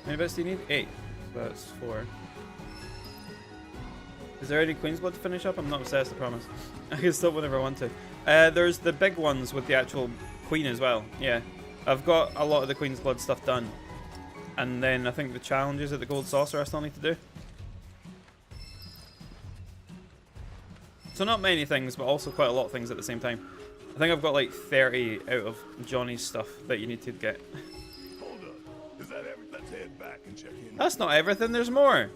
many bits do you need? 8. So that's 4. Is there any Queen's Blood to finish up? I'm not obsessed, I promise. I can stop whenever I want to. There's the big ones with the actual Queen as well. Yeah. I've got a lot of the Queen's Blood stuff done. And then I think the challenges at the Gold Saucer I still need to do. So not many things, but also quite a lot of things at the same time. I think I've got like 30 out of Johnny's stuff that you need to get. Hold up. Is that everything? Let's head back and check in. That's not everything, there's more.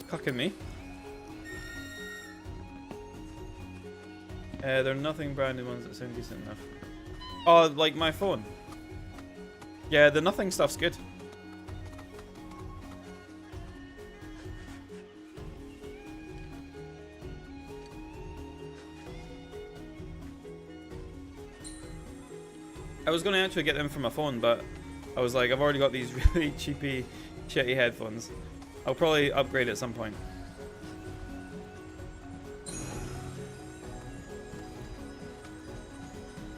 Cucking me. There are nothing branded ones that sound decent enough. Oh, like my phone. Yeah, the nothing stuff's good. I was going to actually get them for my phone, but I was like, I've already got these really cheapy, shitty headphones. I'll probably upgrade at some point.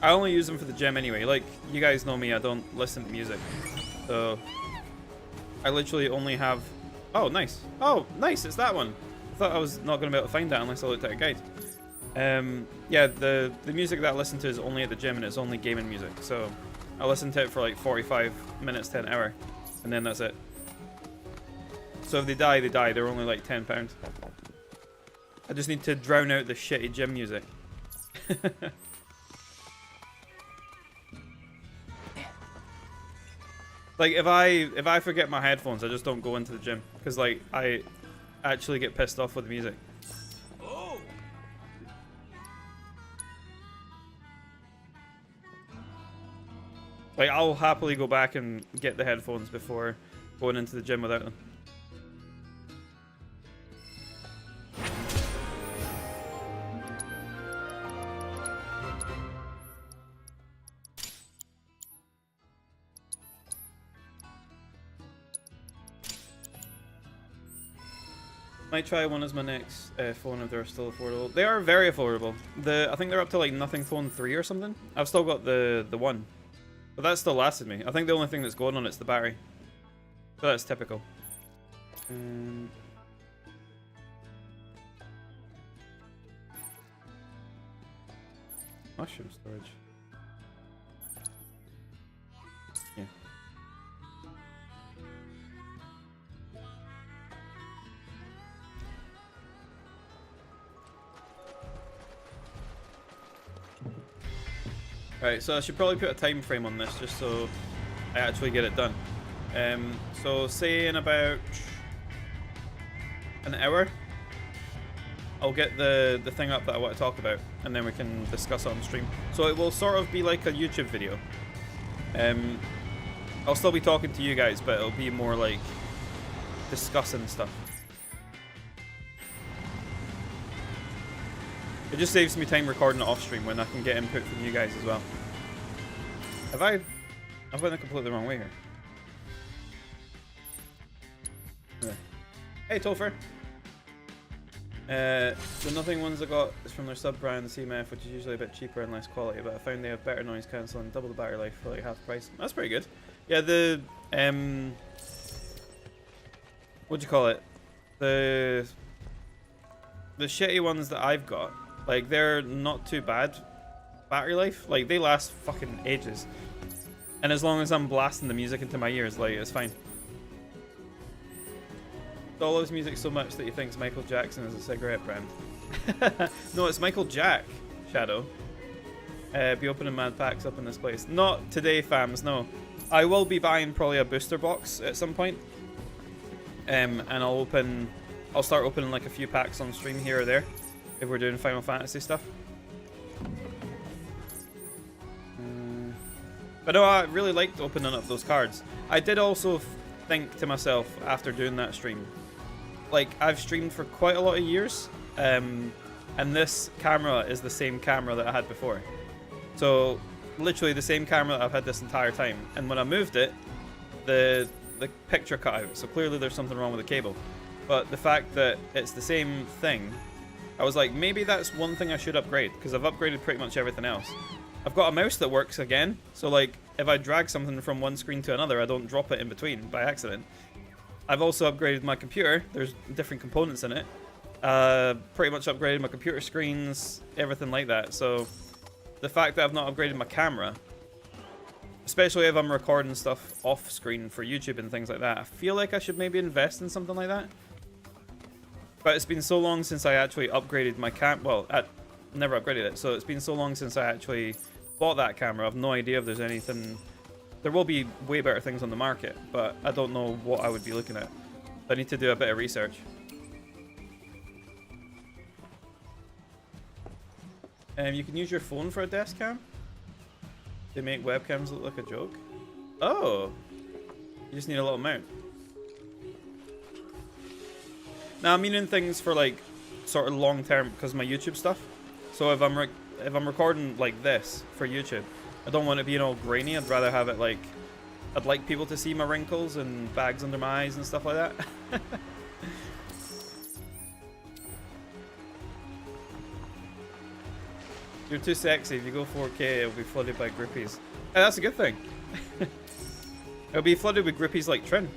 I only use them for the gym anyway. Like, you guys know me, I don't listen to music. So, I literally only have... Oh, nice. Oh, nice, it's that one. I thought I was not going to be able to find that unless I looked at a guide. Yeah, the music that I listen to is only at the gym and it's only gaming music. So, I listen to it for like 45 minutes to an hour. And then that's it. So if they die, they die. They're only like £10. I just need to drown out the shitty gym music. Like if I forget my headphones, I just don't go into the gym because like I actually get pissed off with the music. Oh. Like I'll happily go back and get the headphones before going into the gym without them. Might try one as my next phone if they're still affordable. They are very affordable. I think they're up to like Nothing Phone 3 or something. I've still got the one. But that still lasted me. I think the only thing that's going on it's the battery. But that's typical. Mushroom storage. Yeah. Right, so I should probably put a time frame on this just so I actually get it done. So say in about an hour, I'll get the thing up that I want to talk about, and then we can discuss it on stream. So it will sort of be like a YouTube video. I'll still be talking to you guys, but it'll be more like discussing stuff. It just saves me time recording it off stream when I can get input from you guys as well. I've went completely the wrong way here. Anyway. Hey Topher! The Nothing ones I got is from their sub-brand CMF, which is usually a bit cheaper and less quality, but I found they have better noise cancelling, double the battery life for like half the price. That's pretty good. Yeah, the what do you call it? The shitty ones that I've got, like they're not too bad battery life. Like they last fucking ages. And as long as I'm blasting the music into my ears, like it's fine. Doll loves music so much that he thinks Michael Jackson is a cigarette brand. No, it's Michael Jack, Shadow. Be opening mad packs up in this place. Not today, fams, no. I will be buying probably a booster box at some point. And I'll start opening like a few packs on stream here or there. If we're doing Final Fantasy stuff. But no, I really liked opening up those cards. I did also think to myself after doing that stream, like I've streamed for quite a lot of years, and this camera is the same camera that I had before. So literally the same camera that I've had this entire time. And when I moved it, the picture cut out. So clearly there's something wrong with the cable. But the fact that it's the same thing, I was like, maybe that's one thing I should upgrade, because I've upgraded pretty much everything else. I've got a mouse that works again, so like if I drag something from one screen to another, I don't drop it in between by accident. I've also upgraded my computer. There's different components in it. Pretty much upgraded my computer screens, everything like that. So the fact that I've not upgraded my camera, especially if I'm recording stuff off screen for YouTube and things like that, I feel like I should maybe invest in something like that. But it's been so long since I actually upgraded my well, I never upgraded it, so it's been so long since I actually bought that camera. I've no idea if there's anything. There will be way better things on the market, but I don't know what I would be looking at. I need to do a bit of research. You can use your phone for a desk cam. They make webcams look like a joke. Oh, you just need a little mount. Now I'm meaning things for like sort of long term because of my YouTube stuff. So if I'm recording like this for YouTube, I don't want it being all grainy. I'd rather have it like, I'd like people to see my wrinkles and bags under my eyes and stuff like that. You're too sexy. If you go 4K, it'll be flooded by groupies. Hey, that's a good thing. It'll be flooded with groupies like Trin.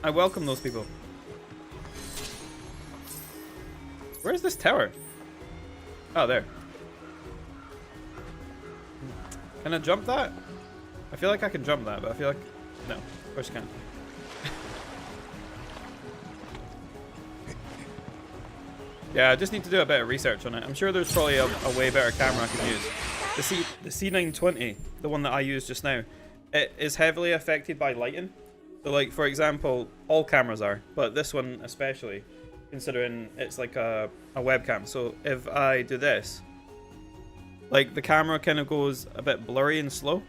I welcome those people. Where's this tower? Oh, there. Can I jump that? I feel like I can jump that, but I feel like... No, of course you can't. Yeah, I just need to do a bit of research on it. I'm sure there's probably a way better camera I can use. The C920, the one that I used just now, it is heavily affected by lighting. So like, for example, all cameras are, but this one especially, considering it's like a webcam. So if I do this, like the camera kind of goes a bit blurry and slow.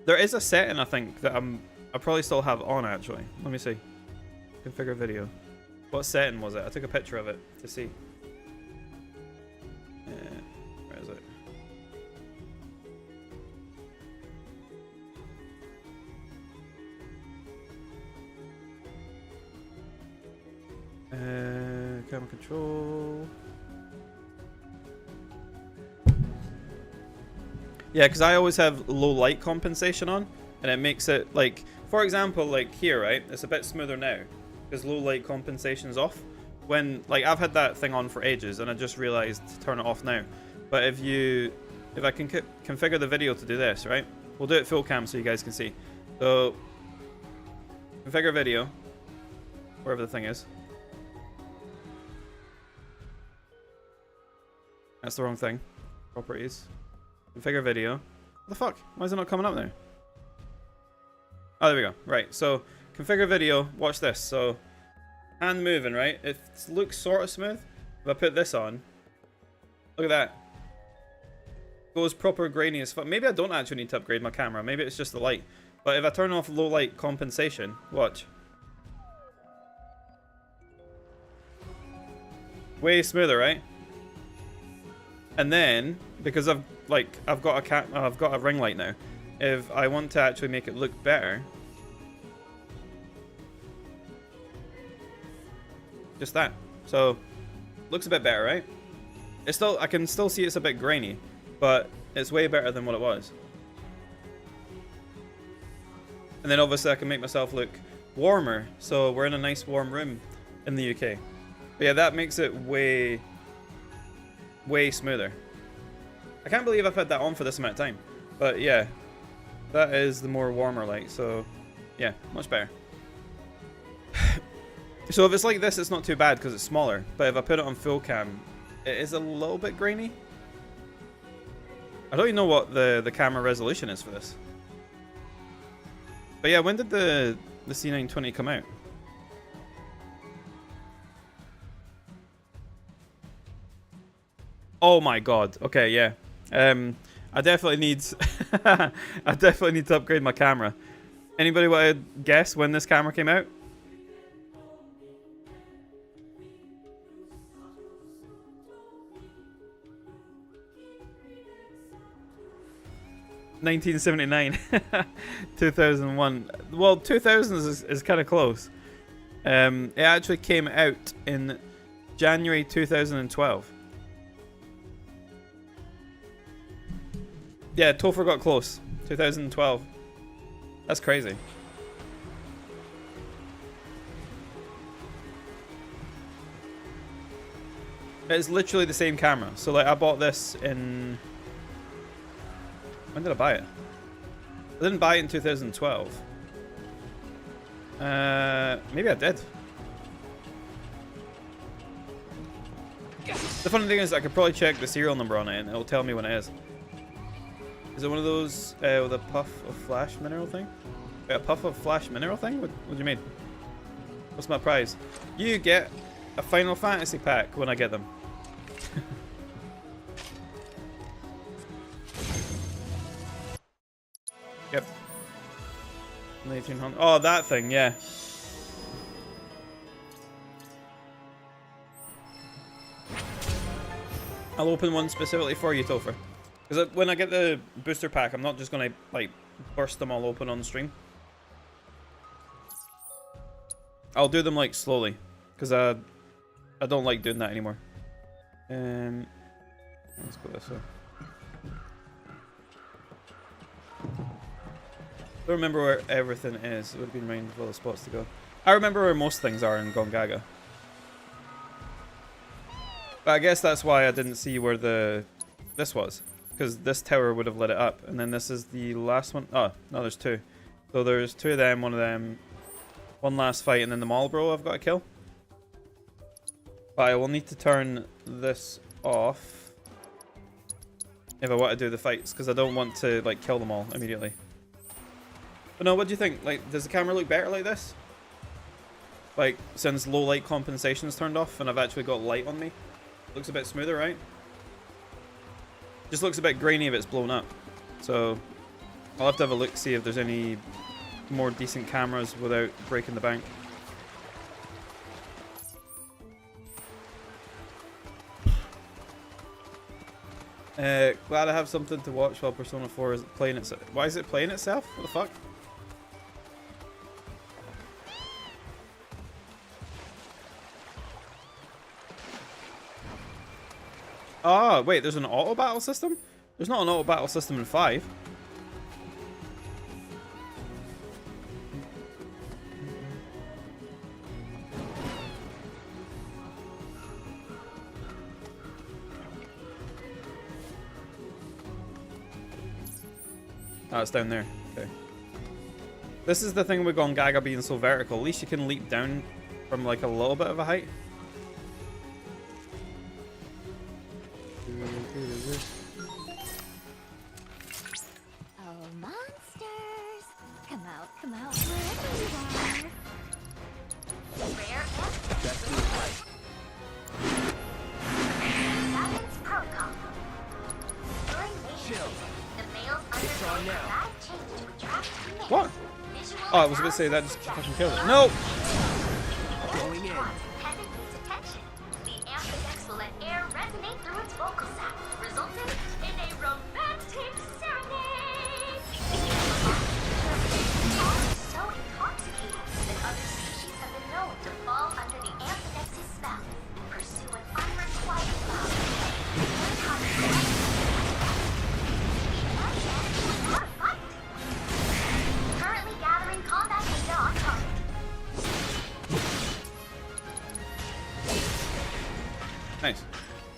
There is a setting, I think, that I probably still have on actually. Let me see. Configure video. What setting was it? I took a picture of it to see. Where is it? Camera control. Yeah, because I always have low light compensation on, and it makes it like, for example, like here, right? It's a bit smoother now because low light compensation is off. When like I've had that thing on for ages, and I just realized to turn it off now. But if I can configure the video to do this, right? We'll do it full cam so you guys can see. So configure video, wherever the thing is. That's the wrong thing. Properties. Configure video. What the fuck? Why is it not coming up there? Oh, there we go. Right, so configure video. Watch this. So hand moving, right? It looks sort of smooth. If I put this on, look at that. Goes proper grainy as fuck. Maybe I don't actually need to upgrade my camera. Maybe it's just the light. But if I turn off low light compensation, watch. Way smoother, right? And then, because I've got a ring light now, if I want to actually make it look better, just that. So looks a bit better, right? It's still, I can still see it's a bit grainy, but it's way better than what it was. And then obviously I can make myself look warmer, so we're in a nice warm room in the UK. But yeah, that makes it way smoother. I can't believe I've had that on for this amount of time. But yeah, that is the more warmer light, so yeah, much better. So if it's like this, it's not too bad because it's smaller. But if I put it on full cam, it is a little bit grainy. I don't even know what the camera resolution is for this. But yeah, when did the C920 come out? Oh my god. Okay, yeah. I definitely need I definitely need to upgrade my camera. Anybody want to guess when this camera came out? (1979), 2001. Well, 2000 is kind of close. It actually came out in January 2012. Yeah, Topher got close. 2012. That's crazy. It's literally the same camera. So like I bought this in... When did I buy it? I didn't buy it in 2012. Maybe I did. The funny thing is I could probably check the serial number on it and it'll tell me when it is. Is it one of those with a puff of flash mineral thing? Wait, a puff of flash mineral thing? What do you mean? What's my prize? You get a Final Fantasy pack when I get them. Yep. 1900. Oh, that thing, yeah. I'll open one specifically for you, Topher. Because when I get the booster pack, I'm not just going to, like, burst them all open on stream. I'll do them, like, slowly. Because I don't like doing that anymore. Let's go this way. I don't remember where everything is. It would be reminded of all the spots to go. I remember where most things are in GONGAGA. But I guess that's why I didn't see where this was. Because this tower would have lit it up. And then this is the last one. Oh, no, there's two. So there's two of them, one of them. One last fight, and then the Marlboro I've got to kill. But I will need to turn this off if I want to do the fights. Because I don't want to, like, kill them all immediately. But no, what do you think? Like, does the camera look better like this? Like, since low light compensation is turned off and I've actually got light on me. Looks a bit smoother, right? Just looks a bit grainy if it's blown up. So, I'll have to have a look, see if there's any more decent cameras without breaking the bank. Glad I have something to watch while Persona 4 is playing itself. Why is it playing itself? What the fuck? Ah, wait, there's an auto battle system? There's not an auto battle system in 5. Oh, it's down there. Okay. This is the thing with GONGAGA being so vertical. At least you can leap down from like a little bit of a height. Oh, monsters! Come out wherever you are. Rare and That's the right. Savage protocol. During mating, the males undergo a dramatic change to attract females. What? Oh, I was going to say that just fucking killed it. No! Going in. Dependent needs attention. The amphithex will let air resonate through its vocal sac, resulting in a romantic serenade. All so intoxicating that other species have been known to fall under the amphithex's spell, pursue an unrequited love, learn how to connect, and actually how to fight. Currently gathering combat data on target. Nice.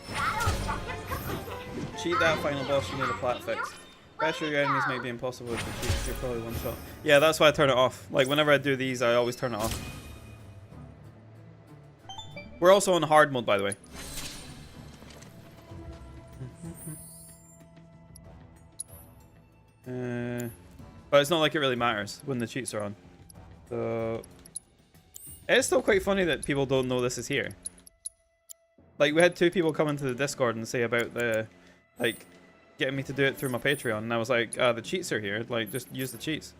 Battle objectives completed. Cheat that final boss, you need a plat fix. Pressure your enemies may be impossible with the cheat, you're probably one shot. Yeah, that's why I turn it off. Like, whenever I do these, I always turn it off. We're also on hard mode, by the way. But it's not like it really matters when the cheats are on. So... It's still quite funny that people don't know this is here. Like, we had 2 people come into the Discord and say about the, like, getting me to do it through my Patreon. And I was like, the cheats are here. Like, just use the cheats.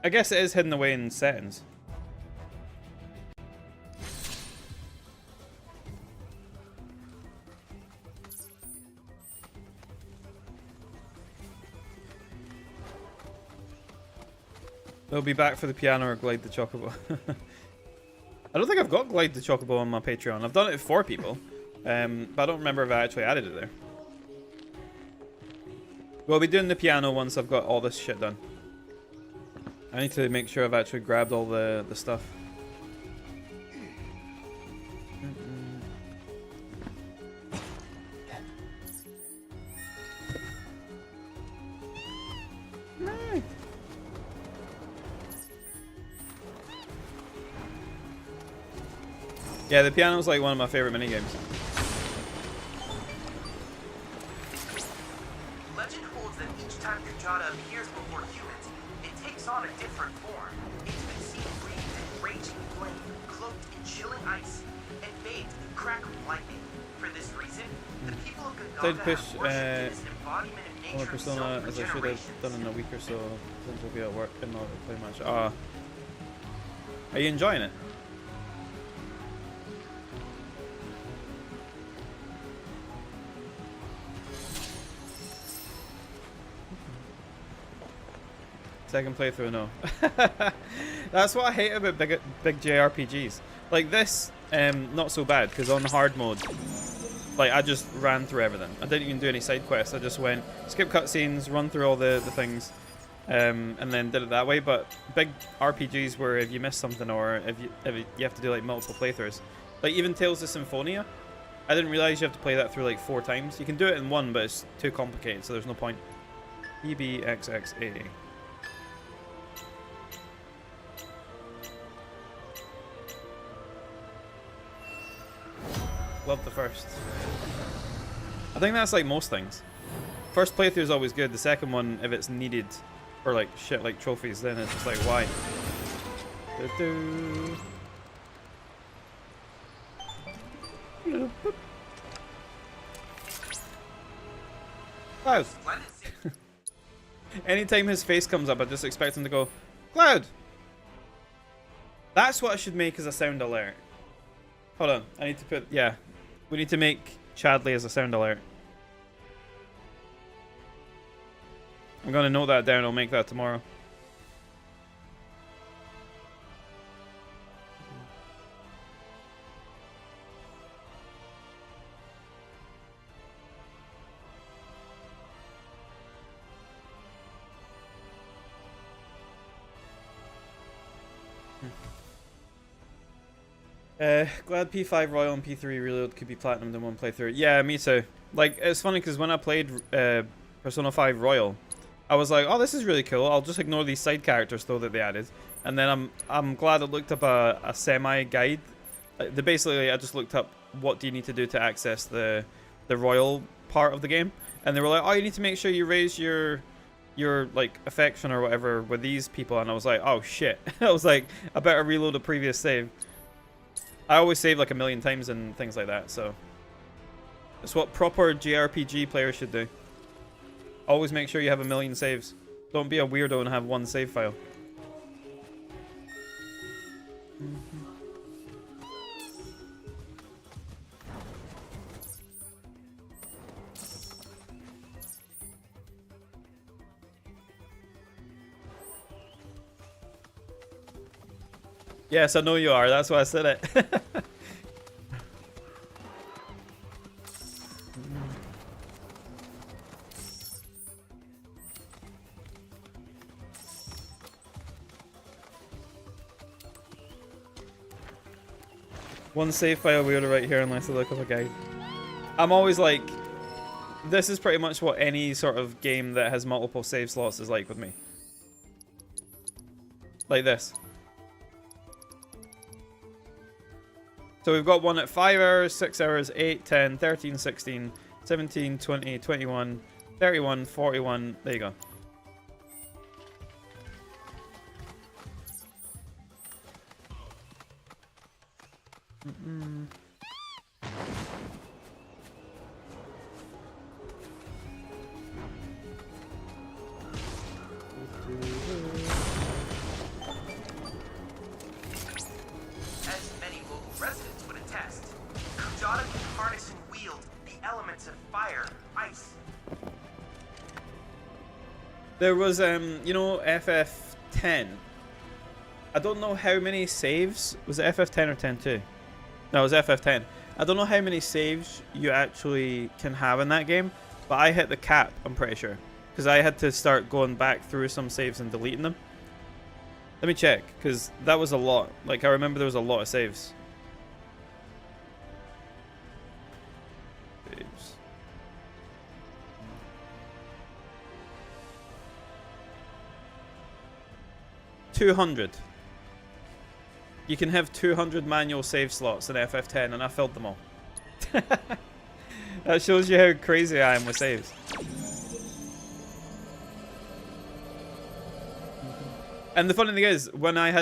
I guess it is hidden away in settings. They'll be back for the piano or glide the chocobo. I don't think I've got Glide the Chocobo on my Patreon. I've done it for people, but I don't remember if I actually added it there. We'll be doing the piano once I've got all this shit done. I need to make sure I've actually grabbed all the stuff. Yeah, the piano's like one of my favorite minigames. Legend holds that each time Kujata appears before humans, it takes on a different form. It's been seen breathed in raging flame, cloaked in chilling ice, and bathed in crackling lightning. For this reason, the people of Did GONGAGA push have worshipped it as an embodiment of Only nature Persona itself as for I should have generations. done in a week or so since we'll be at work and not play much. Are you enjoying it? Second playthrough, no. That's what I hate about big JRPGs. Like this, not so bad because on hard mode, like I just ran through everything. I didn't even do any side quests. I just went skip cutscenes, run through all the things, and then did it that way. But big RPGs where if you miss something or if you have to do like multiple playthroughs, like even Tales of Symphonia, I didn't realize you have to play that through like 4 times. You can do it in one, but it's too complicated, so there's no point. EBXXA. Love the first. I think that's like most things. First playthrough is always good. The second one, if it's needed for like shit like trophies, then it's just like why? Cloud. Anytime his face comes up, I just expect him to go, Cloud. That's what I should make as a sound alert. Hold on, I need to put, yeah. We need to make Chadley as a sound alert. I'm gonna note that down, I'll make that tomorrow. Glad P5 Royal and P3 Reload could be platinumed in one playthrough. Yeah, me too. Like, it's funny because when I played Persona 5 Royal, I was like, oh, this is really cool. I'll just ignore these side characters though that they added. And then I'm glad I looked up a semi-guide. Basically, I just looked up what do you need to do to access the Royal part of the game. And they were like, oh, you need to make sure you raise your like affection or whatever with these people. And I was like, oh shit. I was like, I better reload a previous save. I always save like 1,000,000 times and things like that, so it's what proper JRPG players should do. Always make sure you have 1,000,000 saves. Don't be a weirdo and have one save file. Yes, I know you are. That's why I said it. One save file weirdo right here unless I look up a guide. I'm always like, this is pretty much what any sort of game that has multiple save slots is like with me. Like this. So we've got one at 5 hours, 6 hours, 8, 10, 13, 16, 17, 20, 21, 31, 41. There you go. As many local residents would attest, Kujata can harness and wield the elements of fire, ice. There was, you know, FF10. I don't know how many saves. Was it FF10 or 10-2? No, it was FF10. I don't know how many saves you actually can have in that game, but I hit the cap, I'm pretty sure. Because I had to start going back through some saves and deleting them. Let me check, because that was a lot. Like, I remember there was a lot of saves. Saves. $200. You can have 200 manual save slots in FF10, and I filled them all. That shows you how crazy I am with saves. And the funny thing is, when I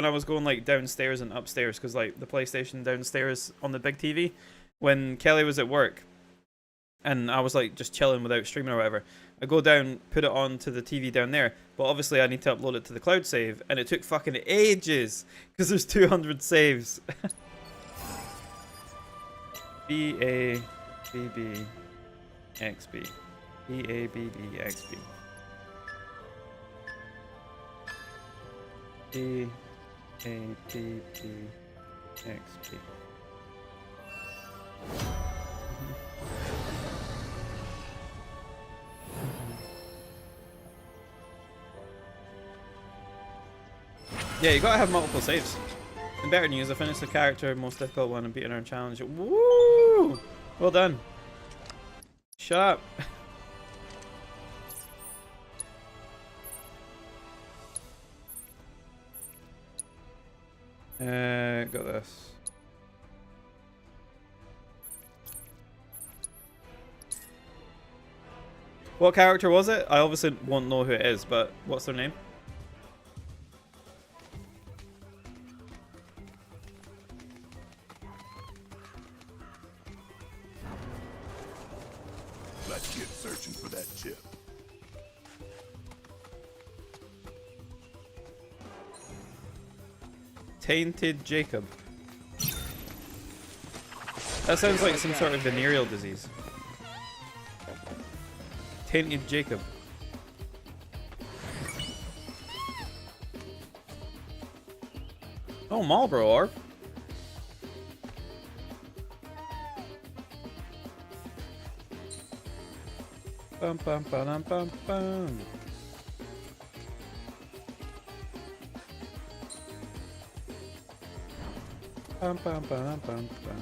was going like downstairs and upstairs, because like the PlayStation downstairs on the big TV, when Kelly was at work, and I was like just chilling without streaming or whatever, I go down, put it on to the TV down there, but obviously I need to upload it to the cloud save, and it took fucking ages, because there's 200 saves. B-A-B-B-X-B. B-A-B-B-X-B. B-A-B-B-X-B. Yeah, you gotta have multiple saves. And better news, I finished the character, most difficult one, and beaten her in challenge. Woo! Well done. Shut up. Got this. What character was it? I obviously won't know who it is, but what's their name? Let's get searching for that chip. Tainted Jacob. That sounds like some sort of venereal disease. Tainted Jacob. Oh, Marlboro orb. Bum bum bum bum bum. Bum bum bum bum bum.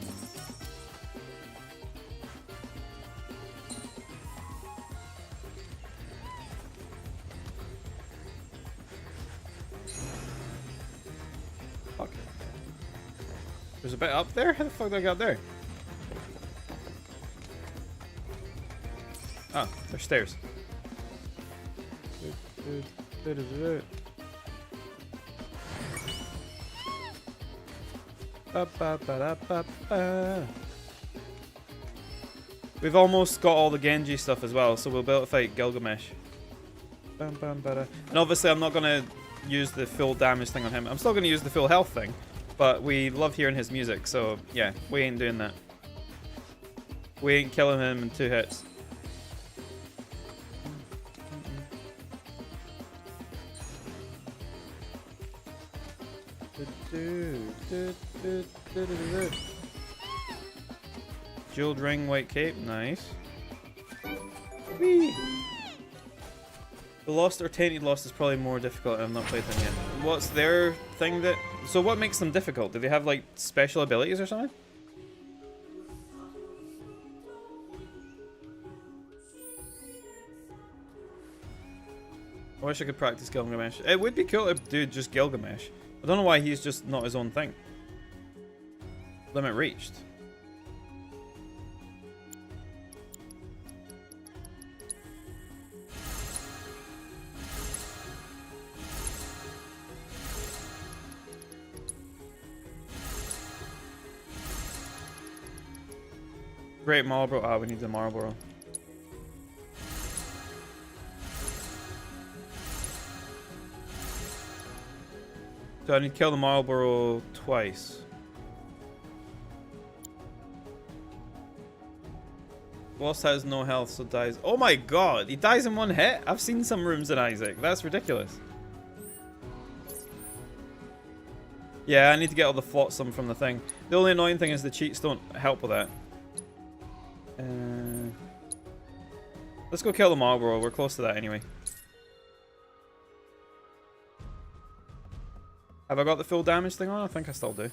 Fuck. There's a bit up there? How the fuck did I get up there? Oh, there's stairs. We've almost got all the Genji stuff as well, so we'll be able to fight Gilgamesh. And obviously I'm not going to use the full damage thing on him. I'm still going to use the full health thing, but we love hearing his music, so yeah, we ain't doing that. We ain't killing him in 2 hits. Jeweled ring, white cape, nice. Whee! The Lost or Tainted Lost is probably more difficult. I've not played them yet. What's their thing that... So what makes them difficult? Do they have like special abilities or something? I wish I could practice Gilgamesh. It would be cool to do just Gilgamesh. I don't know why he's just not his own thing. Limit reached. Great Marlboro. Ah, we need the Marlboro. So I need to kill the Marlboro twice. Lost has no health, so dies. Oh my god, he dies in 1 hit? I've seen some rooms in Isaac. That's ridiculous. Yeah, I need to get all the flotsam from the thing. The only annoying thing is the cheats don't help with that. Let's go kill the Marlboro. We're close to that anyway. Have I got the full damage thing on? I think I still do.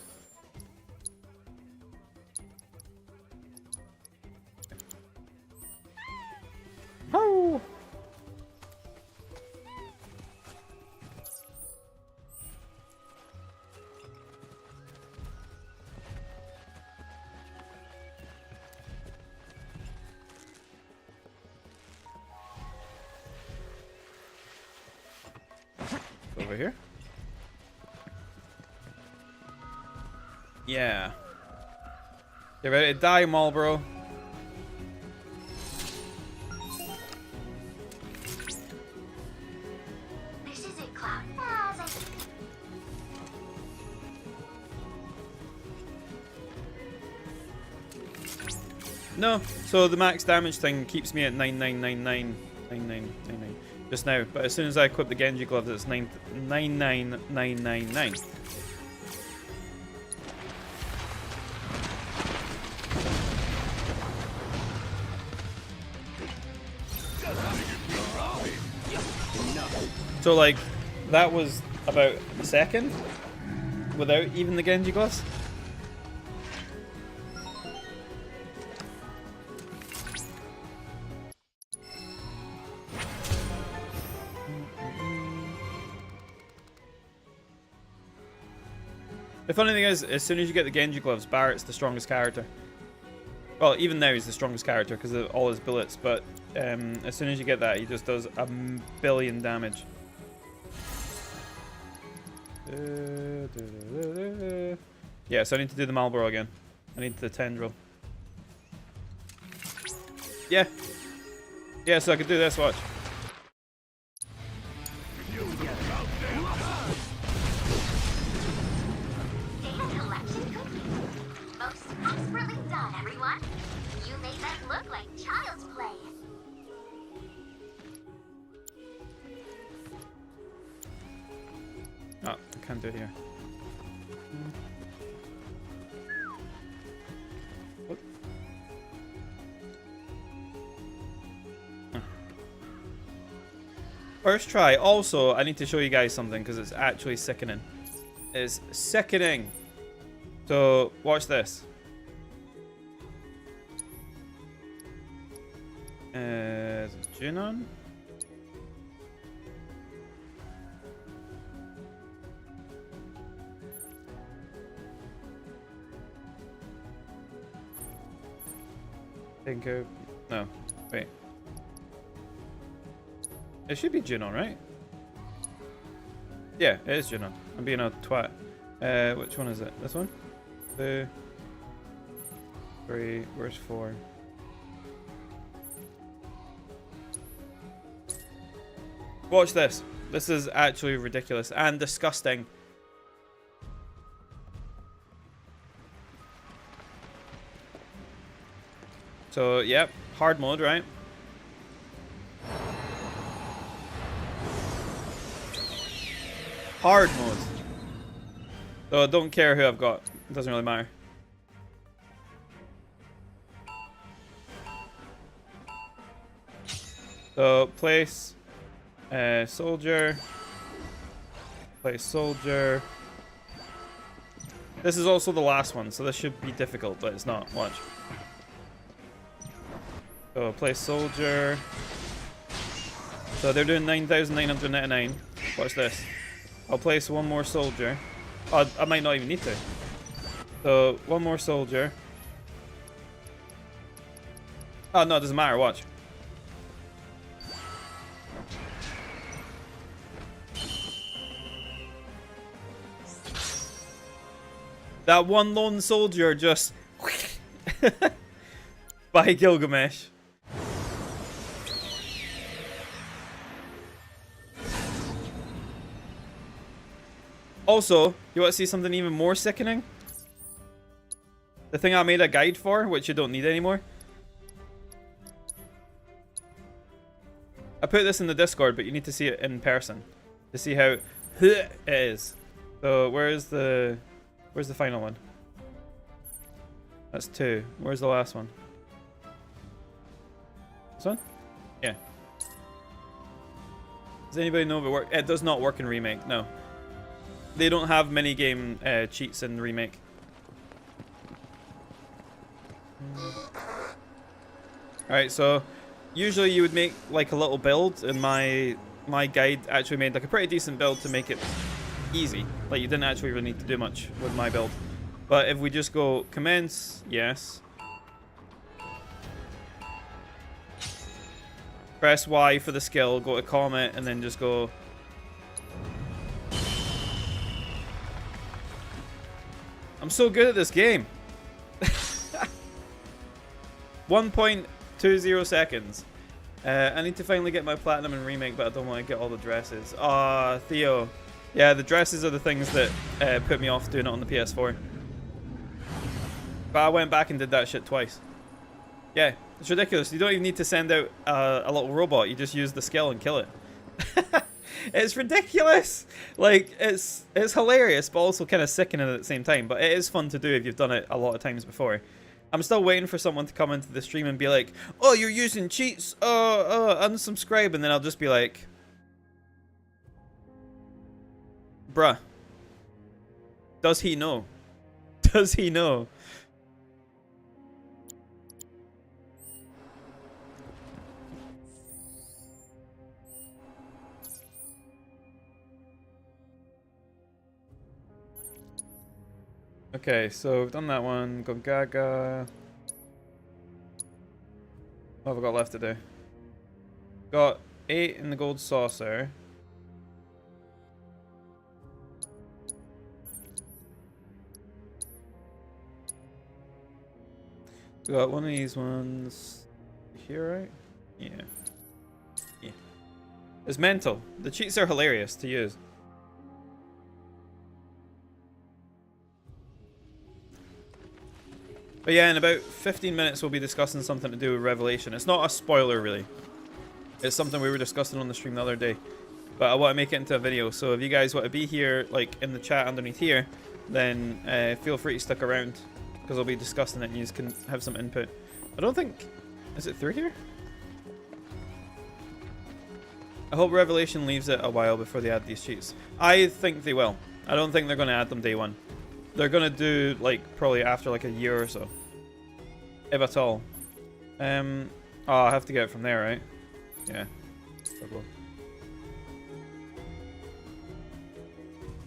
Oh! Over here. Yeah. You ready to die, Marlboro? This is it, Cloud. As I No. So the max damage thing keeps me at 9999 just now. But as soon as I equip the Genji gloves, it's 99999. So like, that was about a second without even the Genji gloves. The funny thing is, as soon as you get the Genji gloves, Barrett's the strongest character. Well, even now he's the strongest character because of all his bullets, but as soon as you get that, he just does a billion damage. Yeah, so I need to do the Marlboro again. I need the tendril. Yeah. Yeah, so I could do this, watch. data collection cookies. Most expertly done, everyone. You made that look like child's play. Oh, I can't do it here. What? Huh. First try. Also, I need to show you guys something because it's actually sickening. It's sickening. So, watch this. Is it Junon? Think of... No. Wait. It should be Junon, right? Yeah, it is Junon. I'm being a twat. Which one is it? This one? 2, 3, where's 4? Watch this. This is actually ridiculous and disgusting. So, yep, hard mode, right? Hard mode. So, I don't care who I've got. It doesn't really matter. So, place soldier. Place soldier. This is also the last one, so this should be difficult, but it's not. Watch. So, place soldier. So, they're doing 9,999. Watch this. I'll place one more soldier. Oh, I might not even need to. So, one more soldier. Oh, no, it doesn't matter. Watch. That one lone soldier just... by Gilgamesh. Also, you want to see something even more sickening? The thing I made a guide for, which you don't need anymore. I put this in the Discord, but you need to see it in person to see how it is. So where's the final one? That's 2. Where's the last one? This one? Yeah. Does anybody know if it works? It does not work in Remake, no. They don't have minigame cheats in Remake. Alright, so usually you would make like a little build, and my guide actually made like a pretty decent build to make it easy. Like you didn't actually really need to do much with my build. But if we just go commence, yes. Press Y for the skill, go to comment, and then just go. I'm so good at this game. 1.20 seconds. I need to finally get my platinum in Remake, but I don't want to get all the dresses. Ah, Theo. Yeah, the dresses are the things that put me off doing it on the PS4. But I went back and did that shit twice. Yeah, it's ridiculous. You don't even need to send out a little robot. You just use the skill and kill it. It's ridiculous. Like, it's hilarious, but also kind of sickening at the same time. But it is fun to do if you've done it a lot of times before. I'm still waiting for someone to come into the stream and be like, oh, you're using cheats. Unsubscribe. And then I'll just be like, bruh. Does he know? Does he know? Okay, so we've done that one. GONGAGA. What have I got left to do? Got 8 in the gold saucer. We got one of these ones here, right? Yeah. Yeah. It's mental. The cheats are hilarious to use. But yeah, in about 15 minutes we'll be discussing something to do with Revelation. It's not a spoiler, really. It's something we were discussing on the stream the other day. But I want to make it into a video, so if you guys want to be here, like, in the chat underneath here, then feel free to stick around, because I'll be discussing it and you can have some input. I don't think... Is it through here? I hope Revelation leaves it a while before they add these cheats. I think they will. I don't think they're going to add them day one. They're gonna do like probably after like a year or so, if at all. Oh, I have to get it from there, right? Yeah.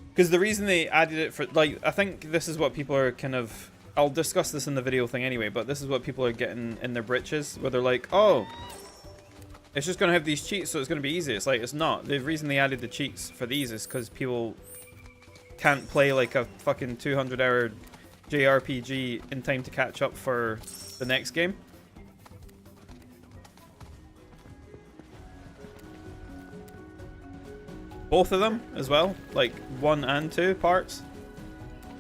Because the reason they added it for, like, I think this is what people are kind of. I'll discuss this in the video thing anyway, but this is what people are getting in their britches, where they're like, oh, it's just gonna have these cheats, so it's gonna be easy. It's like, it's not. The reason they added the cheats for these is because people can't play like a fucking 200-hour JRPG in time to catch up for the next game. Both of them as well, like 1 and 2 parts.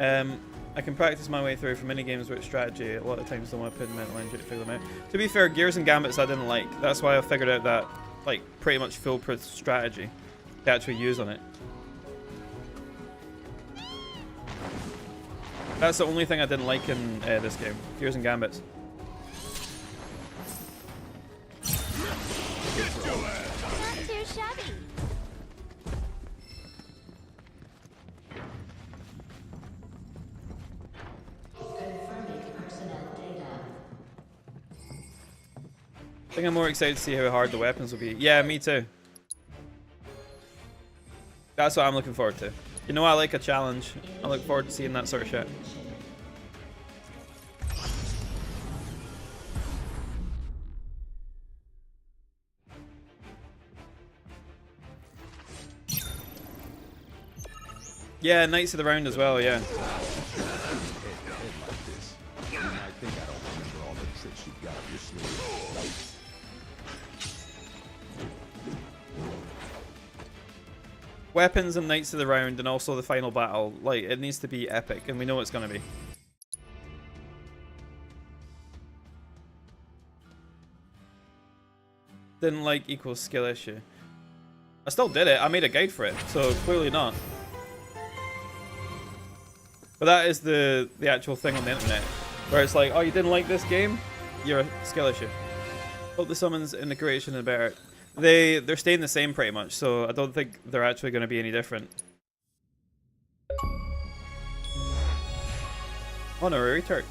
I can practice my way through for minigames with strategy. A lot of times I don't want to put in mental energy to figure them out. To be fair, Gears and Gambits I didn't like. That's why I figured out that, like, pretty much foolproof strategy to actually use on it. That's the only thing I didn't like in this game. Gears and Gambits. Not too shabby. I think I'm more excited to see how hard the weapons will be. Yeah, me too. That's what I'm looking forward to. You know, I like a challenge. I look forward to seeing that sort of shit. Yeah, Knights of the Round as well, yeah. Weapons and Knights of the Round, and also the final battle. Like, it needs to be epic, and we know it's gonna be. Didn't like equals skill issue. I still did it. I made a guide for it, so clearly not. But that is the actual thing on the internet, where it's like, oh, you didn't like this game? You're a skill issue. Hope the summons in the creation are better. They're staying the same pretty much, so I don't think they're actually going to be any different. Honorary Turk.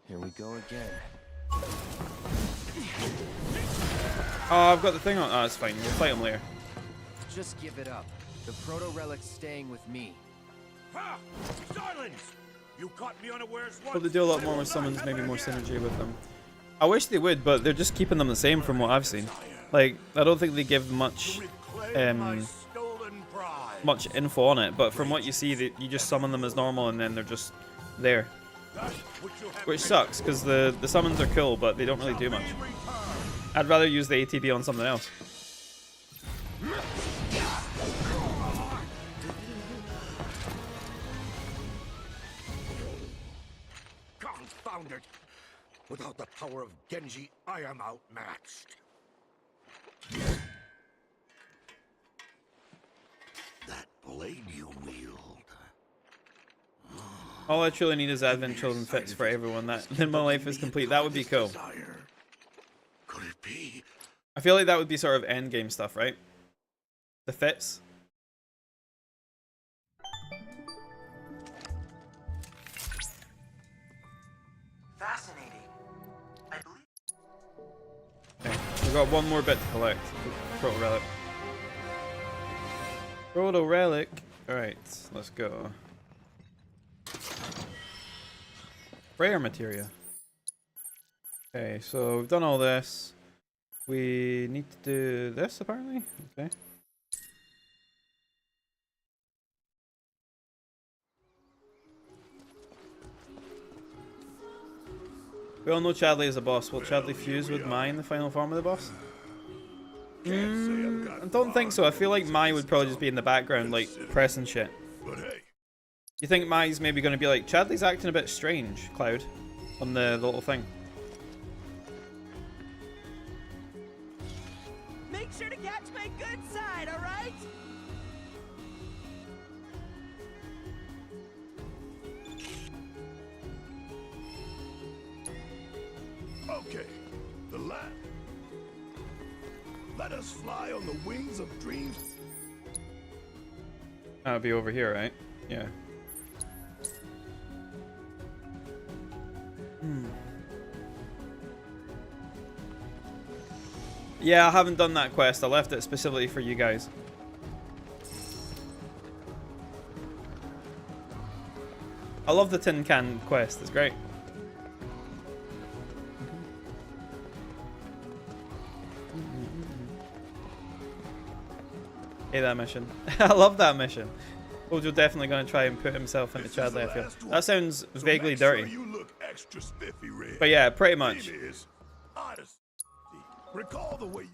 Here we go again. Oh, I've got the thing on. Oh, it's fine. We'll fight him later. Just give it up. The proto relic's staying with me. Ha! Silence! You caught me unawares once. Hope they do a lot more with summons, maybe more synergy with them. I wish they would, but they're just keeping them the same from what I've seen. Like, I don't think they give much much info on it, but from what you see, you just summon them as normal and then they're just there. Which sucks, because the summons are cool, but they don't really do much. I'd rather use the ATB on something else. Confound it! Without the power of Genji, I am outmatched. That blade you wield. All I truly need is Advent Children fits for everyone. Then my life is complete. That would be cool. Could it be? I feel like that would be sort of end game stuff, right? The fits. Fascinating. I believe. Okay, we've got one more bit to collect. Proto Relic. Proto Relic. Alright, let's go. Rare materia. Okay, so we've done all this. We need to do this apparently. Okay. We all know Chadley is a boss. Will Chadley fuse with Mai in the final form of the boss? I don't think so. I feel like Mai would probably just be in the background, like, pressing shit. But hey, You think Mai's maybe going to be like, Chadley's acting a bit strange, Cloud, on the little thing. Make sure to catch my good side, all right? okay. The lab. Let us fly on the wings of dreams. That'll be over here, right? Yeah. Yeah, I haven't done that quest. I left it specifically for you guys. I love the tin can quest. It's great. Hey, that mission. I love that mission. Bojo's definitely going to try and put himself into Chadley, I feel. That sounds vaguely dirty. You look extra spiffy, Red. But yeah, pretty much. Name is honesty. Recall the way you...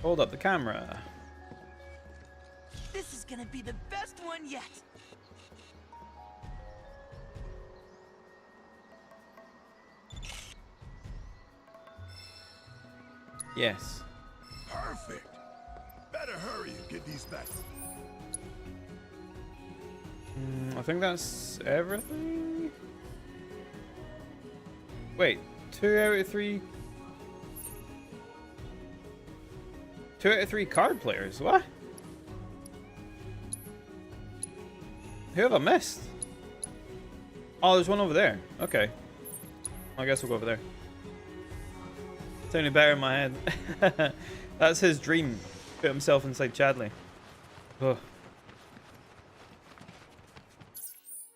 Hold up the camera. This is gonna be the best one yet. Yes. Perfect. Better hurry and get these back. I think that's everything. Wait, 2 out of 3. 2 out of 3 card players. What? Who have I missed? Oh, there's one over there. Okay. I guess we'll go over there. It's only better in my head. That's his dream. Put himself inside Chadley. Ugh.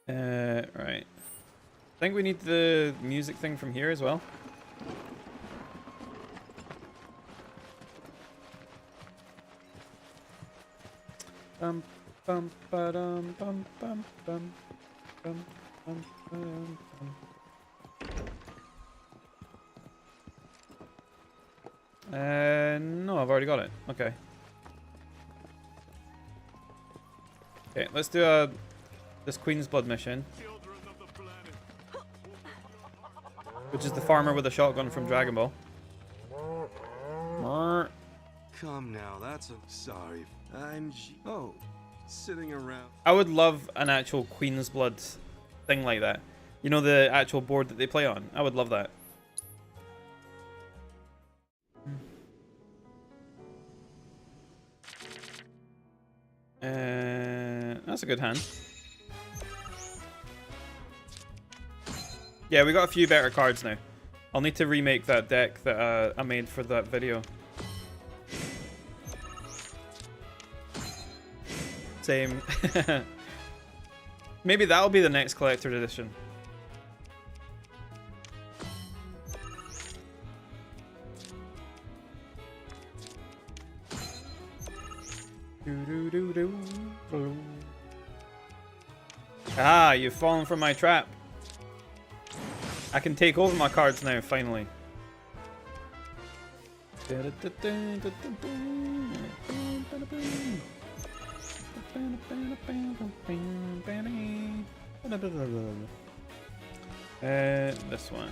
Right. I think we need the music thing from here as well. Bum bum ba-dum bum bum bum bum bum bum no, I've already got it. Okay. Okay, let's do this Queen's Blood mission, which is the farmer with a shotgun from Dragon Ball. come now. That's a sorry. Oh, sitting around. I would love an actual Queen's Blood thing like that. You know, the actual board that they play on. I would love that. That's a good hand. Yeah, we got a few better cards now. I'll need to remake that deck that I made for that video. Same. Maybe that'll be the next collector's edition. Ah, you've fallen for my trap. I can take over my cards now, finally. This one.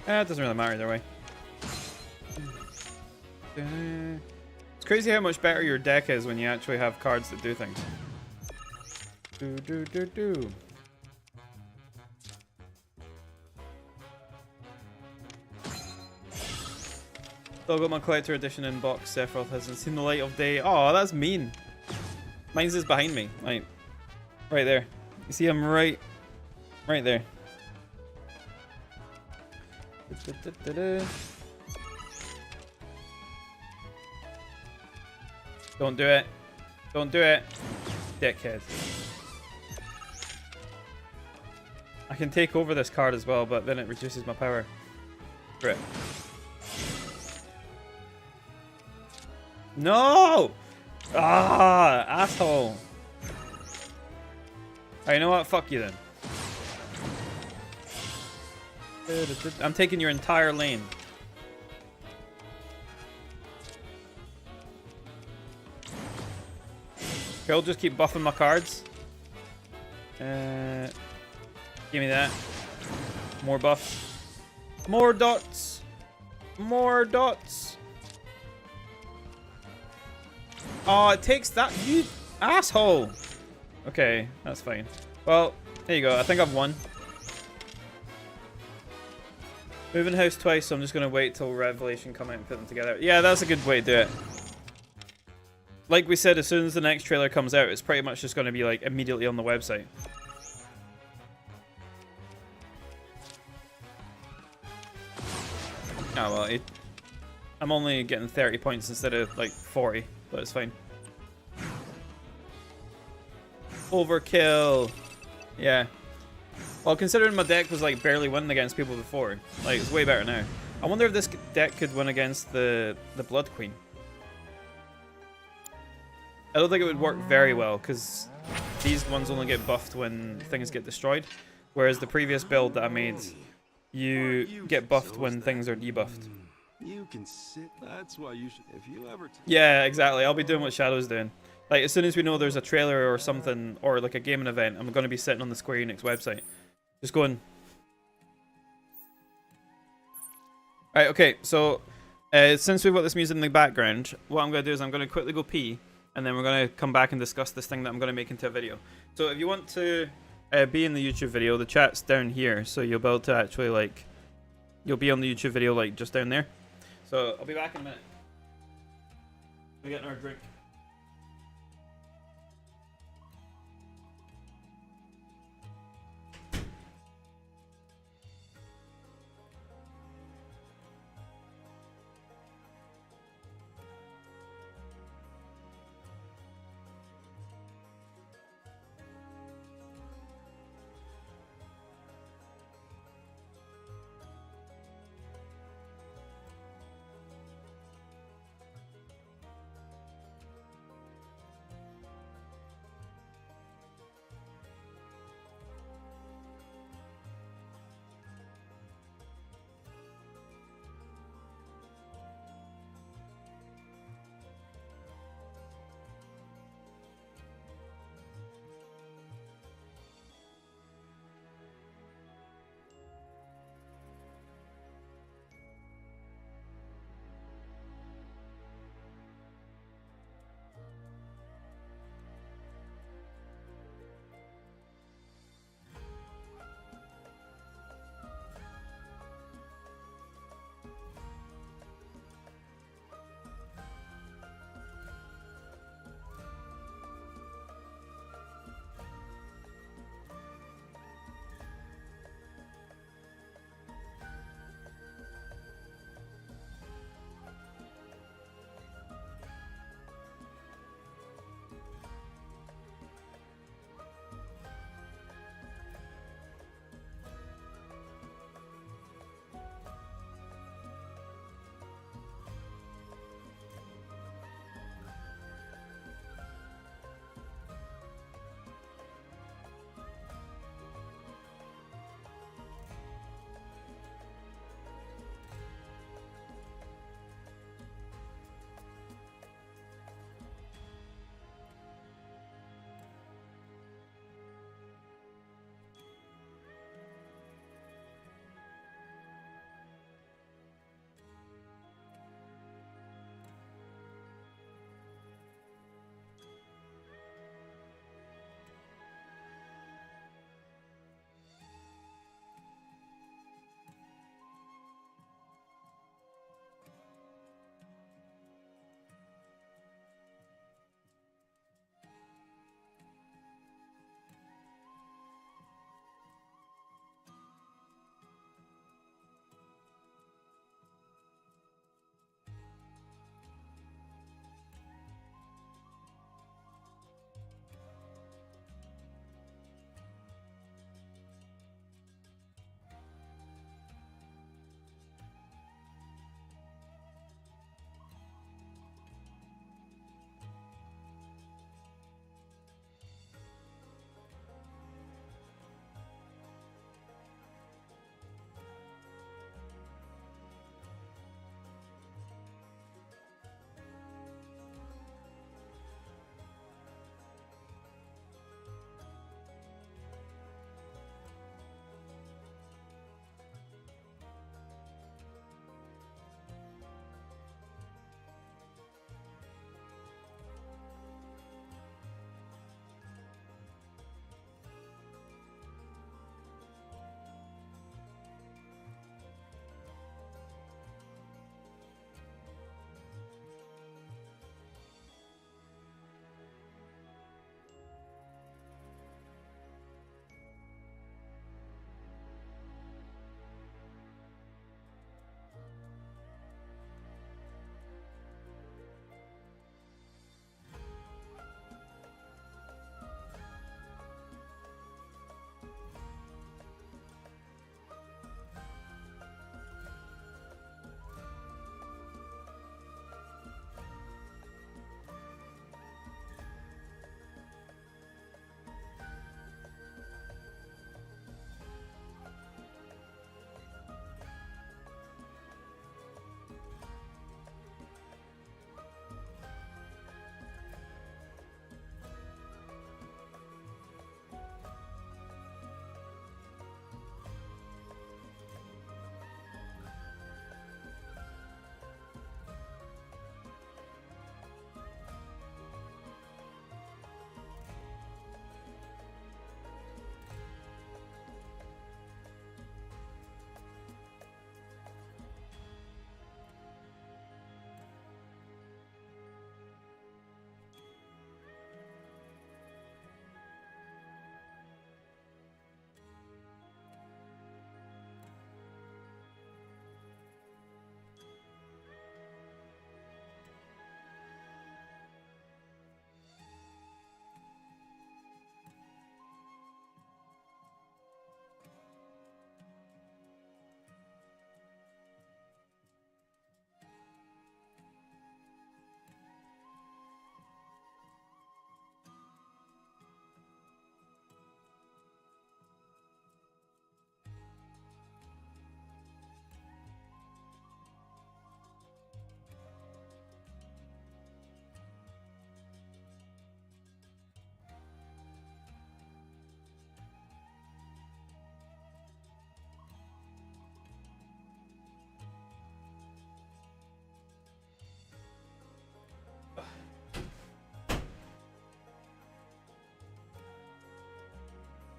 It doesn't really matter either way. It's crazy how much better your deck is when you actually have cards that do things. Still got my collector edition in box. Sephiroth hasn't seen the light of day. Oh, that's mean. Mine's is behind me. Right there. You see him right there. Don't do it. Don't do it. Dickhead. I can take over this card as well, but then it reduces my power. Screw it. No! Ah, asshole. Alright, you know what? Fuck you then. I'm taking your entire lane. Okay, I'll just keep buffing my cards. Give me that. More buffs. More dots. More dots. Oh, it takes that. You asshole. Okay, that's fine. Well, there you go. I think I've won. Moving house twice, so I'm just going to wait till Revelation come out and put them together. Yeah, that's a good way to do it. Like we said, as soon as the next trailer comes out, it's pretty much just going to be like immediately on the website. Oh well, I'm only getting 30 points instead of like 40, but it's fine. Overkill. Yeah. Well, considering my deck was like barely winning against people before, like it's way better now. I wonder if this deck could win against the Blood Queen. I don't think it would work very well because these ones only get buffed when things get destroyed, whereas the previous build that I made, you get buffed when things are debuffed. You can sit. That's why you should. If you ever. Yeah, exactly. I'll be doing what Shadow's doing. Like as soon as we know there's a trailer or something, or like a gaming event, I'm going to be sitting on the Square Enix website. Just going. Alright, okay, so since we've got this music in the background, what I'm going to do is I'm going to quickly go pee, and then we're going to come back and discuss this thing that I'm going to make into a video. So if you want to be in the YouTube video, the chat's down here, so you'll be able to actually, like, you'll be on the YouTube video, like, just down there. So I'll be back in a minute. We're getting our drink.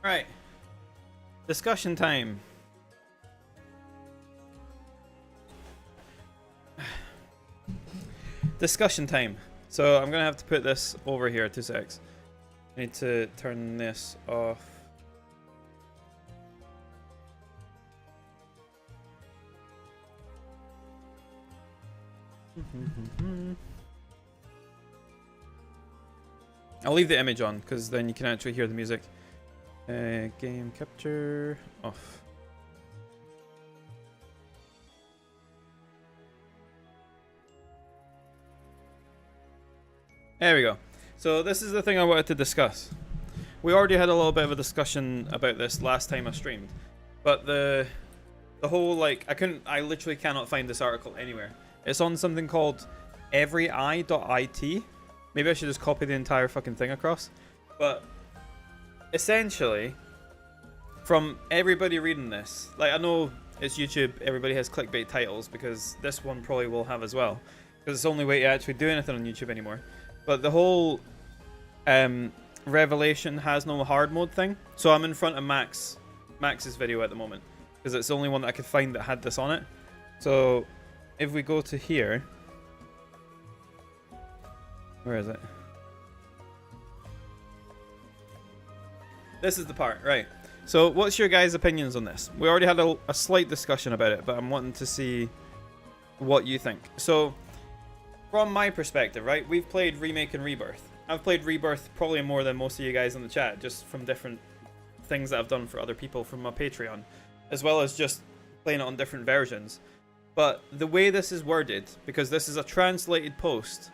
Right. Discussion time. Discussion time. So I'm gonna have to put this over here 2 secs. I need to turn this off. I'll leave the image on because then you can actually hear the music. Game capture off. There we go. So this is the thing I wanted to discuss. We already had a little bit of a discussion about this last time I streamed, but the whole, like, I literally cannot find this article anywhere. It's on something called everyeye.it. Maybe I should just copy the entire fucking thing across. But essentially, from everybody reading this, like, I know it's YouTube, everybody has clickbait titles because this one probably will have as well, because it's the only way to actually do anything on YouTube anymore. But the whole Revelation has no hard mode thing. So I'm in front of Max's video at the moment because it's the only one that I could find that had this on it. So if we go to here, where is it? This is the part, right? So what's your guys' opinions on this? We already had a slight discussion about it, but I'm wanting to see what you think. So from my perspective, right, we've played Remake and Rebirth. I've played Rebirth probably more than most of you guys in the chat, just from different things that I've done for other people from my Patreon, as well as just playing it on different versions. But the way this is worded, because this is a translated post,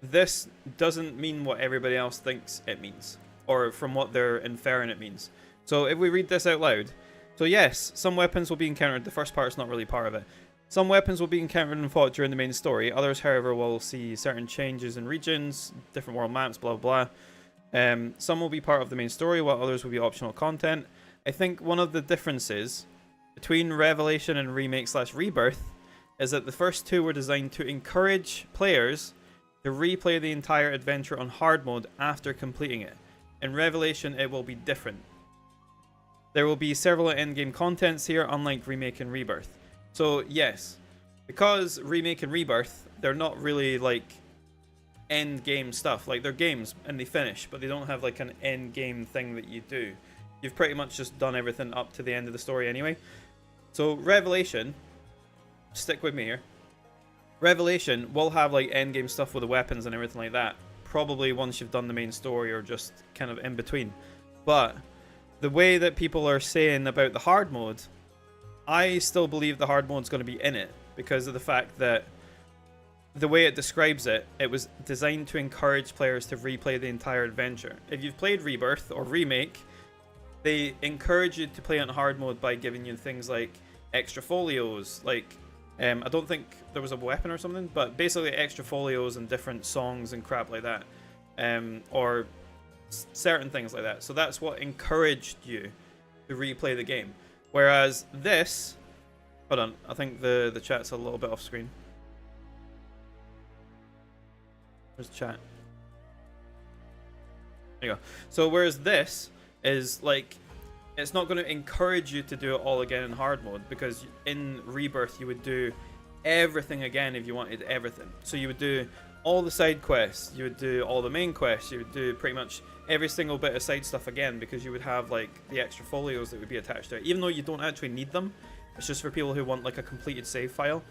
this doesn't mean what everybody else thinks it means, or from what they're inferring it means. So if we read this out loud, so yes, some weapons will be encountered. The first part's not really part of it. Some weapons will be encountered and fought during the main story. Others, however, will see certain changes in regions, different world maps, blah, blah, blah. Some will be part of the main story, while others will be optional content. I think one of the differences between Revelation and Remake/Rebirth is that the first two were designed to encourage players to replay the entire adventure on hard mode after completing it. In Revelation, it will be different. There will be several endgame contents here, unlike Remake and Rebirth. So yes, because Remake and Rebirth, they're not really like end game stuff. Like, they're games and they finish, but they don't have like an end game thing that you do. You've pretty much just done everything up to the end of the story anyway. So Revelation, stick with me here. Revelation will have like end game stuff with the weapons and everything like that, probably once you've done the main story or just kind of in between. But the way that people are saying about the hard mode, I still believe the hard mode's going to be in it because of the fact that the way it describes it, it was designed to encourage players to replay the entire adventure. If you've played Rebirth or Remake, they encourage you to play on hard mode by giving you things like extra folios, like I don't think there was a weapon or something, but basically extra folios and different songs and crap like that, or certain things like that. So that's what encouraged you to replay the game. Whereas this, hold on, I think the chat's a little bit off screen. Where's chat? There you go. So whereas this is like, it's not going to encourage you to do it all again in hard mode, because in Rebirth you would do everything again if you wanted everything. So you would do all the side quests, you would do all the main quests, you would do pretty much every single bit of side stuff again, because you would have like the extra folios that would be attached to it, even though you don't actually need them. It's just for people who want like a completed save file.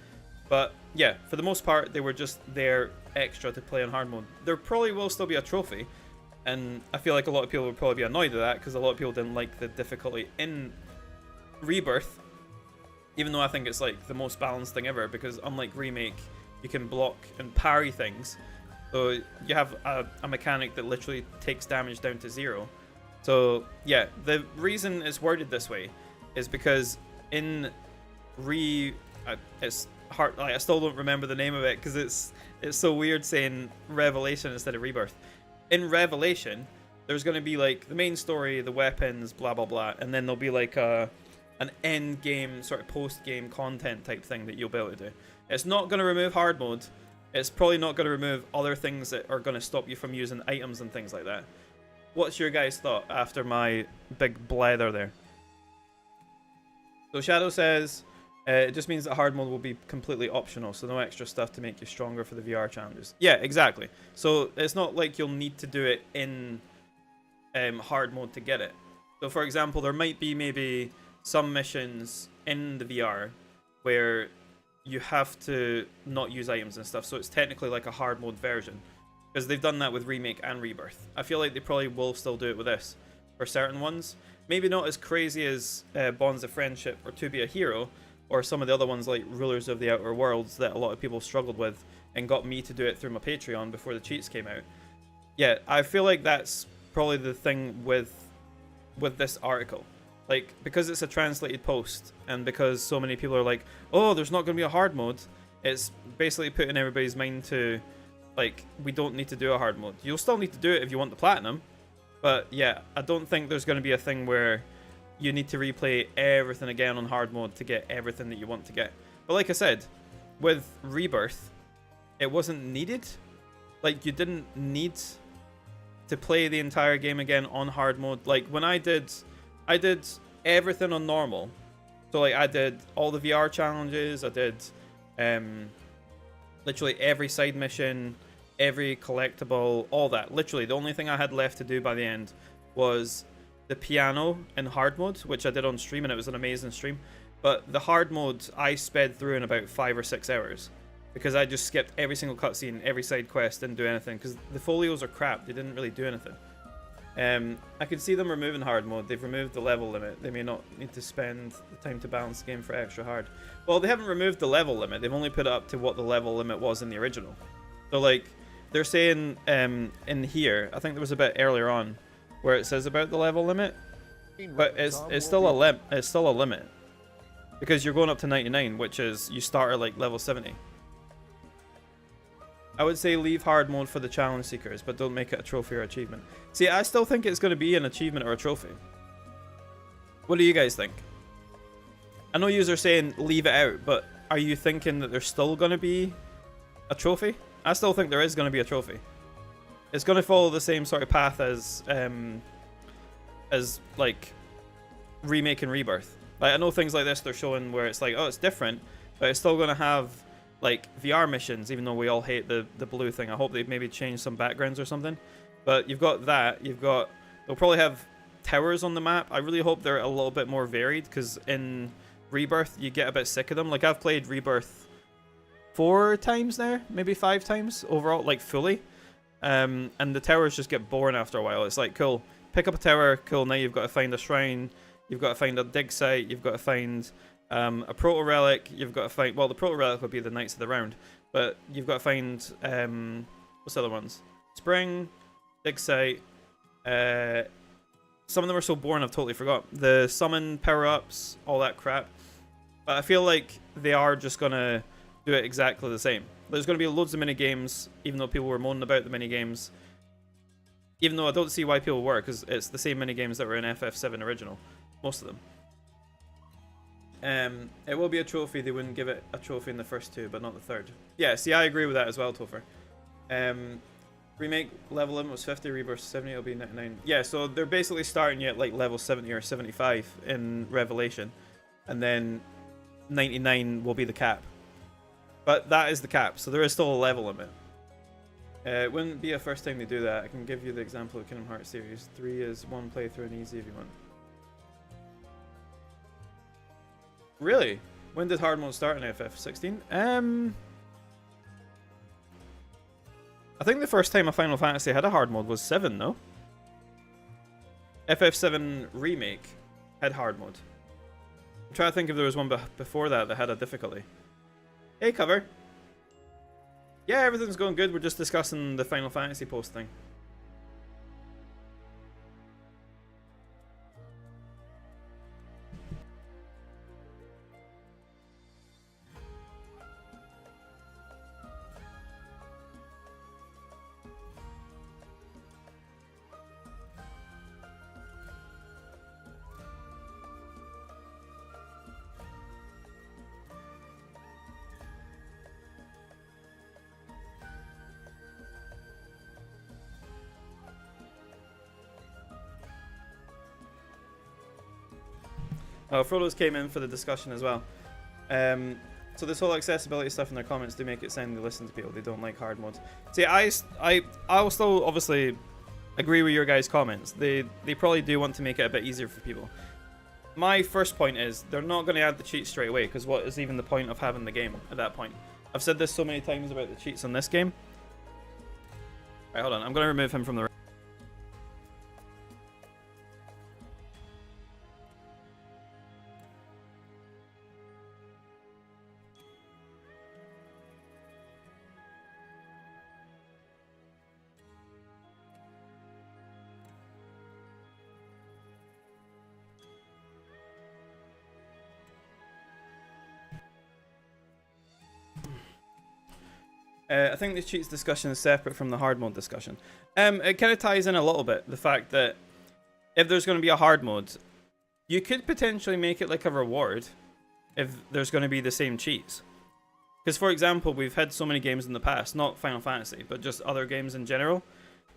But yeah, for the most part, they were just there extra to play on hard mode. There probably will still be a trophy, and I feel like a lot of people would probably be annoyed at that because a lot of people didn't like the difficulty in Rebirth, even though I think it's like the most balanced thing ever, because unlike Remake, you can block and parry things. So you have a mechanic that literally takes damage down to 0. So yeah, the reason it's worded this way is because in it's hard, like, I still don't remember the name of it because it's so weird saying Revelation instead of Rebirth. In Revelation, there's going to be like the main story, the weapons, blah blah blah, and then there'll be like an end game sort of post game content type thing that you'll be able to do. It's not going to remove hard mode. It's probably not going to remove other things that are going to stop you from using items and things like that. What's your guys' thought after my big blather there? So Shadow says, it just means that hard mode will be completely optional, so no extra stuff to make you stronger for the VR challenges. Yeah, exactly. So it's not like you'll need to do it in hard mode to get it. So for example, there might be maybe some missions in the VR where you have to not use items and stuff, so it's technically like a hard mode version. Because they've done that with Remake and Rebirth. I feel like they probably will still do it with this for certain ones. Maybe not as crazy as Bonds of Friendship or To Be a Hero, or some of the other ones like Rulers of the Outer Worlds that a lot of people struggled with and got me to do it through my Patreon before the cheats came out. Yeah, I feel like that's probably the thing with this article. Like, because it's a translated post and because so many people are like, oh, there's not going to be a hard mode, it's basically putting everybody's mind to, like, we don't need to do a hard mode. You'll still need to do it if you want the platinum, but yeah, I don't think there's going to be a thing where you need to replay everything again on hard mode to get everything that you want to get. But like I said, with Rebirth, it wasn't needed. Like, you didn't need to play the entire game again on hard mode. Like, when I did everything on normal. So, like, I did all the VR challenges, I did literally every side mission, every collectible, all that. Literally, the only thing I had left to do by the end was the piano in hard mode, which I did on stream, and it was an amazing stream. But the hard mode I sped through in about 5 or 6 hours because I just skipped every single cutscene, every side quest, didn't do anything because the folios are crap. They didn't really do anything. I could see them removing hard mode. They've removed the level limit. They may not need to spend the time to balance the game for extra hard. Well, they haven't removed the level limit. They've only put it up to what the level limit was in the original. So, like, they're saying in here, I think there was a bit earlier on where it says about the level limit, but it's still a limit because you're going up to 99, which is you start at like level 70. I would say leave hard mode for the challenge seekers, but don't make it a trophy or achievement. See, I still think it's going to be an achievement or a trophy. What do you guys think? I know yous are saying leave it out, but are you thinking that there's still going to be a trophy? I still think there is going to be a trophy. It's going to follow the same sort of path as like Remake and Rebirth. Like, I know things like this they're showing where it's like, oh, it's different, but it's still going to have like VR missions, even though we all hate the blue thing. I hope they've maybe changed some backgrounds or something. But you've got that. They'll probably have towers on the map. I really hope they're a little bit more varied because in Rebirth you get a bit sick of them. Like, I've played Rebirth 4 times now, maybe 5 times overall, like fully. And the towers just get boring after a while. It's like, cool, pick up a tower, cool, now you've got to find a shrine, you've got to find a dig site, you've got to find a proto relic, you've got to find, well, the proto relic would be the Knights of the Round, but you've got to find what's the other ones? Spring, dig site, some of them are so boring I've totally forgot. The summon power-ups, all that crap. But I feel like they are just gonna do it exactly the same. There's going to be loads of mini games, even though people were moaning about the mini games. Even though I don't see why people were, because it's the same mini games that were in FF7 original, most of them. It will be a trophy. They wouldn't give it a trophy in the first 2, but not the 3rd. Yeah, see, I agree with that as well, Topher. Remake level limit was 50, Rebirth 70, it'll be 99. Yeah, so they're basically starting you at like level 70 or 75 in Revelation, and then 99 will be the cap. But that is the cap, so there is still a level limit. It wouldn't be a first time they do that. I can give you the example of Kingdom Hearts series. 3 is one playthrough and easy if you want. Really? When did hard mode start in FF16? I think the first time a Final Fantasy had a hard mode was 7, no? FF7 Remake had hard mode. I'm trying to think if there was one before that that had a difficulty. Hey, Cover. Yeah, everything's going good. We're just discussing the Final Fantasy post thing. Oh, Frodo's came in for the discussion as well. So this whole accessibility stuff in their comments do make it sound they listen to people. They don't like hard modes. See, I'll still obviously agree with your guys' comments. They probably do want to make it a bit easier for people. My first point is they're not going to add the cheats straight away, because what is even the point of having the game at that point? I've said this so many times about the cheats on this game. Right, hold on. I'm going to remove him from the... I think this cheats discussion is separate from the hard mode discussion. It kind of ties in a little bit, the fact that if there's going to be a hard mode, you could potentially make it like a reward if there's going to be the same cheats. Because, for example, we've had so many games in the past, not Final Fantasy, but just other games in general,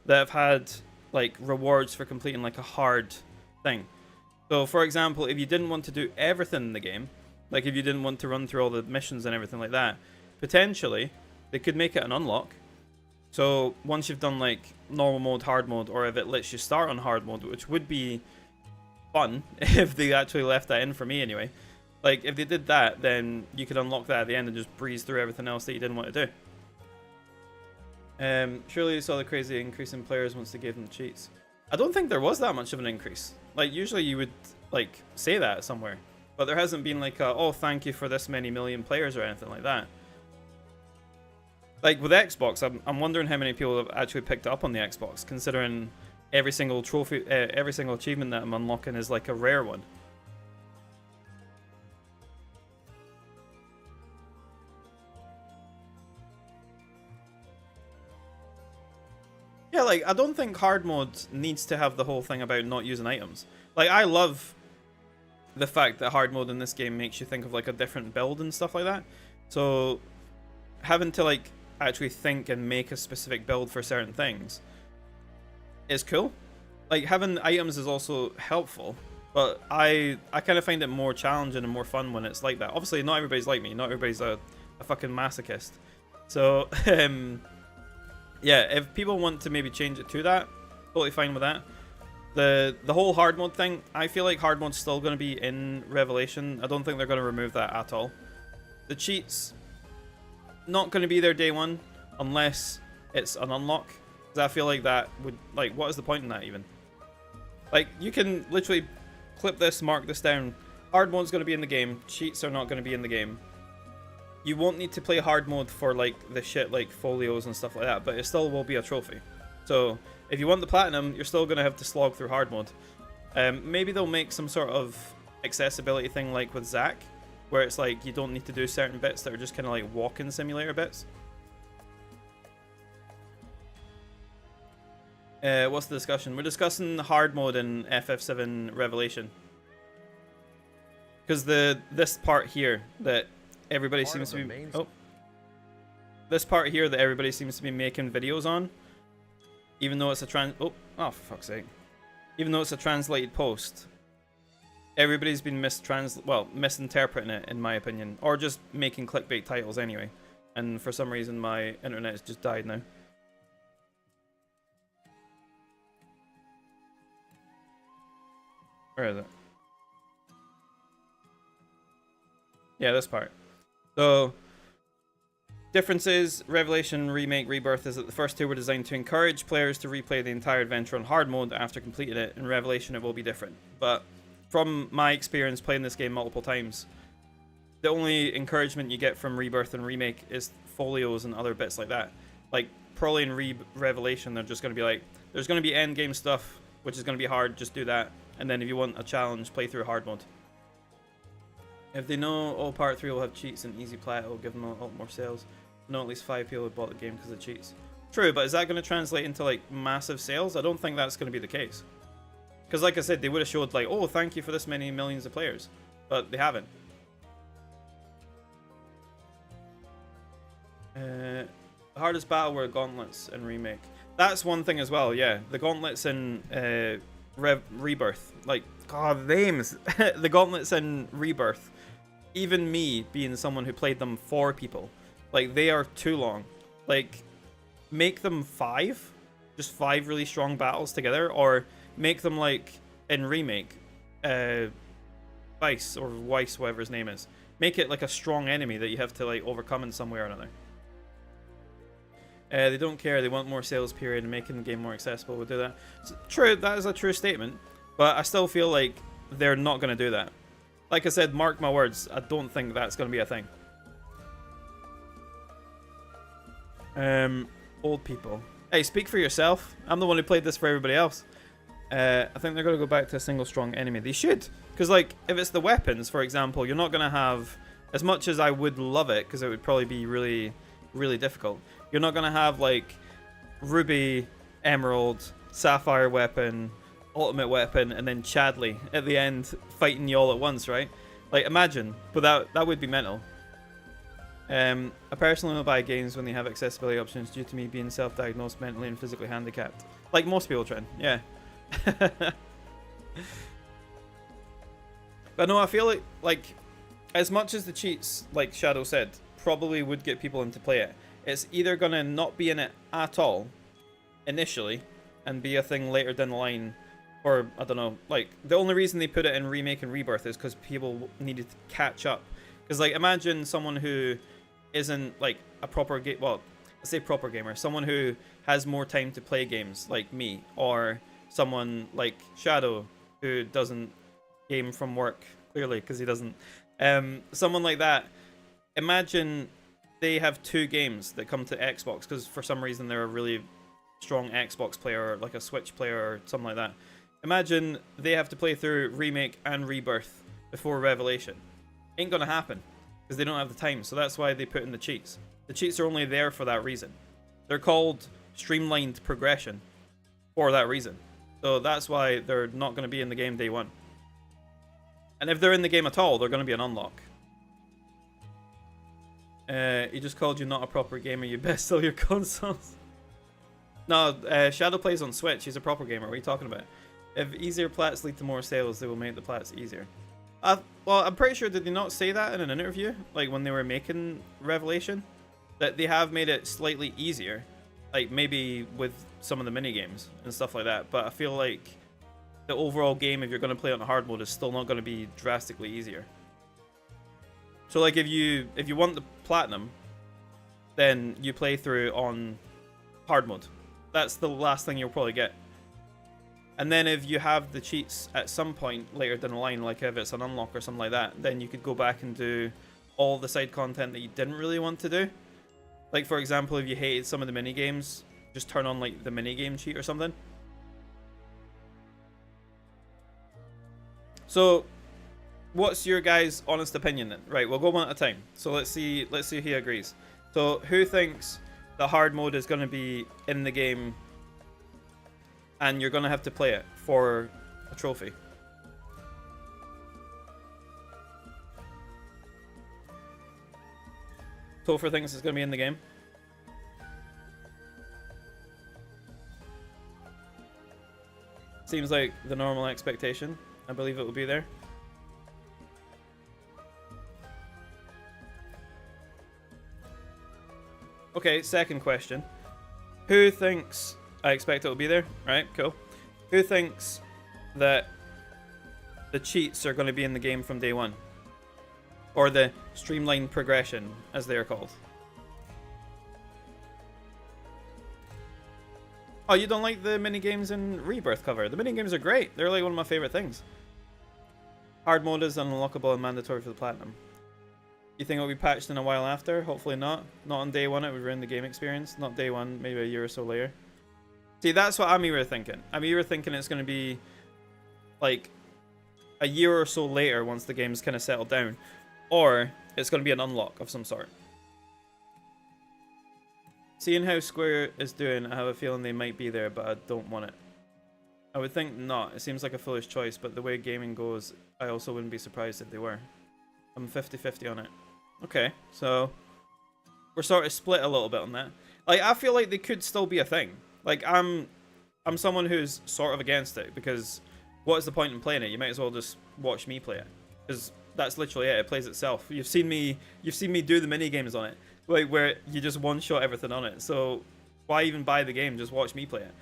that have had like rewards for completing like a hard thing. So, for example, if you didn't want to do everything in the game, like if you didn't want to run through all the missions and everything like that, potentially they could make it an unlock. So once you've done like normal mode, hard mode, or if it lets you start on hard mode, which would be fun if they actually left that in for me anyway. Like if they did that, then you could unlock that at the end and just breeze through everything else that you didn't want to do. Surely you saw the crazy increase in players once they gave them the cheats. I don't think there was that much of an increase. Like usually you would like say that somewhere, but there hasn't been like a, oh thank you for this many million players or anything like that. Like with Xbox, I'm wondering how many people have actually picked up on the Xbox, considering every single trophy, every single achievement that I'm unlocking is like a rare one. Yeah, like I don't think hard mode needs to have the whole thing about not using items. Like I love the fact that hard mode in this game makes you think of like a different build and stuff like that. So having to like actually think and make a specific build for certain things is cool. Like having items is also helpful, but I kind of find it more challenging and more fun when it's like that. Obviously not everybody's like me, not everybody's a fucking masochist. So yeah, if people want to maybe change it to that, totally fine with that. The whole hard mode thing, I feel like hard mode's still going to be in Revelation. I don't think they're going to remove that at all. The cheats, not going to be there day one unless it's an unlock, because I feel like that would, like, what is the point in that even? Like, you can literally clip this, mark this down. Hard mode's going to be in the game, cheats are not going to be in the game. You won't need to play hard mode for like the shit like folios and stuff like that, but it still will be a trophy. So if you want the platinum, you're still going to have to slog through hard mode. Maybe they'll make some sort of accessibility thing like with Zack, where it's like you don't need to do certain bits that are just kind of like walking simulator bits. What's the discussion? We're discussing hard mode in FF7 Revelation. Because this part here that everybody seems to be... Oh. This part here that everybody seems to be making videos on, even though it's a Oh, for fuck's sake. Even though it's a translated post, everybody's been misinterpreting it, in my opinion, or just making clickbait titles anyway. And for some reason, my internet has just died now. Where is it? Yeah, this part. So, differences: Revelation, Remake, Rebirth is that the first two were designed to encourage players to replay the entire adventure on hard mode after completing it. In Revelation, it will be different. But from my experience playing this game multiple times, the only encouragement you get from Rebirth and Remake is folios and other bits like that. Like, probably in Revelation, they're just going to be like, there's going to be end game stuff, which is going to be hard, just do that. And then if you want a challenge, play through hard mode. If they know all part 3 will have cheats and easy plat, it will give them a lot more sales. No, at least 5 people have bought the game because of cheats. True, but is that going to translate into like massive sales? I don't think that's going to be the case. Because like I said, they would have showed like, oh, thank you for this many millions of players. But they haven't. The hardest battle were gauntlets in Remake. That's one thing as well, yeah. The gauntlets in Rebirth. Like, God, the names. The gauntlets in Rebirth. Even me, being someone who played them for people, like, they are too long. Like, make them 5. Just 5 really strong battles together. Or make them, like, in Remake. Weiss, or Weiss, whatever his name is. Make it, like, a strong enemy that you have to, like, overcome in some way or another. They don't care. They want more sales period and making the game more accessible would do that. So, true, that is a true statement. But I still feel like they're not going to do that. Like I said, mark my words, I don't think that's going to be a thing. Old people. Hey, speak for yourself. I'm the one who played this for everybody else. I think they're going to go back to a single strong enemy. They should. Because, like, if it's the weapons, for example, you're not going to have... As much as I would love it, because it would probably be really, really difficult. You're not going to have, like, Ruby, Emerald, Sapphire weapon, Ultimate weapon, and then Chadley at the end fighting you all at once, right? Like, imagine. But that would be mental. I personally don't buy games when they have accessibility options due to me being self-diagnosed mentally and physically handicapped. Like most people, Trent. Yeah. But no, I feel like as much as the cheats, like Shadow said, probably would get people into play it, it's either going to not be in it at all initially and be a thing later down the line, or I don't know, like the only reason they put it in Remake and Rebirth is because people needed to catch up. Because like imagine someone who isn't like a proper well, let's say proper gamer, someone who has more time to play games like me, or someone like Shadow who doesn't game from work, clearly, because he doesn't. Someone like that, imagine they have 2 games that come to Xbox because for some reason they're a really strong Xbox player or like a Switch player or something like that. Imagine they have to play through Remake and Rebirth before Revelation. Ain't gonna happen because they don't have the time, so that's why they put in the cheats. The cheats are only there for that reason. They're called streamlined progression for that reason. So that's why they're not going to be in the game day 1. And if they're in the game at all, they're going to be an unlock. He just called you not a proper gamer. You best sell your consoles. No, Shadow plays on Switch. He's a proper gamer. What are you talking about? If easier plats lead to more sales, they will make the plats easier. Well, I'm pretty sure, did they not say that in an interview? Like when they were making Revelation? That they have made it slightly easier. Like maybe with some of the mini games and stuff like that. But I feel like the overall game, if you're going to play it on hard mode, is still not going to be drastically easier. So like if you want the platinum, then you play through on hard mode. That's the last thing you'll probably get. And then if you have the cheats at some point later down the line, like if it's an unlock or something like that, then you could go back and do all the side content that you didn't really want to do. Like for example, if you hated some of the mini games, just turn on like the mini game cheat or something. So what's your guys' honest opinion then? Right, we'll go one at a time. So let's see if he agrees. So who thinks the hard mode is going to be in the game and you're going to have to play it for a trophy? Topher thinks it's going to be in the game. Seems like the normal expectation. I believe it will be there. Okay, second question. Who thinks... I expect it will be there. Right, cool. Who thinks that the cheats are going to be in the game from day 1? Or the streamlined progression, as they are called. Oh, you don't like the minigames in Rebirth cover? The minigames are great. They're like one of my favorite things. Hard mode is unlockable and mandatory for the platinum. You think it'll be patched in a while after? Hopefully not. Not on day 1, it would ruin the game experience. Not day 1, maybe a year or so later. See, that's what I'm either thinking. I'm either thinking it's going to be like a year or so later once the game's kind of settled down. Or it's going to be an unlock of some sort. Seeing how Square is doing, I have a feeling they might be there, but I don't want it. I would think not. It seems like a foolish choice, but the way gaming goes, I also wouldn't be surprised if they were. I'm 50-50 on it. Okay, so we're sort of split a little bit on that. Like, I feel like they could still be a thing. Like, I'm someone who's sort of against it, because what is the point in playing it? You might as well just watch me play it, because that's literally it. It plays itself. You've seen me do the mini games on it, like where you just one shot everything on it. So why even buy the game? Just watch me play it.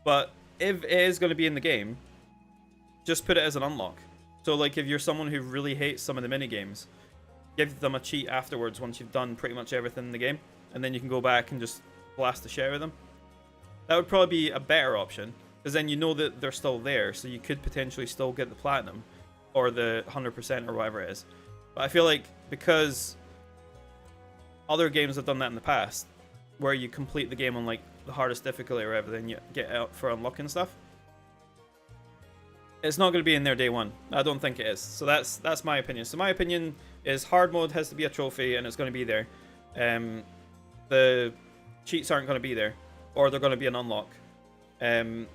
But if it is going to be in the game, just put it as an unlock. So like if you're someone who really hates some of the mini games, give them a cheat afterwards once you've done pretty much everything in the game, and then you can go back and just blast the shit out of them. That would probably be a better option, because then you know that they're still there, so you could potentially still get the platinum or the 100% or whatever it is. But I feel like because other games have done that in the past, where you complete the game on like the hardest difficulty or whatever, then you get out for unlocking stuff. It's not going to be in there day one. I don't think it is. So that's my opinion. So my opinion is hard mode has to be a trophy, and it's going to be there. The cheats aren't going to be there, or they're going to be an unlock. And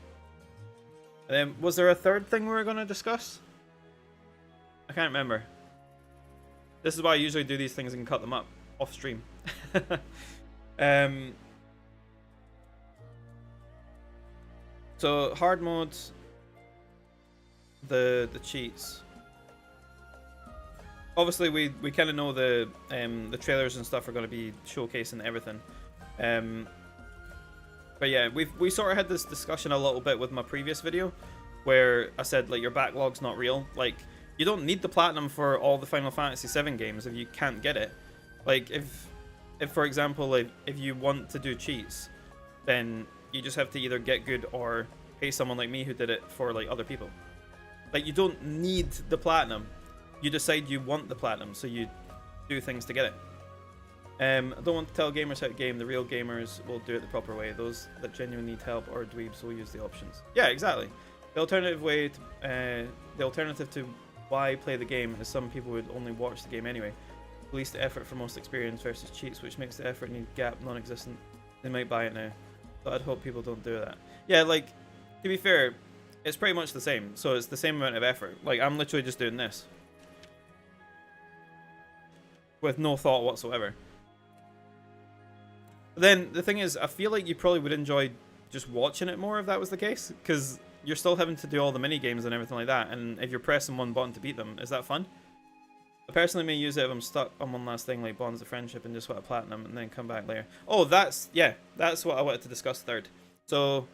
then was there a third thing we were going to discuss? I can't remember. This is why I usually do these things and cut them up off stream. So hard mode, the cheats. Obviously, we kind of know the trailers and stuff are going to be showcasing everything. But yeah, we sort of had this discussion a little bit with my previous video, where I said like your backlog's not real. Like you don't need the platinum for all the Final Fantasy VII games if you can't get it. Like if for example, like if you want to do cheats, then you just have to either get good or pay someone like me who did it for like other people. Like you don't need the platinum. You decide you want the platinum, so you do things to get it. I don't want to tell gamers how to game. The real gamers will do it the proper way. Those that genuinely need help or dweebs will use the options. Yeah, exactly. The alternative to why play the game is some people would only watch the game anyway. Least effort for most experience versus cheats, which makes the effort need gap non-existent. They might buy it now, but I'd hope people don't do that. Yeah, like to be fair, it's pretty much the same. So it's the same amount of effort. Like I'm literally just doing this with no thought whatsoever. But then the thing is, I feel like you probably would enjoy just watching it more if that was the case, because you're still having to do all the mini games and everything like that, and if you're pressing one button to beat them, is that fun? I personally may use it if I'm stuck on one last thing like Bonds of Friendship and just want a platinum and then come back later. Oh, that's what I wanted to discuss third. So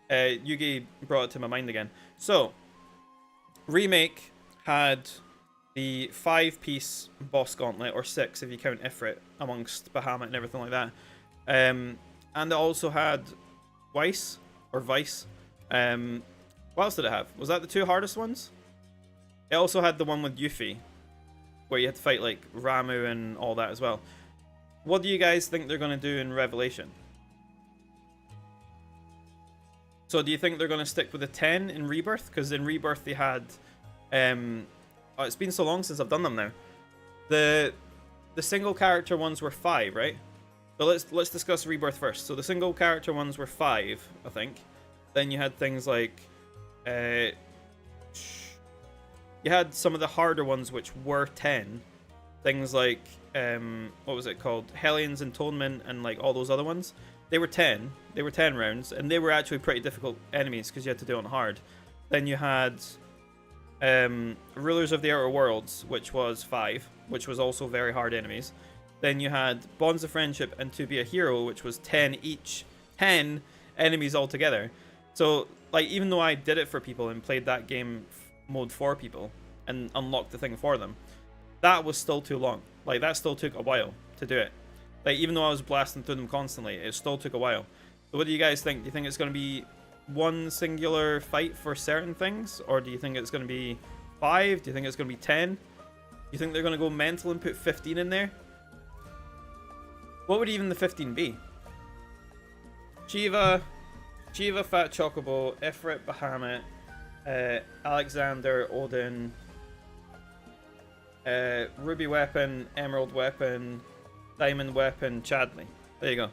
Yugi brought it to my mind again. So Remake had the 5-piece boss gauntlet, or 6 if you count Ifrit, amongst Bahamut and everything like that. And it also had Vice. What else did it have? Was that the 2 hardest ones? It also had the one with Yuffie, where you had to fight like Ramu and all that as well. What do you guys think they're going to do in Revelation? So do you think they're going to stick with the 10 in Rebirth? Because in Rebirth they had... oh, it's been so long since I've done them now. The single character ones were 5, right? So let's discuss Rebirth first. So the single character ones were 5, I think. Then you had things like... you had some of the harder ones which were 10. Things like, what was it called? Hellions, Atonement, and like all those other ones. They were 10. They were 10 rounds, and they were actually pretty difficult enemies because you had to do it on hard. Then you had Rulers of the Outer Worlds, which was 5, which was also very hard enemies. Then you had Bonds of Friendship and To Be a Hero, which was 10 each. 10 enemies altogether. So, like, even though I did it for people and played that game mode for people and unlocked the thing for them, that was still too long. Like, that still took a while to do it. Like, even though I was blasting through them constantly, it still took a while. So what do you guys think? Do you think it's going to be one singular fight for certain things? Or do you think it's going to be 5? Do you think it's going to be 10? Do you think they're going to go mental and put 15 in there? What would even the 15 be? Shiva, Fat Chocobo, Ifrit, Bahamut, Alexander, Odin, Ruby Weapon, Emerald Weapon, Diamond Weapon, Chadley. There you go.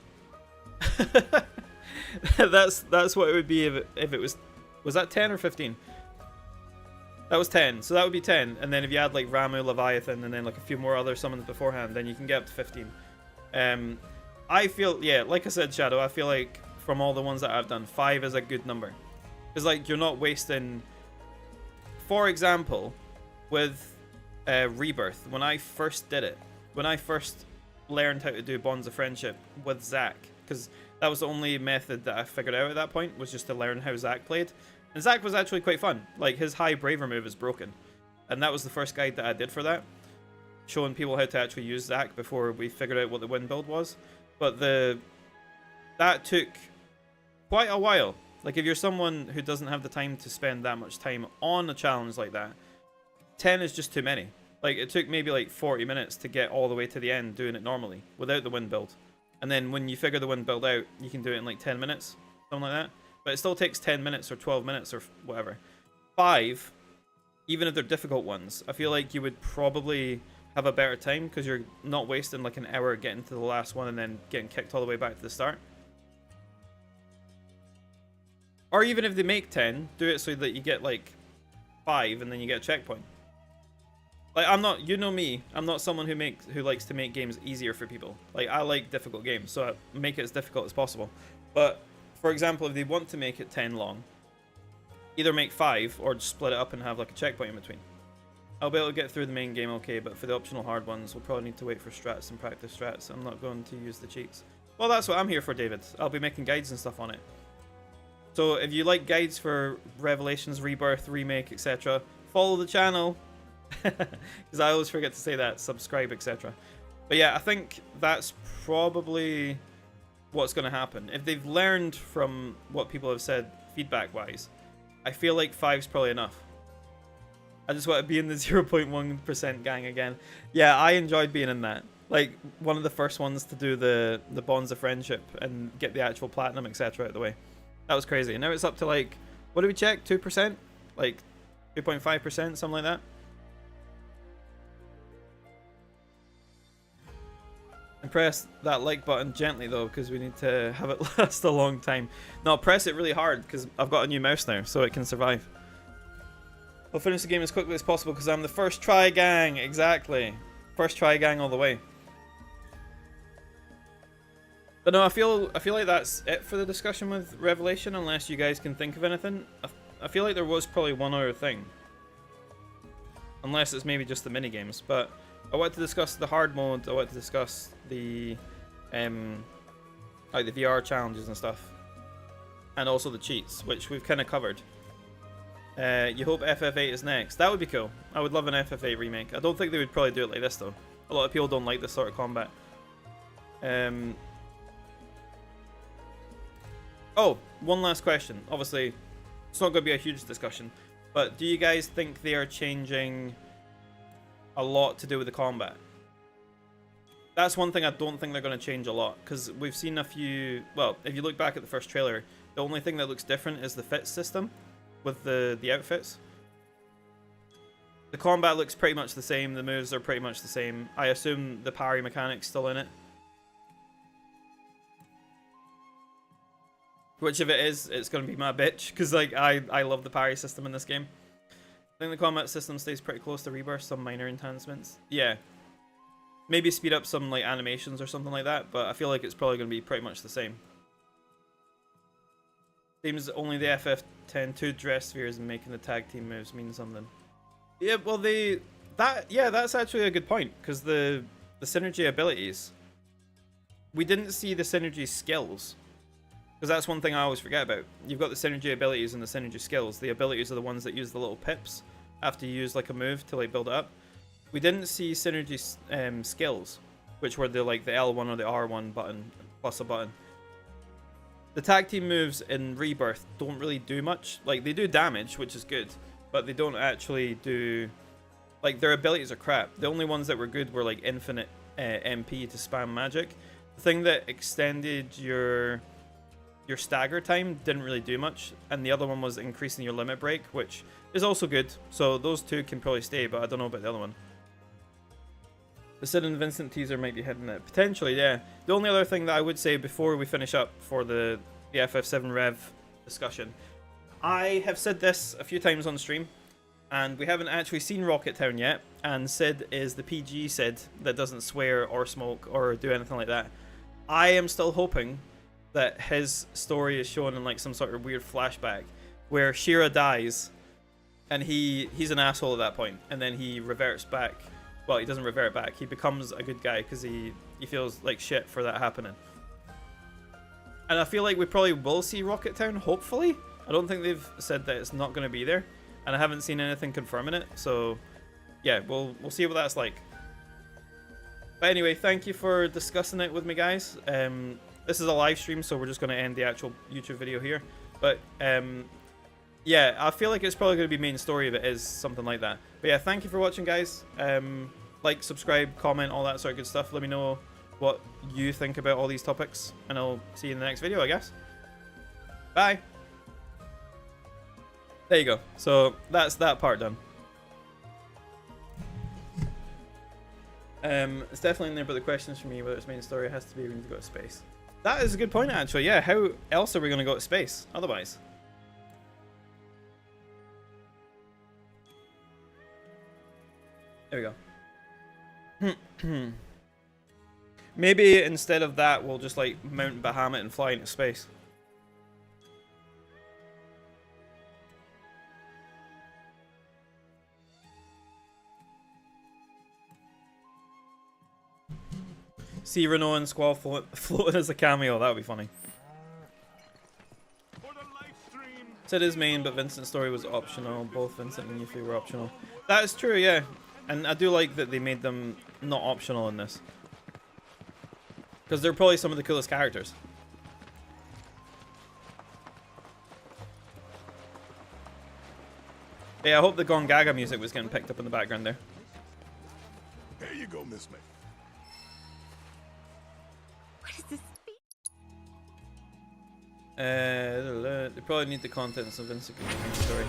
that's what it would be if it was that 10 or 15? That was 10, so that would be 10. And then if you add like Ramu, Leviathan, and then like a few more other summons beforehand, then you can get up to 15. I feel, yeah, like I said, Shadow, I feel like from all the ones that I've done, 5 is a good number. Because like you're not wasting for example, with Rebirth, when I first did it, when I first learned how to do Bonds of Friendship with Zack, because that was the only method that I figured out at that point, was just to learn how Zack played. And Zack was actually quite fun. Like, his high Braver move is broken. And that was the first guide that I did for that, showing people how to actually use Zack before we figured out what the win build was. But that took quite a while. Like, if you're someone who doesn't have the time to spend that much time on a challenge like that, 10 is just too many. Like, it took maybe like 40 minutes to get all the way to the end doing it normally, without the win build. And then when you figure the win build out, you can do it in like 10 minutes, something like that. But it still takes 10 minutes or 12 minutes or whatever. 5, even if they're difficult ones, I feel like you would probably have a better time because you're not wasting like an hour getting to the last one and then getting kicked all the way back to the start. Or even if they make 10, do it so that you get like 5 and then you get a checkpoint. Like, I'm not, you know me, I'm not someone who likes to make games easier for people. Like, I like difficult games, so I make it as difficult as possible. But, for example, if they want to make it 10 long, either make 5 or just split it up and have like a checkpoint in between. I'll be able to get through the main game okay, but for the optional hard ones, we'll probably need to wait for strats and practice strats. I'm not going to use the cheats. Well, that's what I'm here for, David. I'll be making guides and stuff on it. So if you like guides for Revelations, Rebirth, Remake, etc., follow the channel. Because I always forget to say that. Subscribe, etc. But yeah, I think that's probably what's going to happen. If they've learned from what people have said feedback-wise, I feel like 5's probably enough. I just want to be in the 0.1% gang again. Yeah, I enjoyed being in that. Like, one of the first ones to do the Bonds of Friendship and get the actual platinum, etc. out of the way. That was crazy. And now it's up to like, what do we check? 2%? Like 2.5%, something like that. And press that like button gently though, because we need to have it last a long time. No, press it really hard because I've got a new mouse now, so it can survive. I'll finish the game as quickly as possible because I'm the first try gang. Exactly. First try gang all the way. But no, I feel like that's it for the discussion with Revelation, unless you guys can think of anything. I feel like there was probably one other thing. Unless it's maybe just the minigames. But I wanted to discuss the hard mode, I wanted to discuss the like the VR challenges and stuff. And also the cheats, which we've kind of covered. You hope FF8 is next. That would be cool. I would love an FF8 remake. I don't think they would probably do it like this though. A lot of people don't like this sort of combat. Oh, one last question. Obviously, it's not going to be a huge discussion, but do you guys think they are changing a lot to do with the combat? That's one thing I don't think they're going to change a lot, because we've seen a few... Well, if you look back at the first trailer, the only thing that looks different is the fit system with the outfits. The combat looks pretty much the same, the moves are pretty much the same. I assume the parry mechanic's still in it. Which, if it is, it's going to be my bitch, because like I love the parry system in this game. I think the combat system stays pretty close to Rebirth, some minor enhancements. Yeah. Maybe speed up some like animations or something like that, but I feel like it's probably going to be pretty much the same. Seems only the FF10 2 dress spheres and making the tag team moves mean something. Yeah, well that's actually a good point, because the synergy abilities, we didn't see the synergy skills. Because that's one thing I always forget about. You've got the synergy abilities and the synergy skills. The abilities are the ones that use the little pips after you use like a move to like build it up. We didn't see synergy skills, which were the like the L1 or the R1 button plus a button. The tag team moves in Rebirth don't really do much. Like, they do damage, which is good, but they don't actually do... Like, their abilities are crap. The only ones that were good were like infinite MP to spam magic. The thing that extended your stagger time didn't really do much, and the other one was increasing your limit break, which is also good. So those two can probably stay, but I don't know about the other one. The Sid and Vincent teaser might be hitting it. Potentially, yeah. The only other thing that I would say before we finish up for the FF7 Rev discussion, I have said this a few times on stream, and we haven't actually seen Rocket Town yet, and Sid is the PG Sid that doesn't swear or smoke or do anything like that. I am still hoping that his story is shown in like some sort of weird flashback where Shira dies and he's an asshole at that point, and then he reverts back. Well, he doesn't revert back. He becomes a good guy because he feels like shit for that happening. And I feel like we probably will see Rocket Town, hopefully. I don't think they've said that it's not going to be there, and I haven't seen anything confirming it. So yeah, we'll see what that's like. But anyway, thank you for discussing it with me, guys. This is a live stream, so we're just going to end the actual YouTube video here. But yeah, I feel like it's probably going to be main story if it is something like that. But yeah, thank you for watching, guys. Like, subscribe, comment, all that sort of good stuff. Let me know what you think about all these topics, and I'll see you in the next video, I guess. Bye. There you go. So that's that part done. It's definitely in there, but the questions for me, whether it's main story, has to be we need to go to space. That is a good point, actually. Yeah, how else are we going to go to space otherwise? There we go. Maybe instead of that, we'll just like mount Bahamut and fly into space. See Renault and Squall floating as a cameo. That would be funny. Said his main, but Vincent's story was optional. Both Vincent and Yuffie were optional. That is true, yeah. And I do like that they made them not optional in this. Because they're probably some of the coolest characters. Yeah, I hope the GONGAGA music was getting picked up in the background there. Here you go, Miss May. What is this? They probably need the contents of Vincent's story.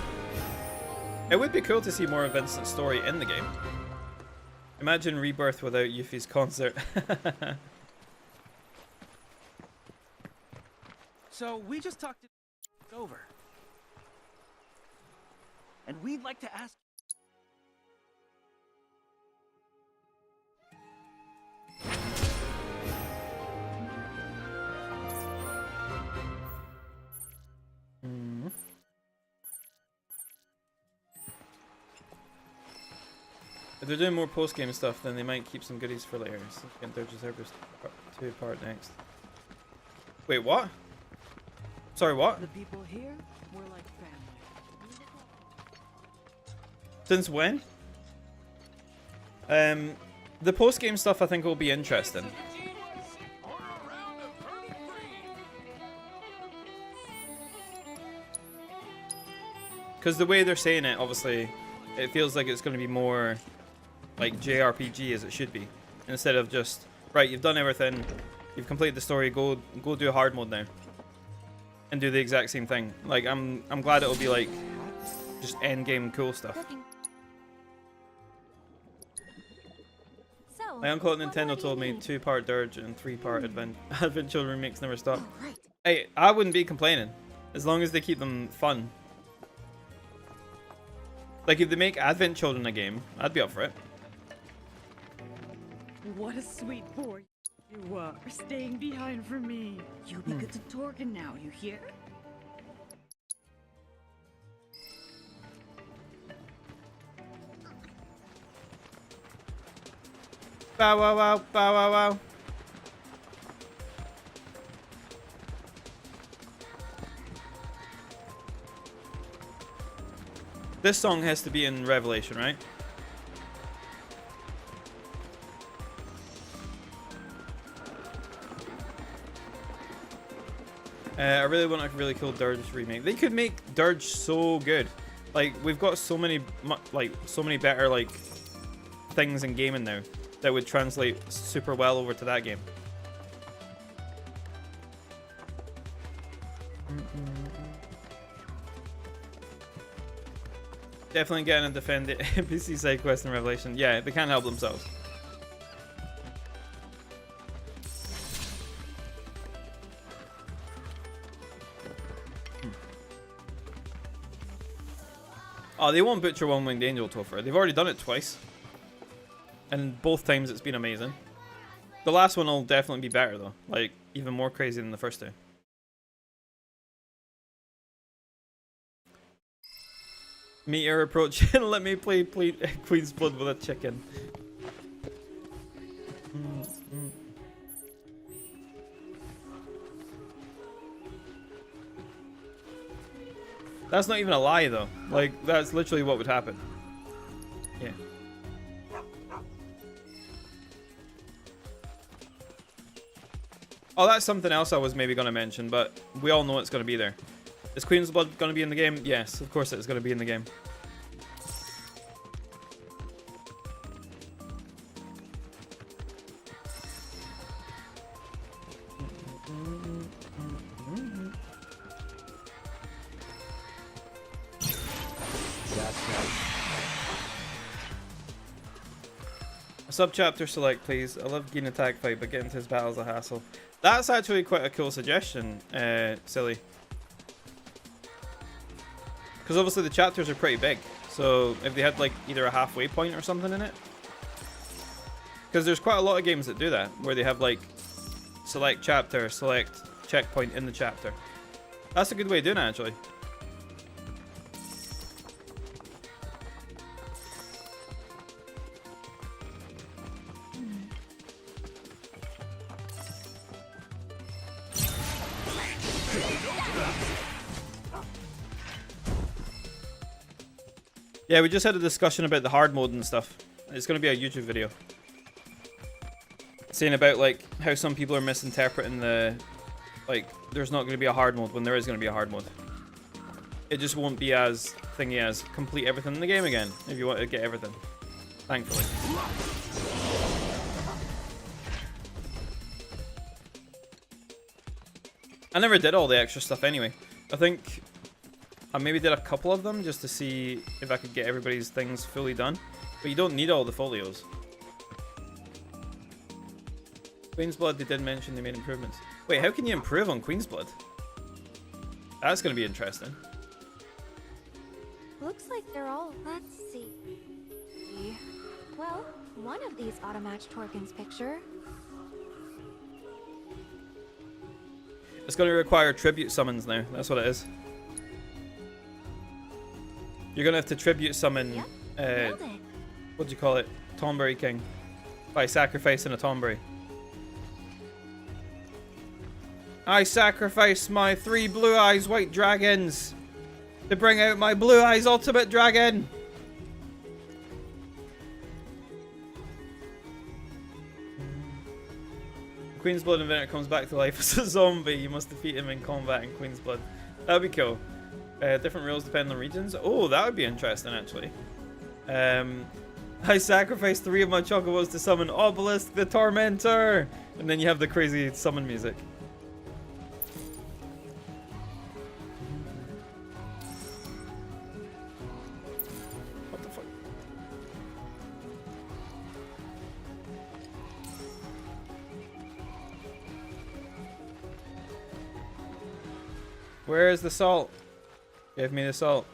It would be cool to see more of Vincent's story in the game. Imagine Rebirth without Yuffie's concert. So we just talked it over. And we'd like to ask. If they're doing more post-game stuff, then they might keep some goodies for later. Significant Dirge's Herbrist 2 part next. Wait, what? Sorry, what? The people here were like family. Since when? The post-game stuff I think will be interesting. Because the way they're saying it, obviously, it feels like it's going to be more like JRPG as it should be, instead of just, right, you've done everything, you've completed the story, go do hard mode now, and do the exact same thing. Like, I'm glad it'll be like just end game cool stuff. So, My uncle at what Nintendo more do told you me need? 2-part Dirge and 3-part Advent Children remakes never stop. Oh, right. Hey, I wouldn't be complaining as long as they keep them fun. Like, if they make Advent Children a game, I'd be up for it. What a sweet boy you are, staying behind for me. You'll be good to Torgen now, you hear? Bow wow wow, bow wow wow. This song has to be in Revelation, right? I really want a really cool Dirge remake. They could make Dirge so good. Like, we've got so many, so many better like things in gaming now that would translate super well over to that game. Definitely getting and defend the NPC side quest in Revelation. Yeah, they can't help themselves. Oh, they won't butcher One-Winged Angel, Topher. They've already done it twice. And both times it's been amazing. The last one will definitely be better, though. Like, even more crazy than the first two. Meteor approaching. Let me play Queen's Blood with a chicken. That's not even a lie, though. Like, that's literally what would happen. Yeah. Oh, that's something else I was maybe going to mention, but we all know it's going to be there. Is Queen's Blood going to be in the game? Yes, of course it's going to be in the game. A sub-chapter select, please. I love Geen attack fight, but getting to his battle's a hassle. That's actually quite a cool suggestion, Silly. Because obviously the chapters are pretty big. So if they had like either a halfway point or something in it. Because there's quite a lot of games that do that, where they have like select chapter, select checkpoint in the chapter. That's a good way of doing it, actually. Yeah, we just had a discussion about the hard mode and stuff. It's going to be a YouTube video. Saying about, like, how some people are misinterpreting the... Like, there's not going to be a hard mode when there is going to be a hard mode. It just won't be as thingy as complete everything in the game again, if you want to get everything. Thankfully. I never did all the extra stuff anyway. I think... I maybe did a couple of them just to see if I could get everybody's things fully done. But you don't need all the folios. Queen's Blood, they did mention they made improvements. Wait, how can you improve on Queen's Blood? That's going to be interesting. Looks like they're all... Let's see. Well, one of these auto-matched Torkin's picture. It's going to require tribute summons now. That's what it is. You're going to have to tribute summon... what do you call it? Tomberry King. By sacrificing a Tomberry. I sacrifice my 3 Blue Eyes White Dragons to bring out my Blue Eyes Ultimate Dragon. Queen's Blood Inventor comes back to life as a zombie. You must defeat him in combat in Queen's Blood. That would be cool. Different rules depending on regions. Oh, that would be interesting, actually. I sacrificed 3 of my chocobos to summon Obelisk the Tormentor. And then you have the crazy summon music. What the fuck? Where is the salt? Give me the salt.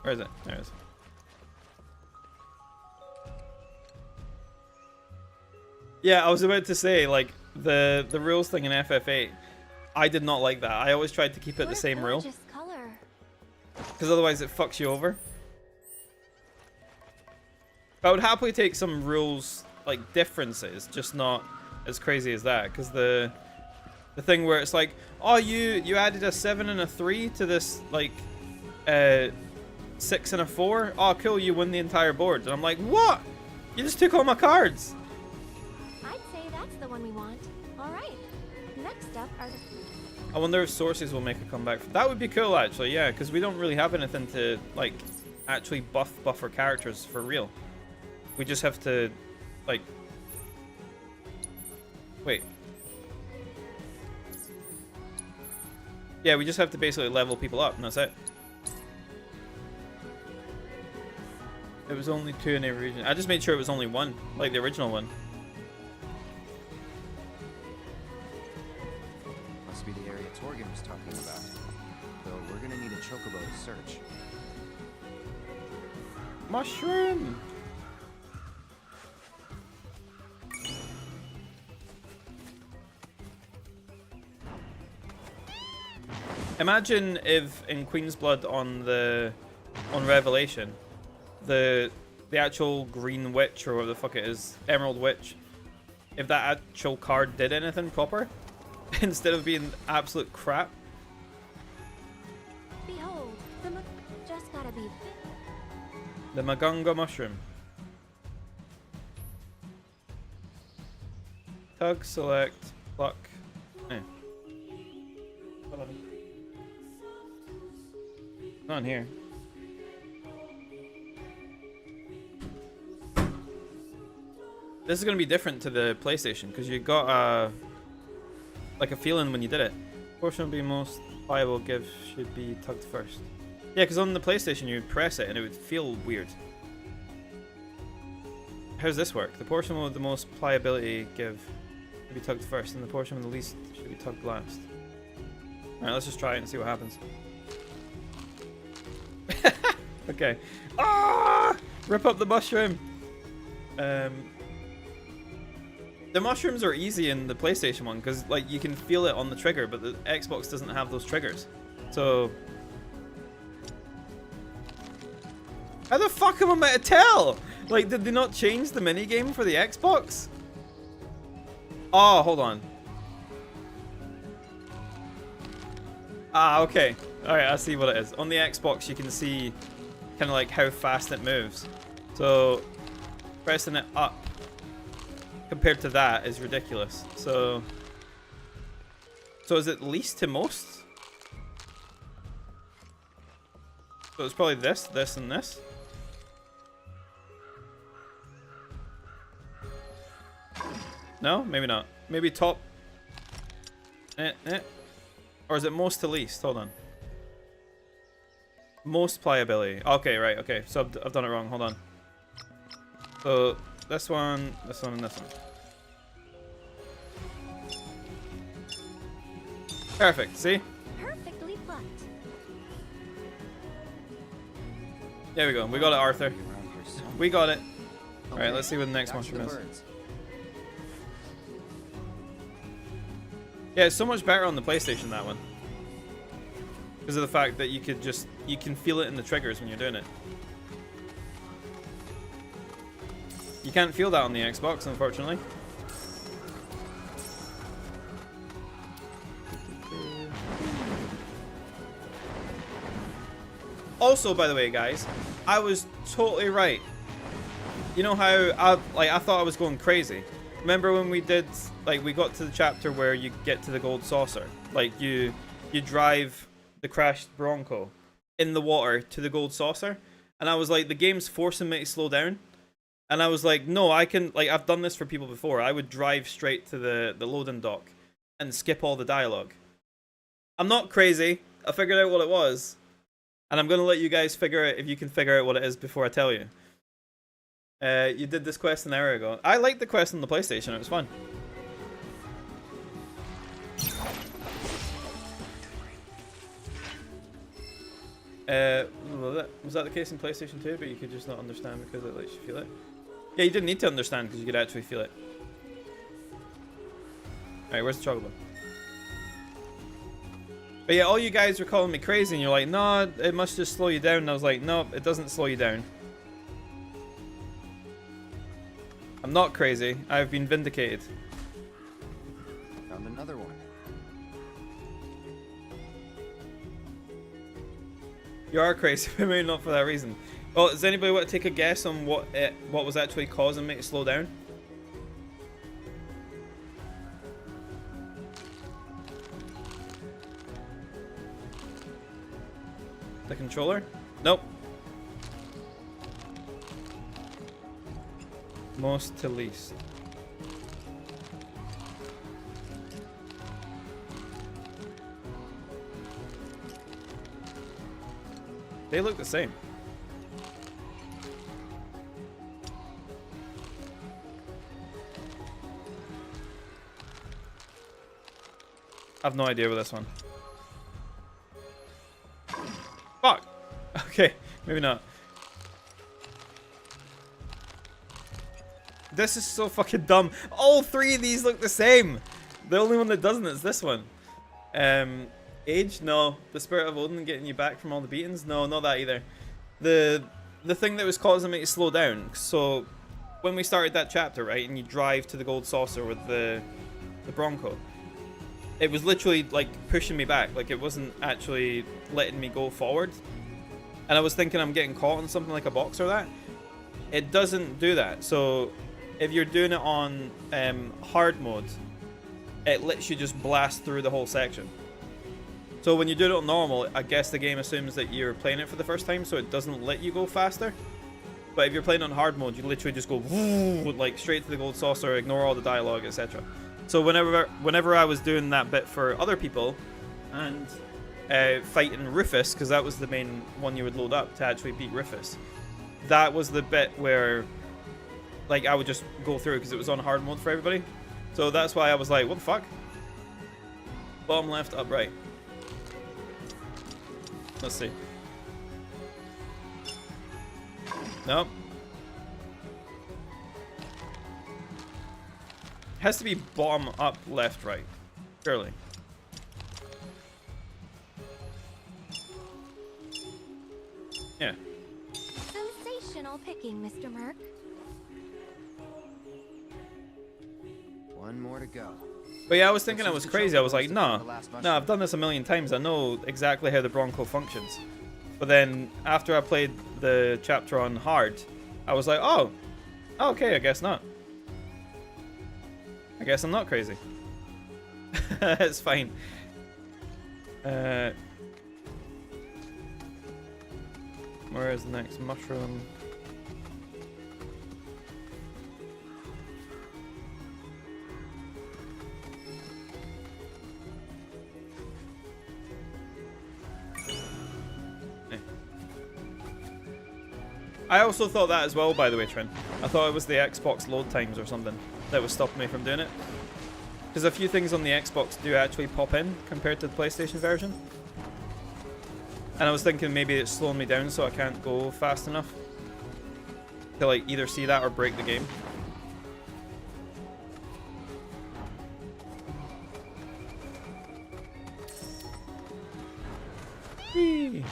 Where is it? There it is. Yeah, I was about to say, like, the rules thing in FF8, I did not like that. I always tried to keep it the same rule. Because otherwise it fucks you over. But I would happily take some rules, like, differences, just not as crazy as that. Because the thing where it's like, oh, you added a 7 and a 3 to this, like, 6 and a 4? Oh, cool, you win the entire board. And I'm like, what? You just took all my cards. I'd say that's the one we want. All right. Next up are the... I wonder if sources will make a comeback. That would be cool, actually, yeah, because we don't really have anything to, like, actually buffer characters for real. We just have to, like... Wait. Yeah, we just have to basically level people up, and that's it. It was only 2 in every region. I just made sure it was only 1, like the original one. Must be the area Torgen was talking about. Though we're gonna need a chocobo to search. Mushroom! Imagine if in Queen's Blood on the on Revelation, the actual green witch or whatever the fuck it is, Emerald Witch, if that actual card did anything proper instead of being absolute crap. Behold, just gotta be. The Magunga mushroom. Tug, select, pluck. Eh. Hold on. Not in here. This is gonna be different to the PlayStation because you got like a feeling when you did it. Portion will be most pliable. Give should be tugged first. Yeah, because on the PlayStation you would press it and it would feel weird. How does this work? The portion with the most pliability give should be tugged first, and the portion with the least should be tugged last. Alright, let's just try it and see what happens. Okay. Ah! Rip up the mushroom! The mushrooms are easy in the PlayStation one, because like you can feel it on the trigger, but the Xbox doesn't have those triggers. So... how the fuck am I meant to tell? Like, did they not change the minigame for the Xbox? Oh, hold on. Ah, okay. Alright, I see what it is. On the Xbox, you can see kind of like how fast it moves. So, pressing it up compared to that is ridiculous. So is it least to most? So it's probably this, this, and this. No? Maybe not. Maybe top. Or is it most to least? Hold on. Most pliability. Okay, right, okay. So I've done it wrong. Hold on. So this one, and this one. Perfect, see? Perfectly plucked. There we go. We got it, Arthur. We got it. Alright, let's see what the next mushroom is. Yeah, it's so much better on the PlayStation, that one. Because of the fact that you can feel it in the triggers when you're doing it. You can't feel that on the Xbox, unfortunately. Also, by the way, guys, I was totally right. You know how I thought I was going crazy. Remember when we did, like, we got to the chapter where you get to the gold saucer? Like, you drive the crashed Bronco in the water to the gold saucer, and I was like, the game's forcing me to slow down. And I was like, no, I can, like, I've done this for people before. I would drive straight to the loading dock and skip all the dialogue. I'm not crazy. I figured out what it was. And I'm going to let you guys figure out if you can figure out what it is before I tell you. You did this quest an hour ago. I liked the quest on the PlayStation. It was fun. Was that the case in PlayStation 2? But you could just not understand because it lets you feel it? Yeah, you didn't need to understand because you could actually feel it. Alright, where's the chocolate? But yeah, all you guys were calling me crazy and you're like, no, it must just slow you down. And I was like, no, it doesn't slow you down. I'm not crazy. I've been vindicated. Found another one. You are crazy, but maybe not for that reason. Well, does anybody want to take a guess on what was actually causing me to slow down? The controller? Nope. Most to least. They look the same. I have no idea with this one. Fuck! Okay, maybe not. This is so fucking dumb. All three of these look the same. The only one that doesn't is this one. Age? No. The Spirit of Odin getting you back from all the beatings? No, not that either. the thing that was causing me to slow down. So when we started that chapter, right, and you drive to the gold saucer with the Bronco, it was literally like pushing me back. Like it wasn't actually letting me go forward. And I was thinking I'm getting caught on something like a box or that. It doesn't do that. So if you're doing it on hard mode, it lets you just blast through the whole section. So when you do it on normal, I guess the game assumes that you're playing it for the first time, so it doesn't let you go faster. But if you're playing on hard mode, you literally just go like straight to the gold saucer, ignore all the dialogue, etc. So whenever I was doing that bit for other people and fighting Rufus, because that was the main one you would load up to actually beat Rufus, that was the bit where like I would just go through because it was on hard mode for everybody. So that's why I was like, what the fuck? Bottom left, up right. Let's see. Nope. Has to be bottom up, left, right. Surely. Yeah. Sensational picking, Mr. Merc. One more to go. But yeah, I was thinking I was crazy. I was like, no, I've done this a million times. I know exactly how the Bronco functions. But then after I played the chapter on hard, I was like, oh, okay, I guess not. I guess I'm not crazy. It's fine. Where is the next mushroom? I also thought that as well, by the way, Trin. I thought it was the Xbox load times or something that was stopping me from doing it. Because a few things on the Xbox do actually pop in compared to the PlayStation version. And I was thinking maybe it's slowing me down so I can't go fast enough to like either see that or break the game. Whee!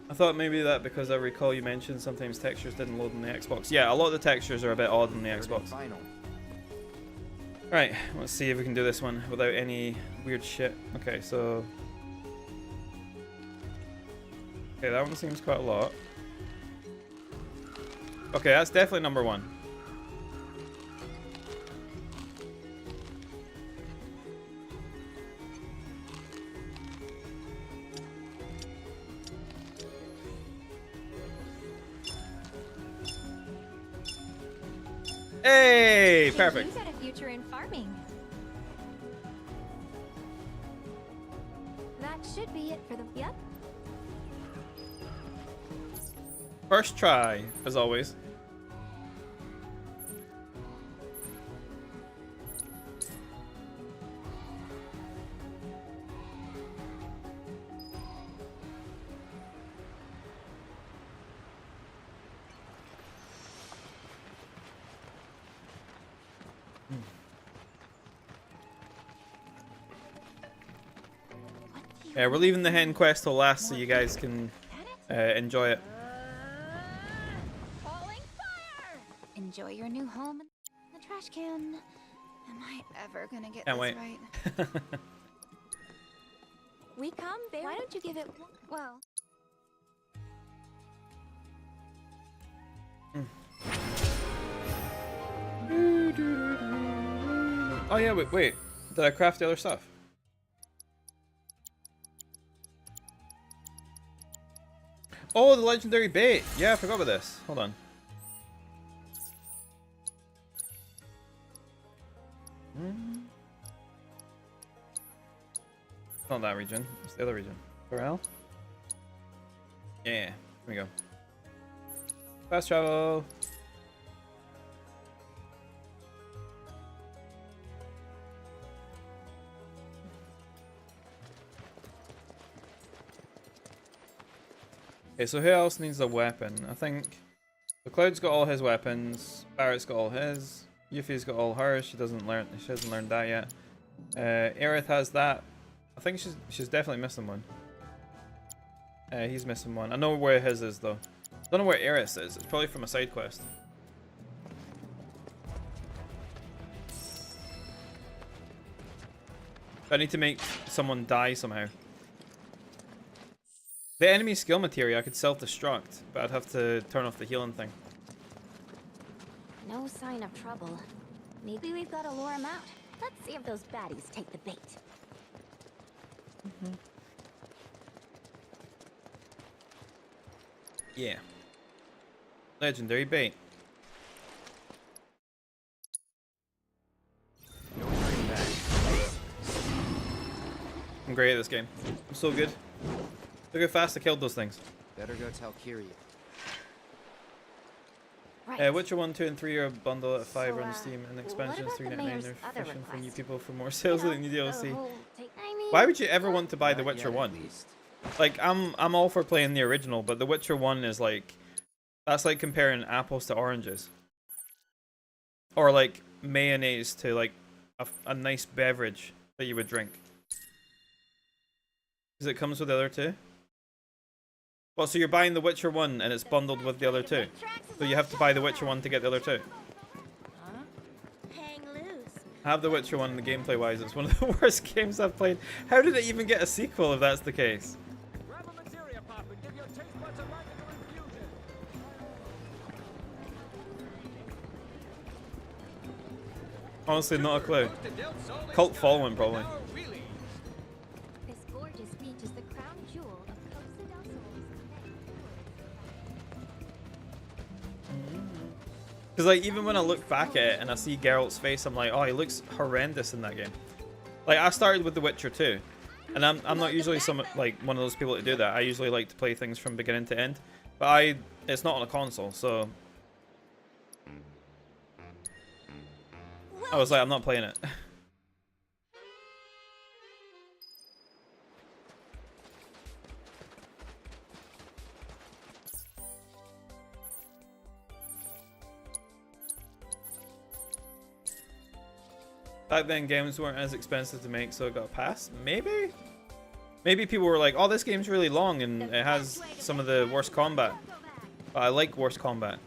I thought maybe that because I recall you mentioned sometimes textures didn't load on the Xbox. Yeah, a lot of the textures are a bit odd on the Xbox. Right, let's see if we can do this one without any weird shit. Okay, so... Okay, that one seems quite a lot. Okay, that's definitely number one. Hey, perfect. You've got a future in farming. That should be it for the... Yep. First try, as always. Yeah, we're leaving the hen quest till last so you guys can enjoy it. Enjoy your new home in the trash can. Am I ever gonna get Can't this wait. right? We come there. Why don't you give it... Well, Oh yeah, wait. Did I craft the other stuff? Oh, the legendary bait! Yeah, I forgot about this. Hold on. Not that region. It's the other region. Corral? Yeah, here we go. Fast travel! Okay, so who else needs a weapon? I think the Cloud's got all his weapons. Barrett's got all his. Yuffie's got all hers. She hasn't learned that yet. Aerith has that. I think she's definitely missing one. He's missing one. I know where his is though. Don't know where Aerith's is. It's probably from a side quest. I need to make someone die somehow. The enemy skill materia I could self-destruct, but I'd have to turn off the healing thing. No sign of trouble. Maybe we've got to lure him out. Let's see if those baddies take the bait. Yeah. Legendary bait. No turning back. I'm great at this game. I'm so good. Look how fast I killed those things. Better go tell Kiri. Right. Witcher 1, 2, and 3 are bundled at 5 on So, Steam, and what expansions about the 3.99. mayor's They're other fishing for new request? people for more sales of the new DLC. I mean, Why would you ever want to buy The Not Witcher yet, 1? at least. Like, I'm all for playing the original, but The Witcher 1 is like, that's like comparing apples to oranges. Or like mayonnaise to like a nice beverage that you would drink. Because it comes with the other two. Well, so you're buying The Witcher 1 and it's bundled with the other two. So you have to buy The Witcher 1 to get the other two. hang loose. I have The Witcher 1 in the gameplay wise. It's one of the worst games I've played. How did it even get a sequel if that's the case? Honestly, not a clue. Cult following, probably. This gorgeous beach is the crown jewel of Costa del Sol's Because like even when I look back at it and I see Geralt's face, I'm like, oh, he looks horrendous in that game. Like I started with The Witcher 2, and I'm not usually like one of those people to do that. I usually like to play things from beginning to end, but it's not on a console, so I was like, I'm not playing it. Back then, games weren't as expensive to make, so it got passed. Maybe? Maybe people were like, oh, this game's really long and it has some of the worst combat. But I like worst combat.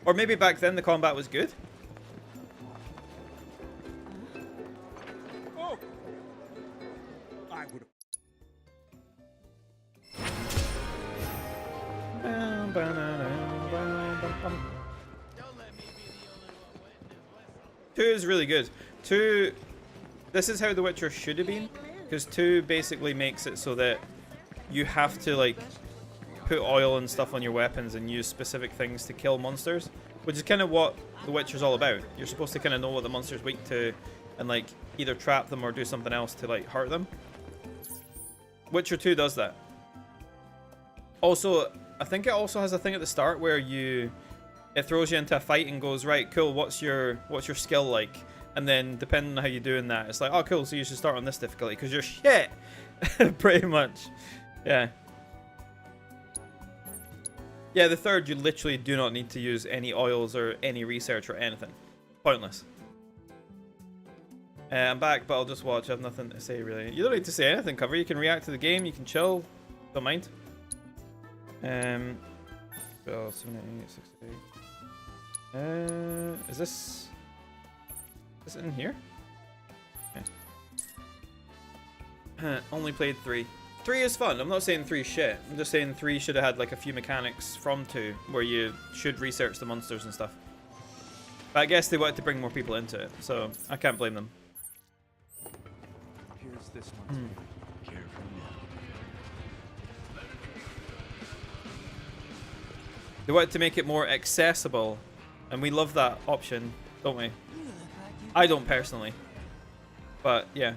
Or maybe back then the combat was good. Oh! I would Two is really good. Two, this is how The Witcher should have been, because 2 basically makes it so that you have to like put oil and stuff on your weapons and use specific things to kill monsters, which is kind of what The Witcher's all about. You're supposed to kind of know what the monster's weak to and like either trap them or do something else to like hurt them. Witcher 2 does that. Also, I think it also has a thing at the start where it throws you into a fight and goes, right, cool, what's your skill like? And then depending on how you do in that, it's like, oh cool, so you should start on this difficulty because you're shit. Pretty much. Yeah. Yeah, the third, you literally do not need to use any oils or any research or anything. Pointless. I'm back, but I'll just watch. I have nothing to say, really. You don't need to say anything, Cover. You can react to the game. You can chill. Don't mind. 7, 8, 6, 8. Is this in here? Okay. Only played 3. 3 is fun. I'm not saying 3 is shit. I'm just saying 3 should have had like a few mechanics from 2 where you should research the monsters and stuff. But I guess they wanted to bring more people into it, so I can't blame them. Here's this one. Careful now. They wanted to make it more accessible, and we love that option, don't we? I don't personally, but yeah.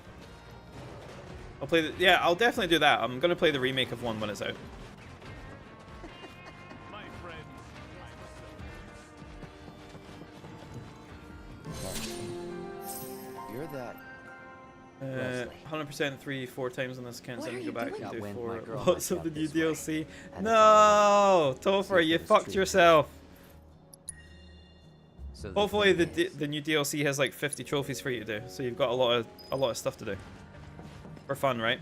I'll definitely do that. I'm gonna play the remake of 1 when it's out. You're that Mostly. 100% 3-4 times on this account, so What I are need to go you back and doing? do Got wind my 4 girl lots might of the get new this way, DLC. and No, it's all Topher, you this fucked treat. yourself. So Hopefully thing the new DLC has like 50 trophies for you to do, so you've got a lot of stuff to do. For fun, right?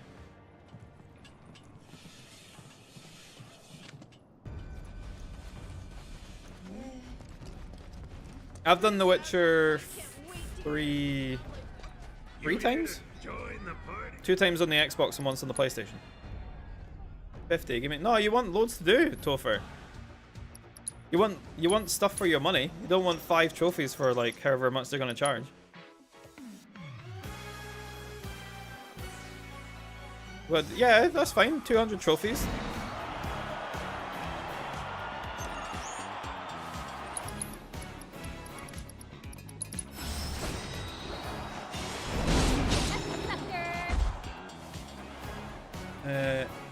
I've done The Witcher 3 times? 2 times on the Xbox and once on the PlayStation. 50, give me... No, you want loads to do, Topher. You want stuff for your money. You don't want 5 trophies for like however much they're gonna charge. But yeah, that's fine. 200 trophies.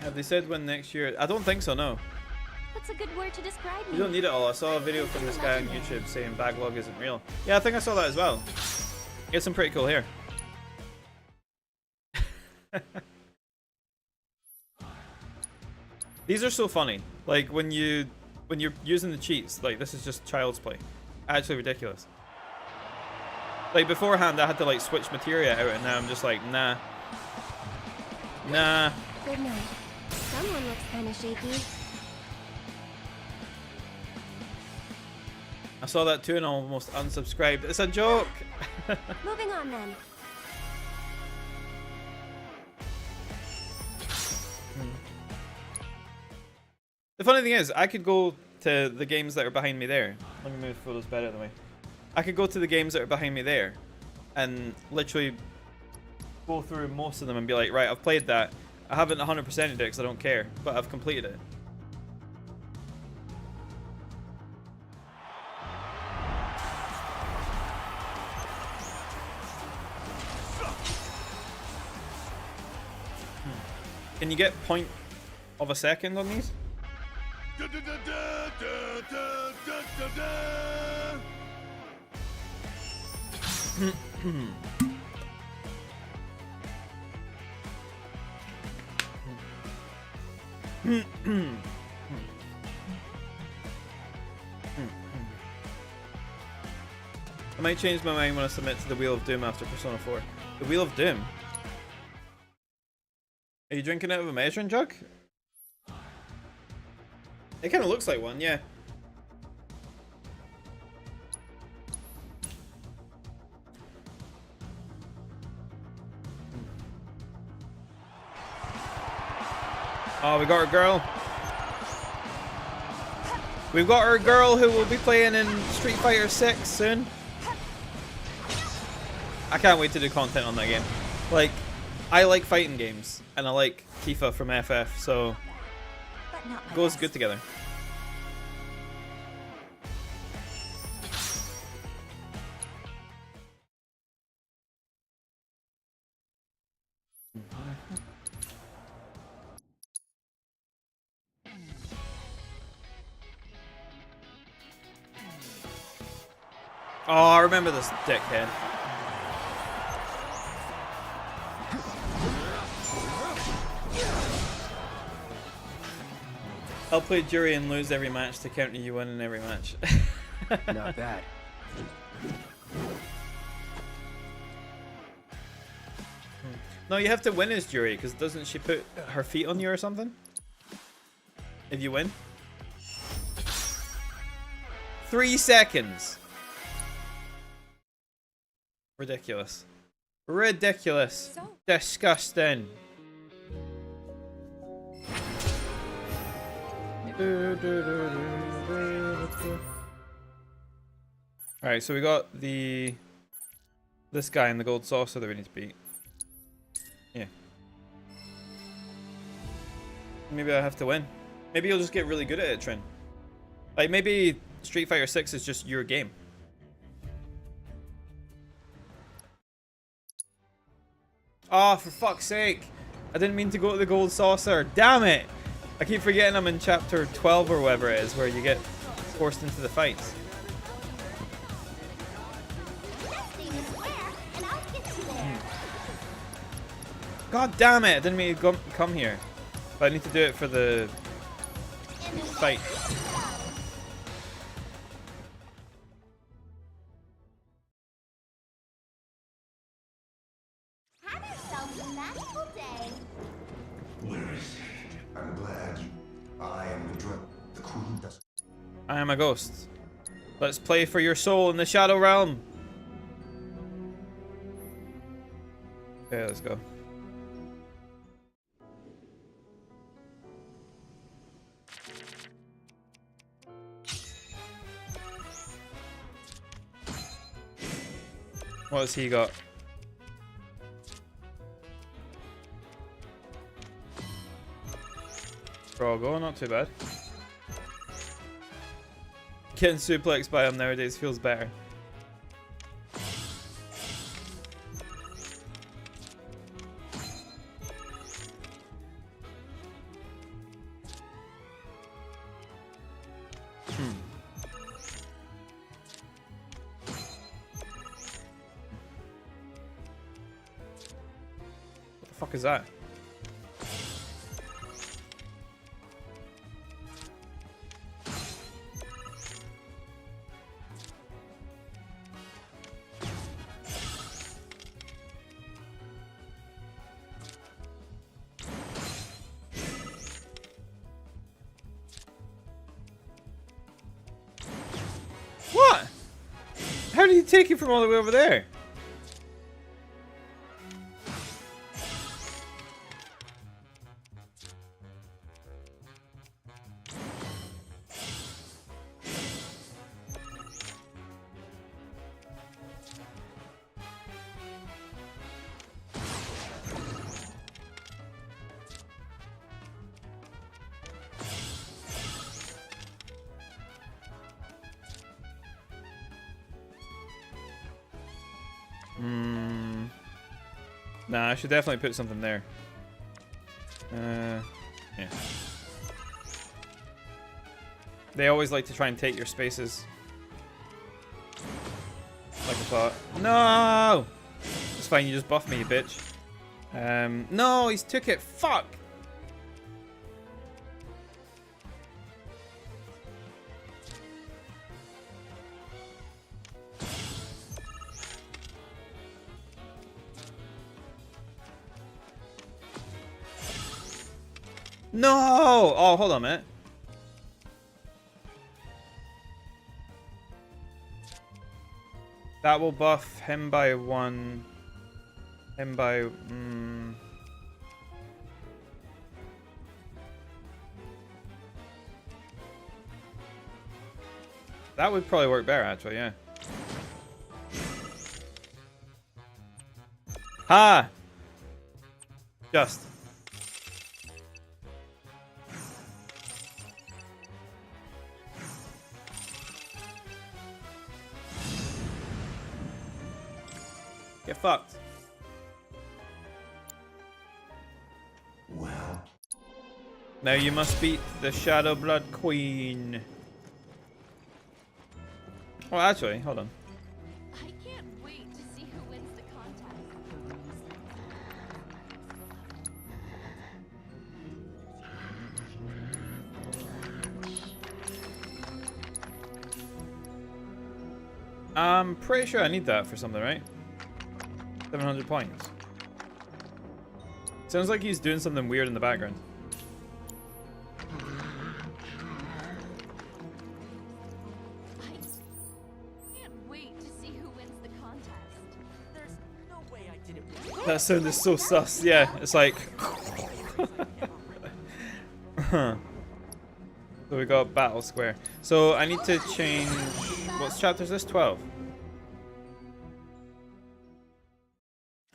Have they said when next year? I don't think so, no. What's a good word to describe You me? don't need it all. I saw a video from this guy on YouTube saying backlog isn't real. Yeah, I think I saw that as well. Get some pretty cool hair. These are so funny. Like when you're using the cheats, like this is just child's play. Actually ridiculous. Like beforehand I had to like switch materia out and now I'm just like, nah. Nah. Good night. Someone looks kind of shaky. I saw that too and I almost unsubscribed. It's a joke. Moving on then. The funny thing is, I could go to the games that are behind me there. Let me move the photos better out of the way. I could go to the games that are behind me there and literally go through most of them and be like, right, I've played that. I haven't 100%ed it because I don't care, but I've completed it. Can you get 0.1 second on these? I might change my mind when I submit to the Wheel of Doom after Persona 4. The Wheel of Doom? Are you drinking out of a measuring jug? It kind of looks like one, yeah. Oh, we got our girl. We've got our girl who will be playing in Street Fighter 6 soon. I can't wait to do content on that game. Like, I like fighting games, and I like Tifa from FF, so it goes good together. Oh, I remember this dickhead. I'll play Jury and lose every match to counter you win in every match. Not bad. No, you have to win as Jury, because doesn't she put her feet on you or something? If you win? 3 seconds! Ridiculous. Ridiculous. Disgusting. Alright, so we got this guy in the gold saucer that we need to beat. Yeah. Maybe I have to win. Maybe you'll just get really good at it, Trin. Like, maybe Street Fighter 6 is just your game. Oh, for fuck's sake. I didn't mean to go to the gold saucer. Damn it! I keep forgetting I'm in chapter 12 or whatever it is, where you get forced into the fights. God damn it! I didn't mean to come here. But I need to do it for the fight. Have yourself a magical day. Where is it? I'm glad I am the queen does. I am a ghost. Let's play for your soul in the Shadow Realm. Okay, let's go. What has he got? Frogo, not too bad. Getting suplexed by him nowadays feels better. What the fuck is that? What? How did he take you from all the way over there? Nah, I should definitely put something there. Yeah. They always like to try and take your spaces. Like I thought. No! It's fine, you just buff me, you bitch. No, he's took it. Fuck! No! Oh, hold on a minute. That will buff him by 1. Him by... That would probably work better, actually, yeah. Ha! Just. Get fucked. Well. Now you must beat the Shadow Blood Queen. Oh, actually, hold on. I can't wait to see who wins the contest. I'm pretty sure I need that for something, right? 700 points. Sounds like he's doing something weird in the background. I can't wait to see who wins the contest. There's no way I didn't win. That sound is so sus. Yeah, it's like... So we got Battle Square. So I need to change... What's chapter is this? 12.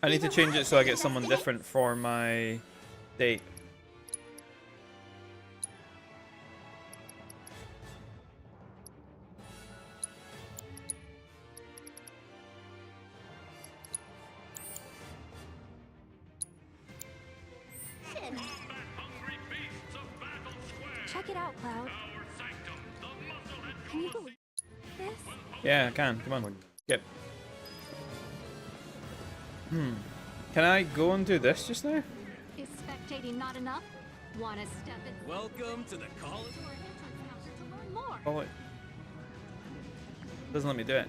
I need to change it so I get someone different for my date. Check it out, Cloud. Can you believe this? Yeah, I can. Come on. Get. Can Can I go and do this just now? Is spectating not enough? Want to step in? Welcome to the college. For an entrance counter to learn more. Oh, it doesn't let me do it.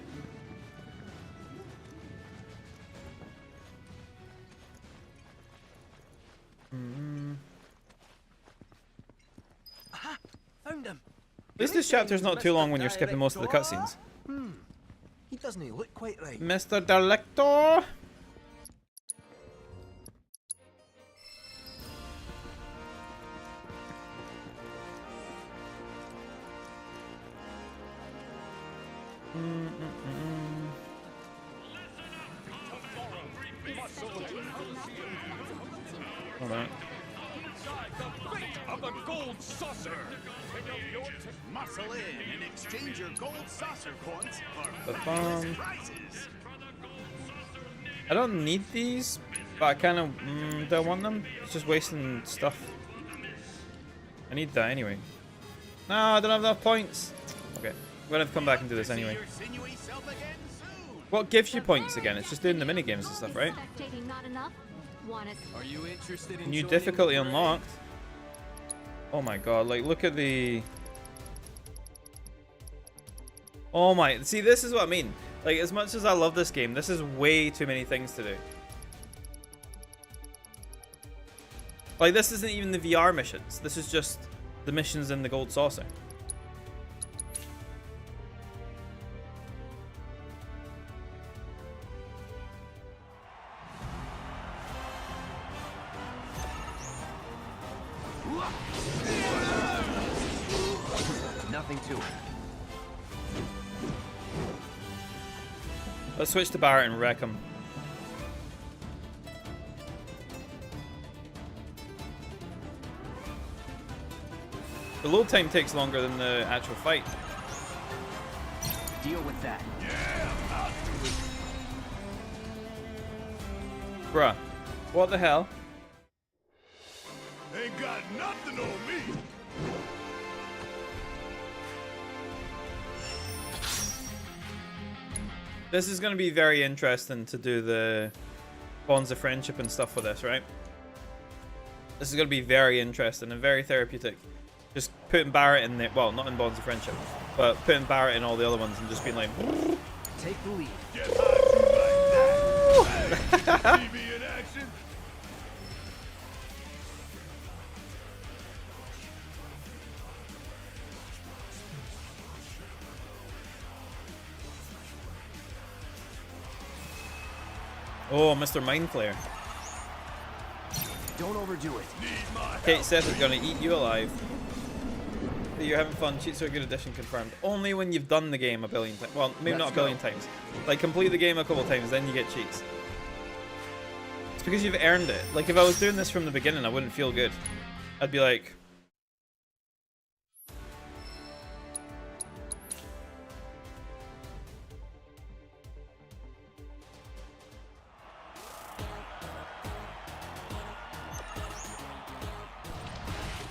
Aha! Found him. At least this chapter's not too long when you're skipping most of the cutscenes. He doesn't look quite right. Mr. Director! Hold on. Of the gold saucer. Muscle in and exchange your gold saucer points for The fabulous bomb. prizes. I don't need these, but I kind of don't want them. It's just wasting stuff. I need that anyway. No, I don't have enough points. Okay, I'm gonna have to come back and do this anyway. Your sinewy self again soon. What gives you points again? It's just doing the mini games and stuff, right? Is spectating not enough? Want to Are you interested in New joining difficulty the parade? unlocked. Oh my god, like look at the... Oh my, see this is what I mean. Like as much as I love this game, this is way too many things to do. Like this isn't even the VR missions. This is just the missions in the gold saucer. Nothing to it. Let's switch to Barrett and wreck him. The load time takes longer than the actual fight. Deal with that. Bruh. What the hell? Ain't got nothing on me. This is going to be very interesting to do the bonds of friendship and stuff with this, right? This is going to be very interesting and very therapeutic. Just putting Barrett in there, well, not in bonds of friendship, but putting Barrett in all the other ones and just being like, Take the lead. Get high like that. TV in action. oh, Mr. Mind Flayer. Don't overdo it. Need my Kate Seth is going to eat you alive. You're having fun. Cheats are a good addition confirmed. Only when you've done the game a billion times. Well, maybe not a billion times. Like, complete the game a couple times, then you get cheats. It's because you've earned it. Like, if I was doing this from the beginning, I wouldn't feel good. I'd be like...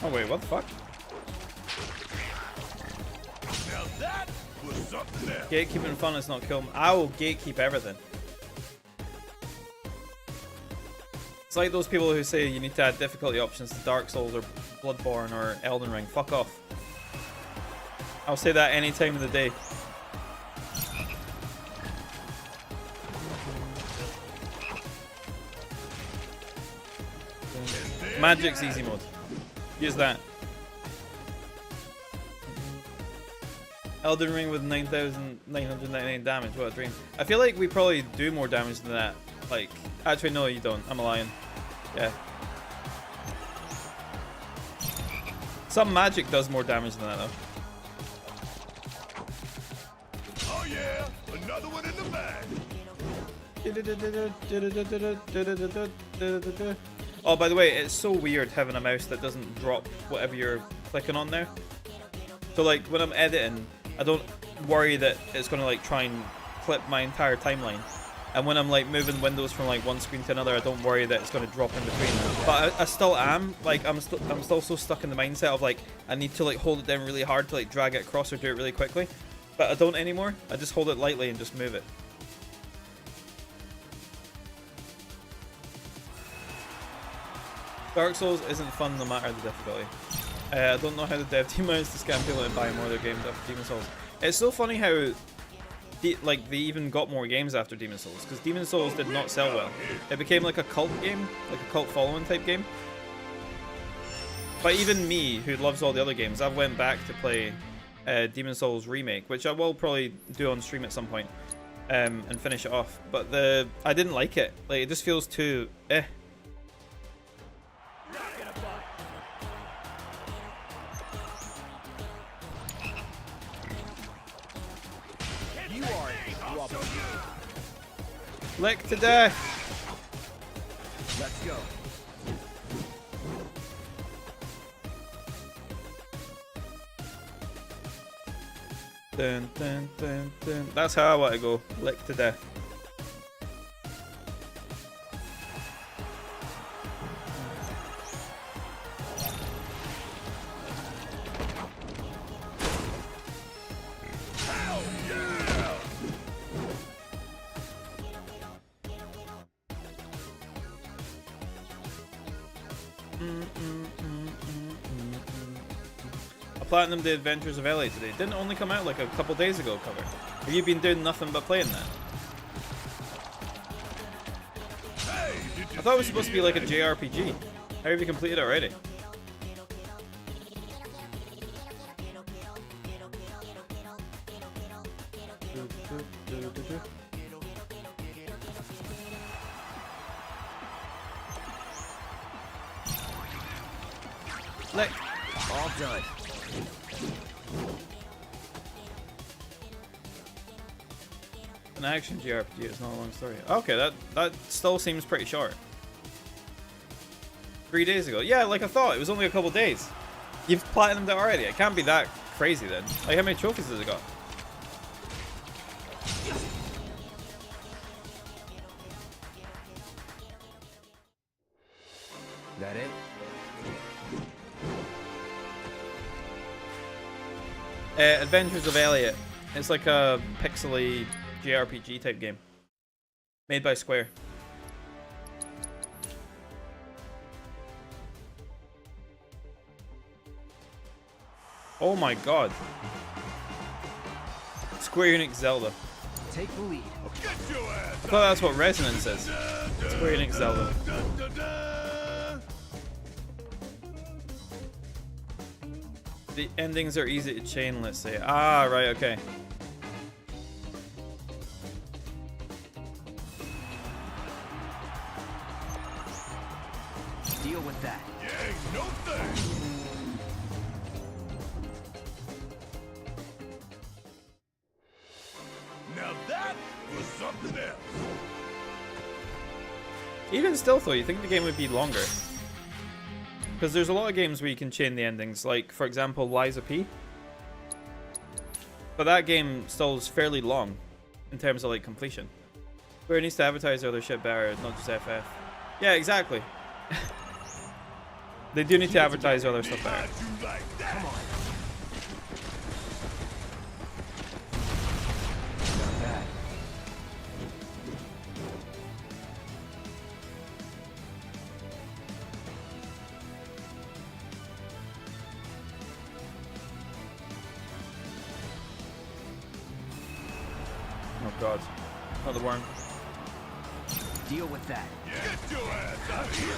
Oh wait, what the fuck? Now that was something else. Gatekeeping fun is not kill. I will gatekeep everything. It's like those people who say you need to add difficulty options to Dark Souls or Bloodborne or Elden Ring. Fuck off. I'll say that any time of the day. Magic's easy mode. Use that. Elden Ring with 9,999 damage. What a dream. I feel like we probably do more damage than that. Like, actually, no, you don't. I'm a lion. Yeah. Some magic does more damage than that, though. Oh yeah, another one in the bag. Oh, by the way, it's so weird having a mouse that doesn't drop whatever you're clicking on there. So, like, when I'm editing, I don't worry that it's going to, like, try and clip my entire timeline. And when I'm, like, moving windows from, like, one screen to another, I don't worry that it's going to drop in between. But I still am. Like, I'm still so stuck in the mindset of, like, I need to, like, hold it down really hard to, like, drag it across or do it really quickly. But I don't anymore. I just hold it lightly and just move it. Dark Souls isn't fun no matter the difficulty. I don't know how the dev team managed to scam people and buy more of their games after Demon Souls. It's so funny how they even got more games after Demon Souls, because Demon Souls did not sell well. It became like a cult game, like a cult following type game. But even me, who loves all the other games, I've went back to play Demon Souls Remake, which I will probably do on stream at some point, and finish it off. But I didn't like it. Like, it just feels too eh. You are trouble. Lick to death. Let's go. Dun, dun, dun, dun. That's how I want to go. Lick to death. Platinum the Adventures of LA today. Didn't only come out like a couple days ago, cover. Have you been doing nothing but playing that? I thought it was supposed to be like a JRPG. How have you completed it already? Lick. All done. An action JRPG, it's not a long story. Okay, that still seems pretty short. 3 days ago. Yeah, like I thought, it was only a couple days. You've platinumed it already. It can't be that crazy then. Like, how many trophies has it got? That it? Adventures of Elliot. It's like a pixely JRPG type game. Made by Square. Oh my god. Square Enix Zelda. Take the lead. I thought that's what Resonance is. Square Enix Zelda. The endings are easy to chain, let's say. Ah, right, okay. Deal with that. Yeah, no thanks. Now that was something else. Even still, though, you think the game would be longer? Because there's a lot of games where you can chain the endings, like, for example, Liza P. But that game still is fairly long in terms of, like, completion. Square needs to advertise their other shit better, not just FF. Yeah, exactly. They do need to advertise their other stuff better. Come on. Not bad. Oh god. Not the worm. Deal with that. Get your ass out of here.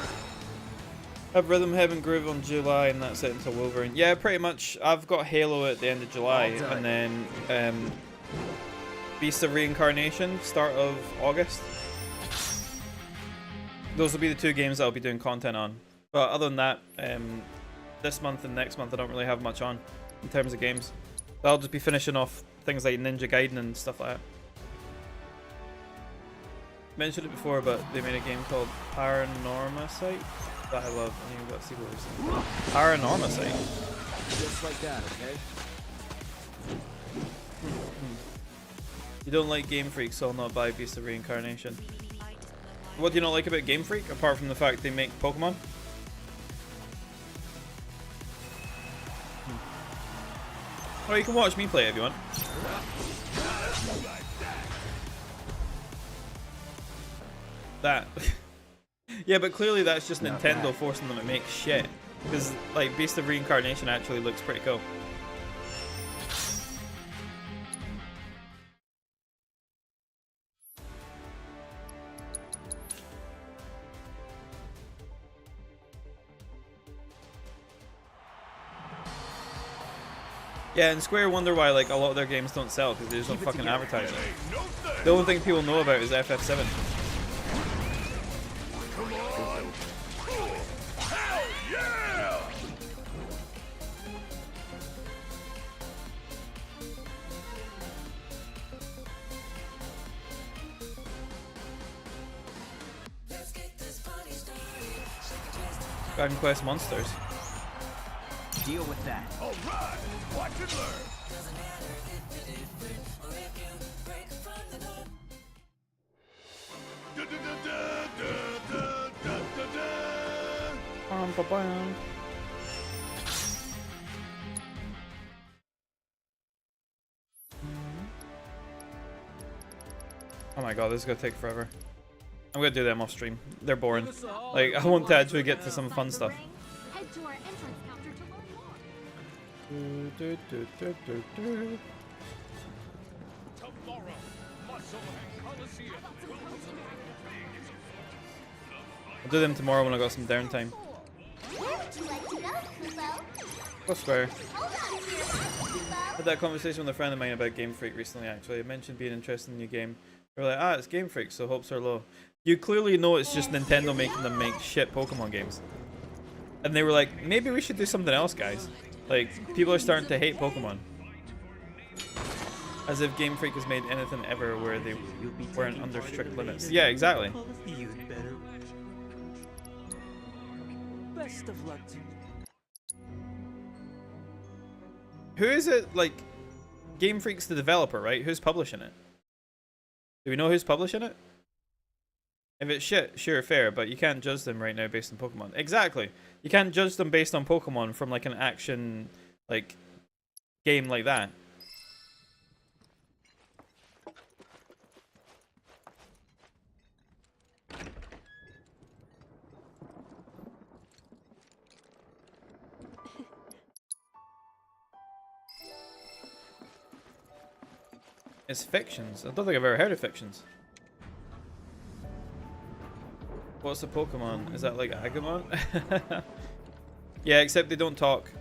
Have Rhythm Heaven Groove on July and that's it until Wolverine. Yeah, pretty much. I've got Halo at the end of July and then Beast of Reincarnation start of August. Those will be the two games that I'll be doing content on. But other than that, this month and next month I don't really have much on in terms of games. I'll just be finishing off things like Ninja Gaiden and stuff like that. Mentioned it before, but they made a game called Paranorma Site that I love. I think we've got a sequel recently. Paranorma Site. Just like that, okay? You don't like Game Freak, so I'll not buy Beast of Reincarnation. What do you not like about Game Freak, apart from the fact they make Pokemon? Oh, you can watch me play it if you want. That. Yeah, but clearly that's just Not Nintendo bad. forcing them to make shit. Because, like, Beast of Reincarnation actually looks pretty cool. Yeah, and Square wonder why, like, a lot of their games don't sell because they just don't fucking advertise it. The only thing people know about is FF7. Hell yeah! Dragon Quest Monsters. Deal with that. All right, watch and learn. Da, da, da, da, da, da, da, da. Bam. Oh my god, this is gonna take forever. I'm gonna do them off stream. They're boring. Like, I want to actually get to some fun stuff. Head to our entrance counter to learn more. Tomorrow, Muscle and Coliseum. I'll do them tomorrow when I got some downtime. Where would you like to go, Kubo? Go Square. Hold on to your butts, Kubo. Had that conversation with a friend of mine about Game Freak recently, actually. I mentioned being interested in the new game. They were like, ah, it's Game Freak, so hopes are low. You clearly know it's just Nintendo making them make shit Pokemon games. And they were like, maybe we should do something else, guys. Like, people are starting to hate Pokemon. As if Game Freak has made anything ever where they weren't under strict limits. Yeah, exactly. You'd better. Best of luck to you. Who is it, like, Game Freak's the developer, right? Who's publishing it? Do we know who's publishing it? If it's shit, sure, fair, but you can't judge them right now based on Pokemon. Exactly. You can't judge them based on Pokemon from, like, an action, like, game like that. It's Fictions. I don't think I've ever heard of Fictions. What's a Pokemon? Is that like Agumon? Yeah, except they don't talk.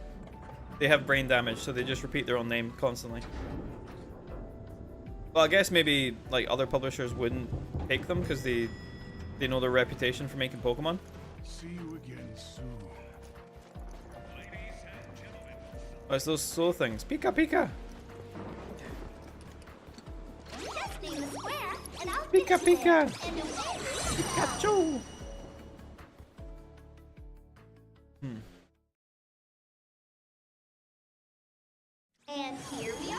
They have brain damage, so they just repeat their own name constantly. Well, I guess maybe like other publishers wouldn't take them because they know their reputation for making Pokemon. See you again soon. Oh, it's those slow things. Pika Pika! Just name the square, and I'll Pika get you there. Pika! And away we go. Pikachu! And here we are.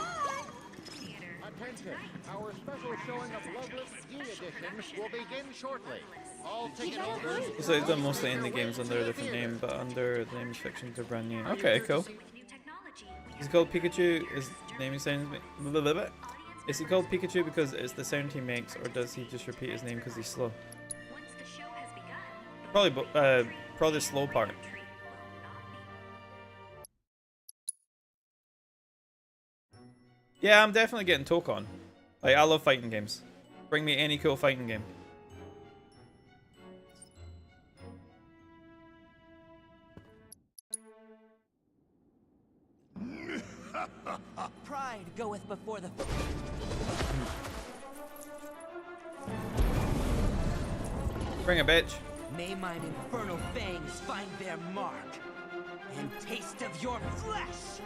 Attention! Our special showing of Loveless Ski Edition will begin shortly. All ticket holders... Looks like they've done mostly indie games under a different name, but under the name is Fictions, they're brand new. Okay, cool. Is it called Pikachu? His name sounds... Is he called Pikachu because it's the sound he makes, or does he just repeat his name because he's slow? Probably the slow part. Yeah, I'm definitely getting Tokon. Like, I love fighting games. Bring me any cool fighting game. Pride goeth before the... Bring a bitch. May mine infernal fangs find their mark, and taste of your flesh!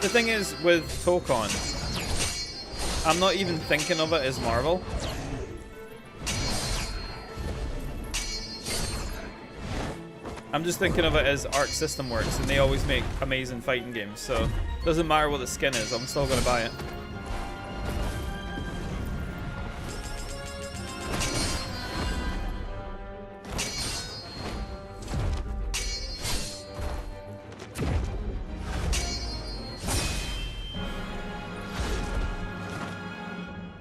The thing is, with Tokon, I'm not even thinking of it as Marvel. I'm just thinking of it as Arc System Works, and they always make amazing fighting games, so doesn't matter what the skin is, I'm still gonna buy it.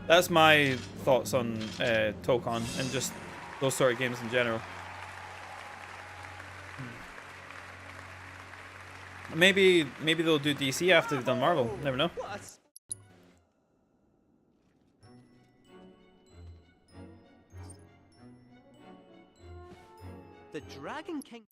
That's my thoughts on Tokon and just those sort of games in general. Maybe they'll do DC after they've done Marvel. Never know. The Dragon King.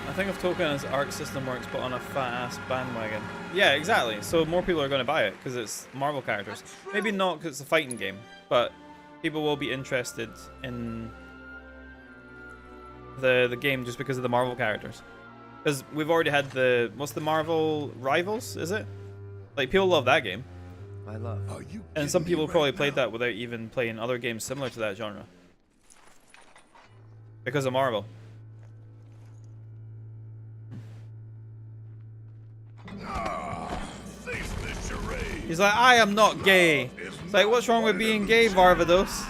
I think of Token as Arc System Works, but on a fat-ass bandwagon. Yeah, exactly. So more people are going to buy it because it's Marvel characters. Maybe not because it's a fighting game, but people will be interested in the game just because of the Marvel characters. Because we've already had the... What's the Marvel Rivals, is it? Like, people love that game. My love. And some people probably played that without even playing other games similar to that genre. Because of Marvel. He's like, I am not gay. It's like, what's wrong with being gay, Varvados?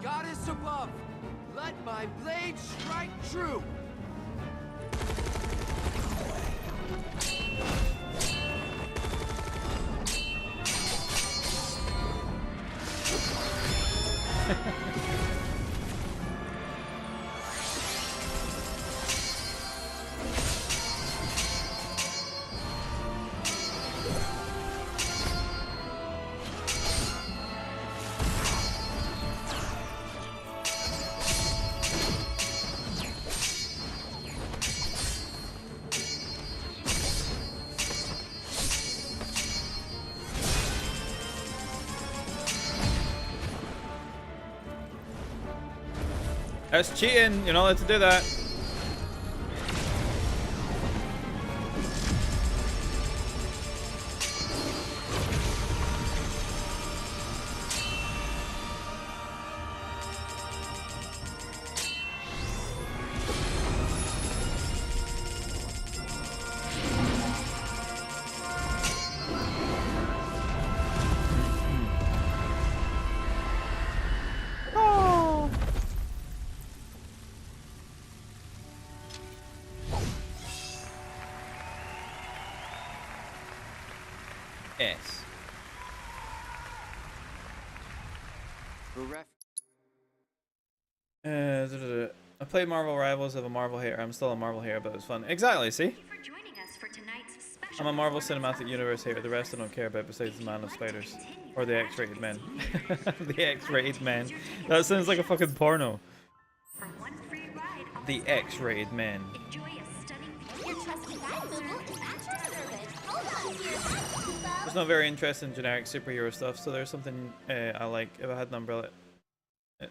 Goddess above, let my blade strike true. That's cheating. You're not allowed to do that. Yes. I played Marvel Rivals of a Marvel hater. I'm still a Marvel hater, but it was fun. Exactly, see? I'm a Marvel Cinematic Universe hater. The rest I don't care about besides the Man of Spiders. Or the X-rated men. The X-rated men. That sounds like a fucking porno. The X-rated men. Just not very interested in generic superhero stuff, so there's something I like. If I had an umbrella...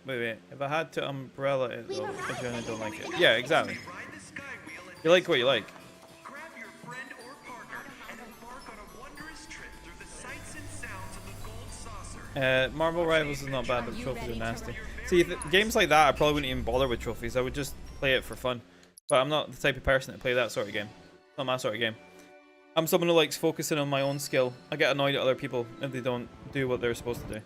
Wait. If I had to umbrella it, though, I generally don't like it. Yeah, exactly. You like what you like. Marvel Rivals is not bad, but the trophies are nasty. See, games like that, I probably wouldn't even bother with trophies. I would just play it for fun. But I'm not the type of person to play that sort of game. It's not my sort of game. I'm someone who likes focusing on my own skill. I get annoyed at other people if they don't do what they're supposed to do.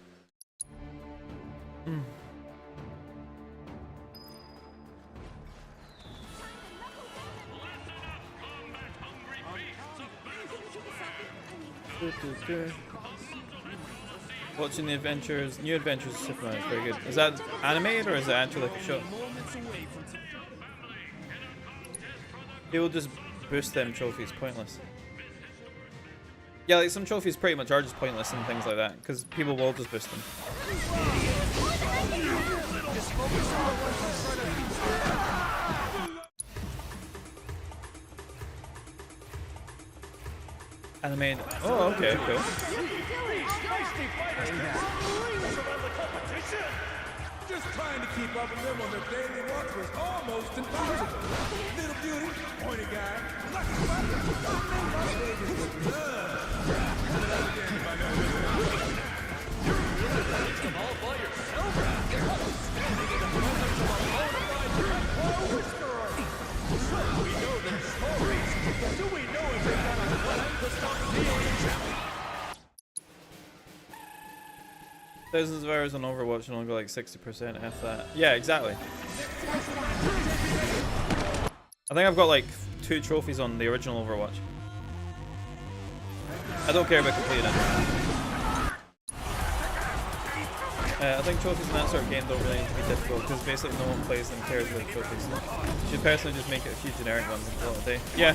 Watching the adventures, new adventures of Superman is very good. Is that animated or is it actually like a show? People just boost them trophies, pointless. Yeah, like some trophies pretty much are just pointless and things like that, because people will just boost them. Animated. Oh, okay, cool. Just trying to keep up with them on their daily walks was almost impossible. Little beauty, pointy guy, lucky all by yourself. Standing in the presence of a bona fide whisperer. So we know their stories, but do we know if they've got a plan to stop stealing challenge? Thousands of hours on Overwatch and only go like 60% F that. Yeah, exactly. I think I've got like 2 trophies on the original Overwatch. I don't care about completing it. I think trophies in that sort of game don't really need to be difficult because basically no one plays and cares about trophies. You should personally just make it a few generic ones and call it a day. Yeah,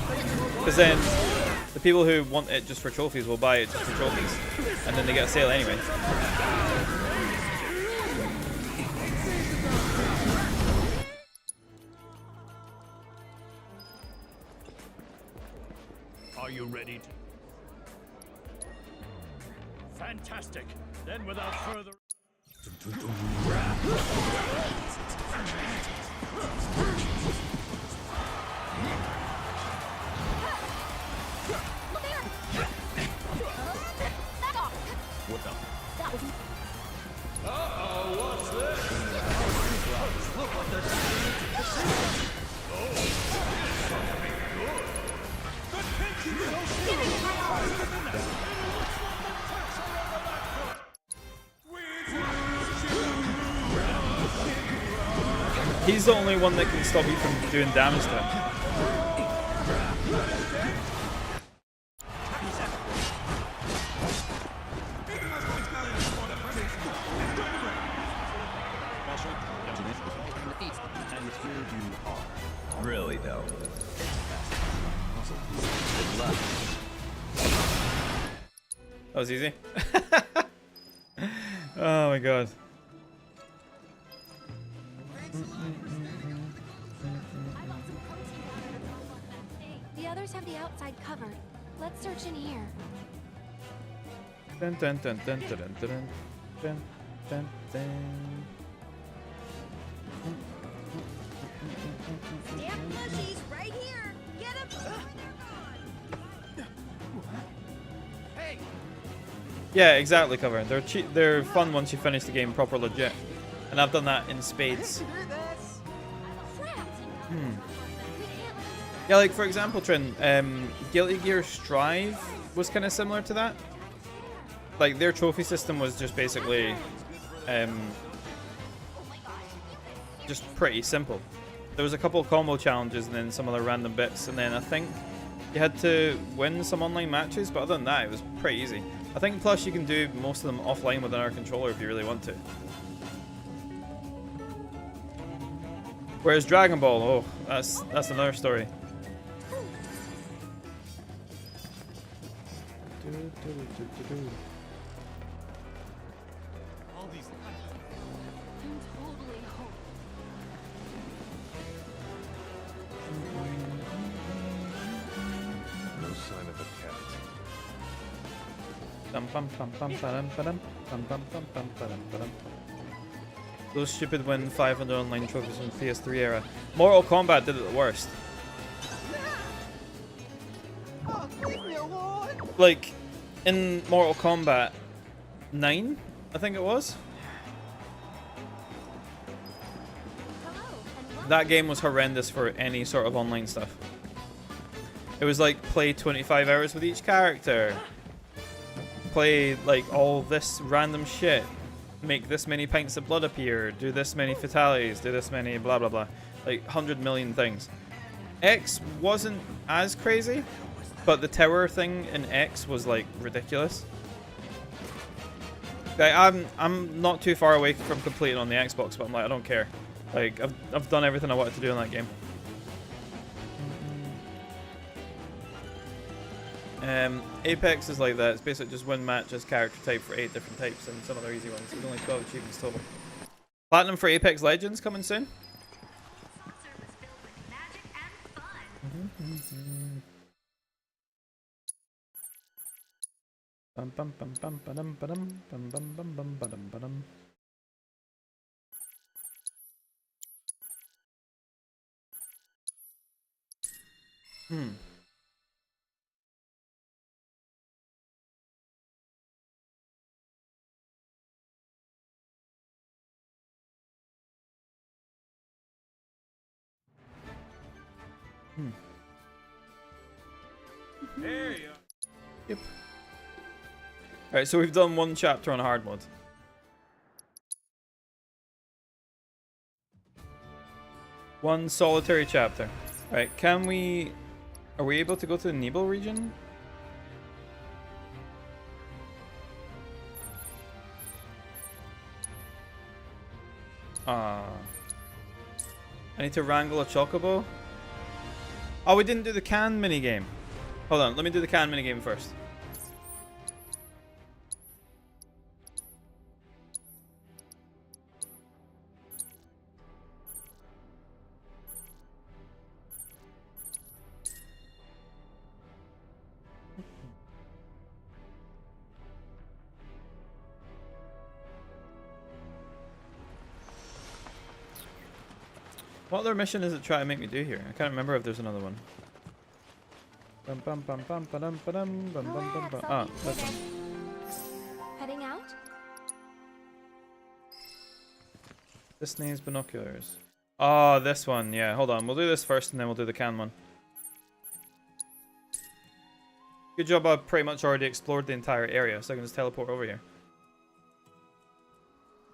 because then the people who want it just for trophies will buy it just for trophies, and then they get a sale anyway. Are you ready? Fantastic. Then without further... What the? Uh-oh, what's this? Look like there's He's the only one that can stop you from doing damage to him. Really, though. That was easy. Oh my god. The others have the outside covered. Let's search in here. Dun dun dun dun dun dun dun dun dun dun. Damn plushies right here. Get them before they're gone. Hey! Yeah, exactly, cover. They're fun once you finish the game proper legit. And I've done that in spades. Yeah, like for example, Trin, Guilty Gear Strive was kind of similar to that. Like their trophy system was just basically just pretty simple. There was a couple of combo challenges and then some other random bits, and then I think you had to win some online matches, but other than that it was pretty easy. I think plus you can do most of them offline with another controller if you really want to. Whereas Dragon Ball, oh, that's another story. All these... I'm totally home. No sign of a cat. Those stupid win 500 online trophies from PS3 era. Mortal Kombat did it the worst. Like, in Mortal Kombat 9, I think it was. That game was horrendous for any sort of online stuff. It was like play 25 hours with each character. Play like all this random shit. Make this many pints of blood appear. Do this many fatalities. Do this many blah blah blah. Like 100 million things. X wasn't as crazy, but the tower thing in X was like ridiculous. Like, I'm not too far away from completing on the Xbox, but I'm like, I don't care. Like I've done everything I wanted to do in that game. Apex is like that. It's basically just one match as character type for 8 different types and some other easy ones. There's only 12 achievements total. Platinum for Apex Legends coming soon. Bum bum bum bum ba-dum ba-dum bum bum bum bum ba-dum ba-dum. There you are. Yep. Alright, so we've done one chapter on hard mode. One solitary chapter. Right, can we... Are we able to go to the Nebel region? I need to wrangle a chocobo? Oh, we didn't do the can minigame. Hold on, let me do the can minigame first. What other mission is it trying to make me do here? I can't remember if there's another one. Bum bum bum bum ba-dum ba-dum bum bum bum bum. Ah, this one. Heading out? Disney's binoculars. Oh, this one. Yeah, hold on. We'll do this first and then we'll do the can one. Good job, I've pretty much already explored the entire area, so I can just teleport over here.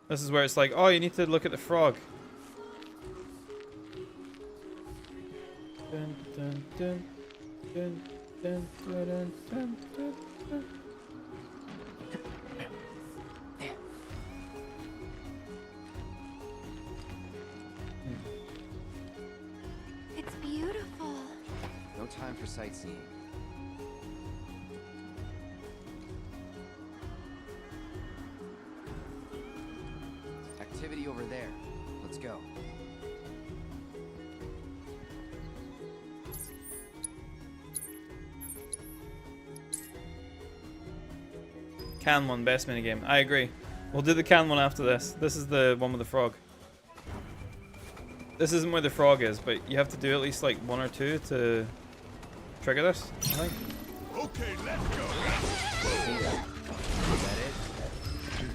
This is where it's like, oh, you need to look at the frog. Dun, dun, dun, dun, dun, dun, dun, dun, dun, dun. It's beautiful. No time for sightseeing. Activity over there. Let's go. Can one, best minigame. I agree. We'll do the can one after this. This is the one with the frog. This isn't where the frog is, but you have to do at least like 1 or 2 to trigger this, I think. Okay, let's go. Is that it?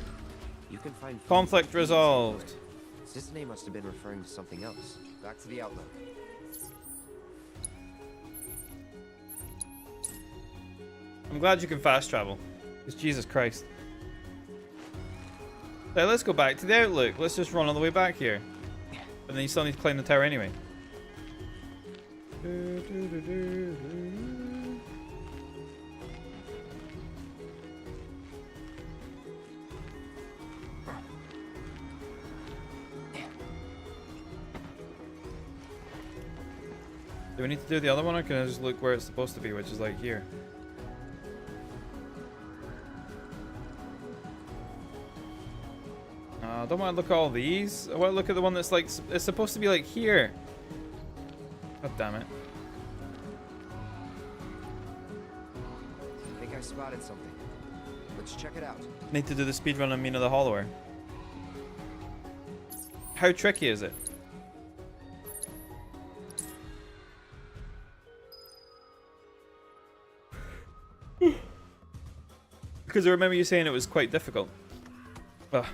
You can find Conflict resolved. Disney must have been referring to something else. Back to the outlook. I'm glad you can fast travel. Because Jesus Christ. So let's go back to the outlook. Let's just run all the way back here. And then you still need to climb the tower anyway. Do we need to do the other one, or can I just look where it's supposed to be, which is like here? I don't want to look at all these. I want to look at the one that's like, it's supposed to be like here. God damn it. I think I spotted something. Let's check it out. Need to do the speedrun on Mina the Hollower. How tricky is it? Because I remember you saying it was quite difficult. Ugh.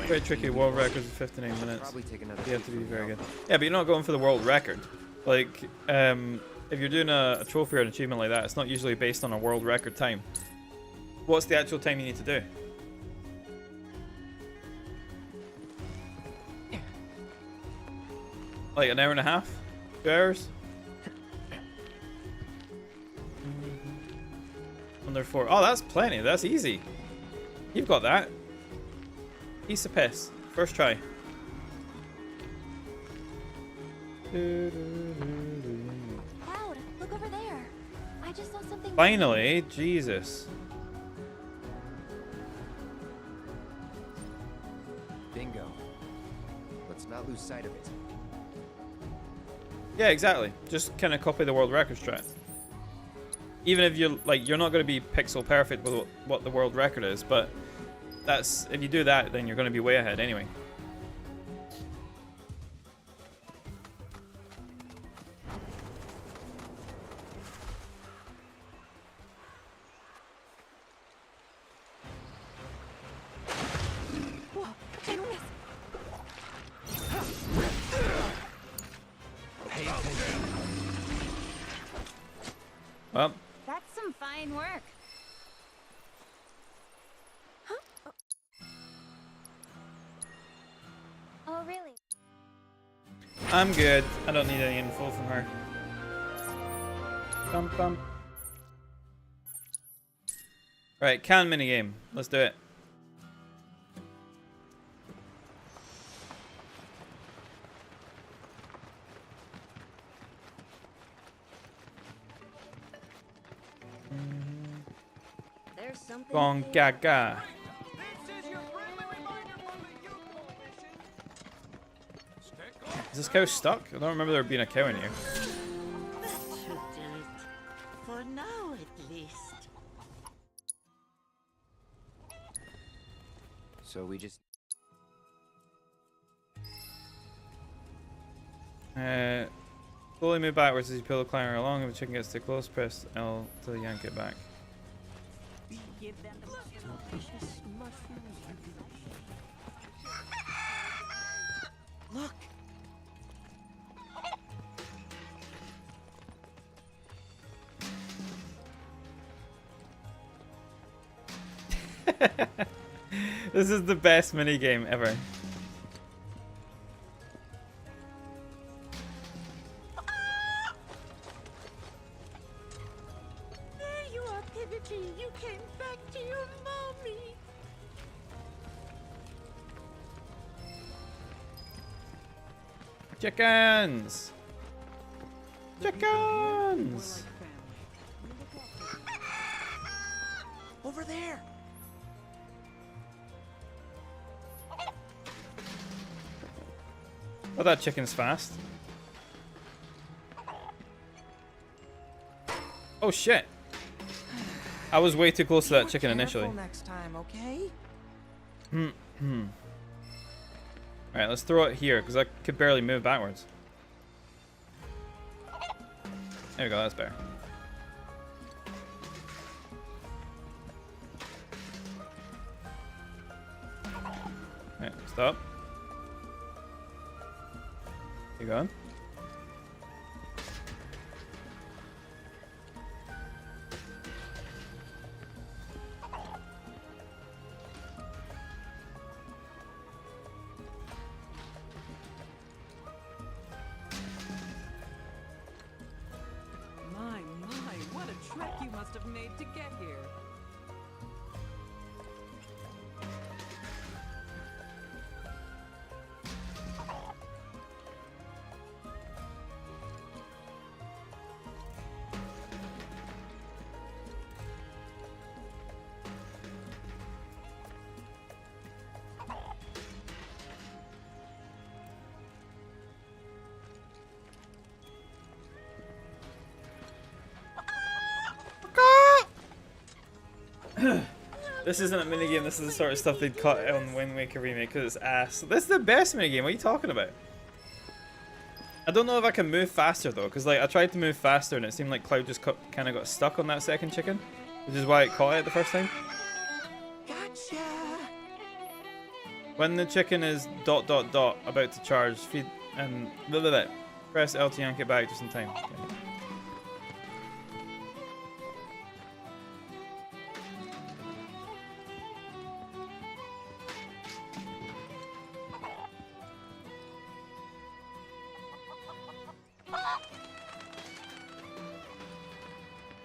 Very tricky. World record is 59 minutes. Probably take another You have to peek be from very now. good. Yeah, but you're not going for the world record. Like, if you're doing a trophy or an achievement like that, it's not usually based on a world record time. What's the actual time you need to do? Like an hour and a half? 2 hours? Under 4. Oh, that's plenty. That's easy. You've got that. Piece of piss. First try. Cloud, look over there. I just saw something. Finally, Jesus. Bingo. Let's not lose sight of it. Yeah, exactly. Just kind of copy the world record strat. Even if you're like, you're not going to be pixel perfect with what the world record is, but that's, if you do that, then you're going to be way ahead anyway. Whoa, check this. Well, That's some fine work. Oh, really? I'm good. I don't need any info from her. Bum, bum. Right, can minigame. Let's do it. There's something. GONGAGA. Is this cow stuck? I don't remember there being a cow in here. That should do it. For now, at least. So we just... Slowly move backwards as you pull the climber along. If the chicken gets too close, press L to yank it back. Give them the Delicious mushrooms. Look. This is the best minigame ever. There you are, Pivotry. You came back to your mommy. Chickens! Chickens! Over there. Oh, that chicken's fast. Oh shit! I was way too close to that chicken initially. Next time, okay? Alright, let's throw it here, because I could barely move backwards. There we go, that's better. Alright, stop. You going? My, what a trek you must have made to get here. This isn't a minigame, this is the sort of stuff they'd cut on Wind Waker Remake because it's ass. This is the best minigame, what are you talking about? I don't know if I can move faster though, because like I tried to move faster and it seemed like Cloud just kind of got stuck on that second chicken, which is why it caught it the first time. Gotcha. When the chicken is ... about to charge, feed and press L to yank it back just in time. Okay.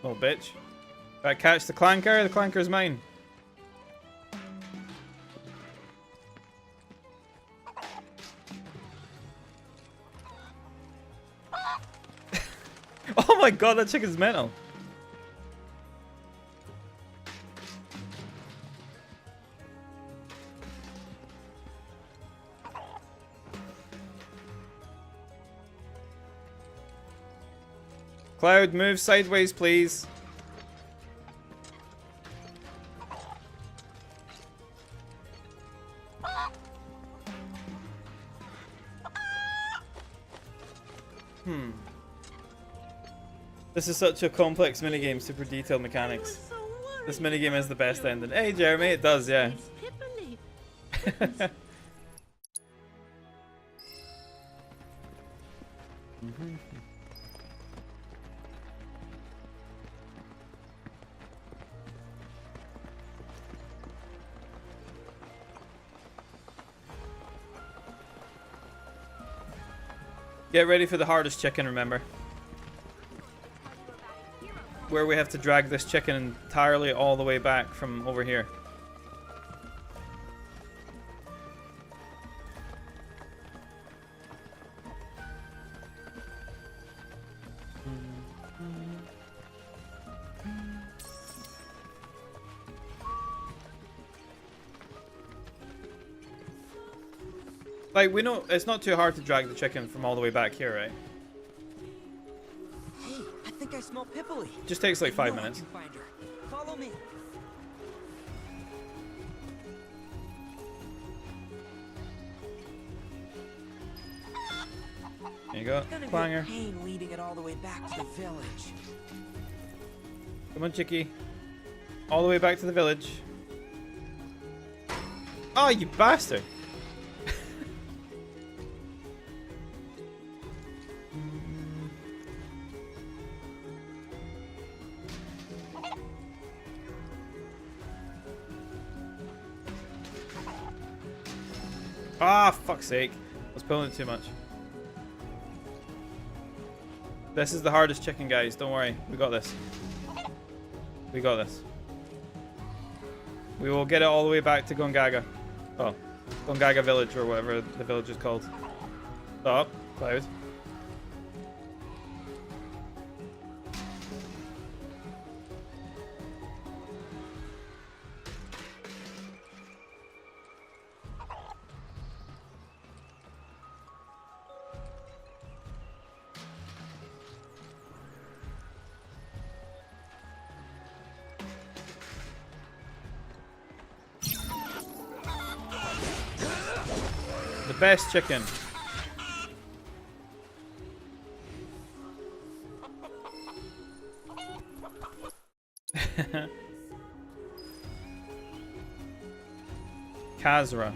Little bitch. Gotta catch the clanker. The clanker's mine. Oh my god, that chicken's mental. Cloud, move sideways, please. This is such a complex minigame, super detailed mechanics. This minigame has the best ending. Hey Jeremy, it does, yeah. Get ready for the hardest chicken, remember. Where we have to drag this chicken entirely all the way back from over here. Like, we know it's not too hard to drag the chicken from all the way back here, right? Hey, I think I smell Pipoli. Just takes like 5 minutes. I can find her. Follow me. There you go, clanger. Pain leading it all the way back to the village. Come on, chickie. All the way back to the village. Oh, you bastard! Ah, fuck's sake. I was pulling it too much. This is the hardest chicken, guys. Don't worry. We got this. We got this. We will get it all the way back to GONGAGA. Oh. GONGAGA village, or whatever the village is called. Stop. Cloud. The best chicken. Kazra.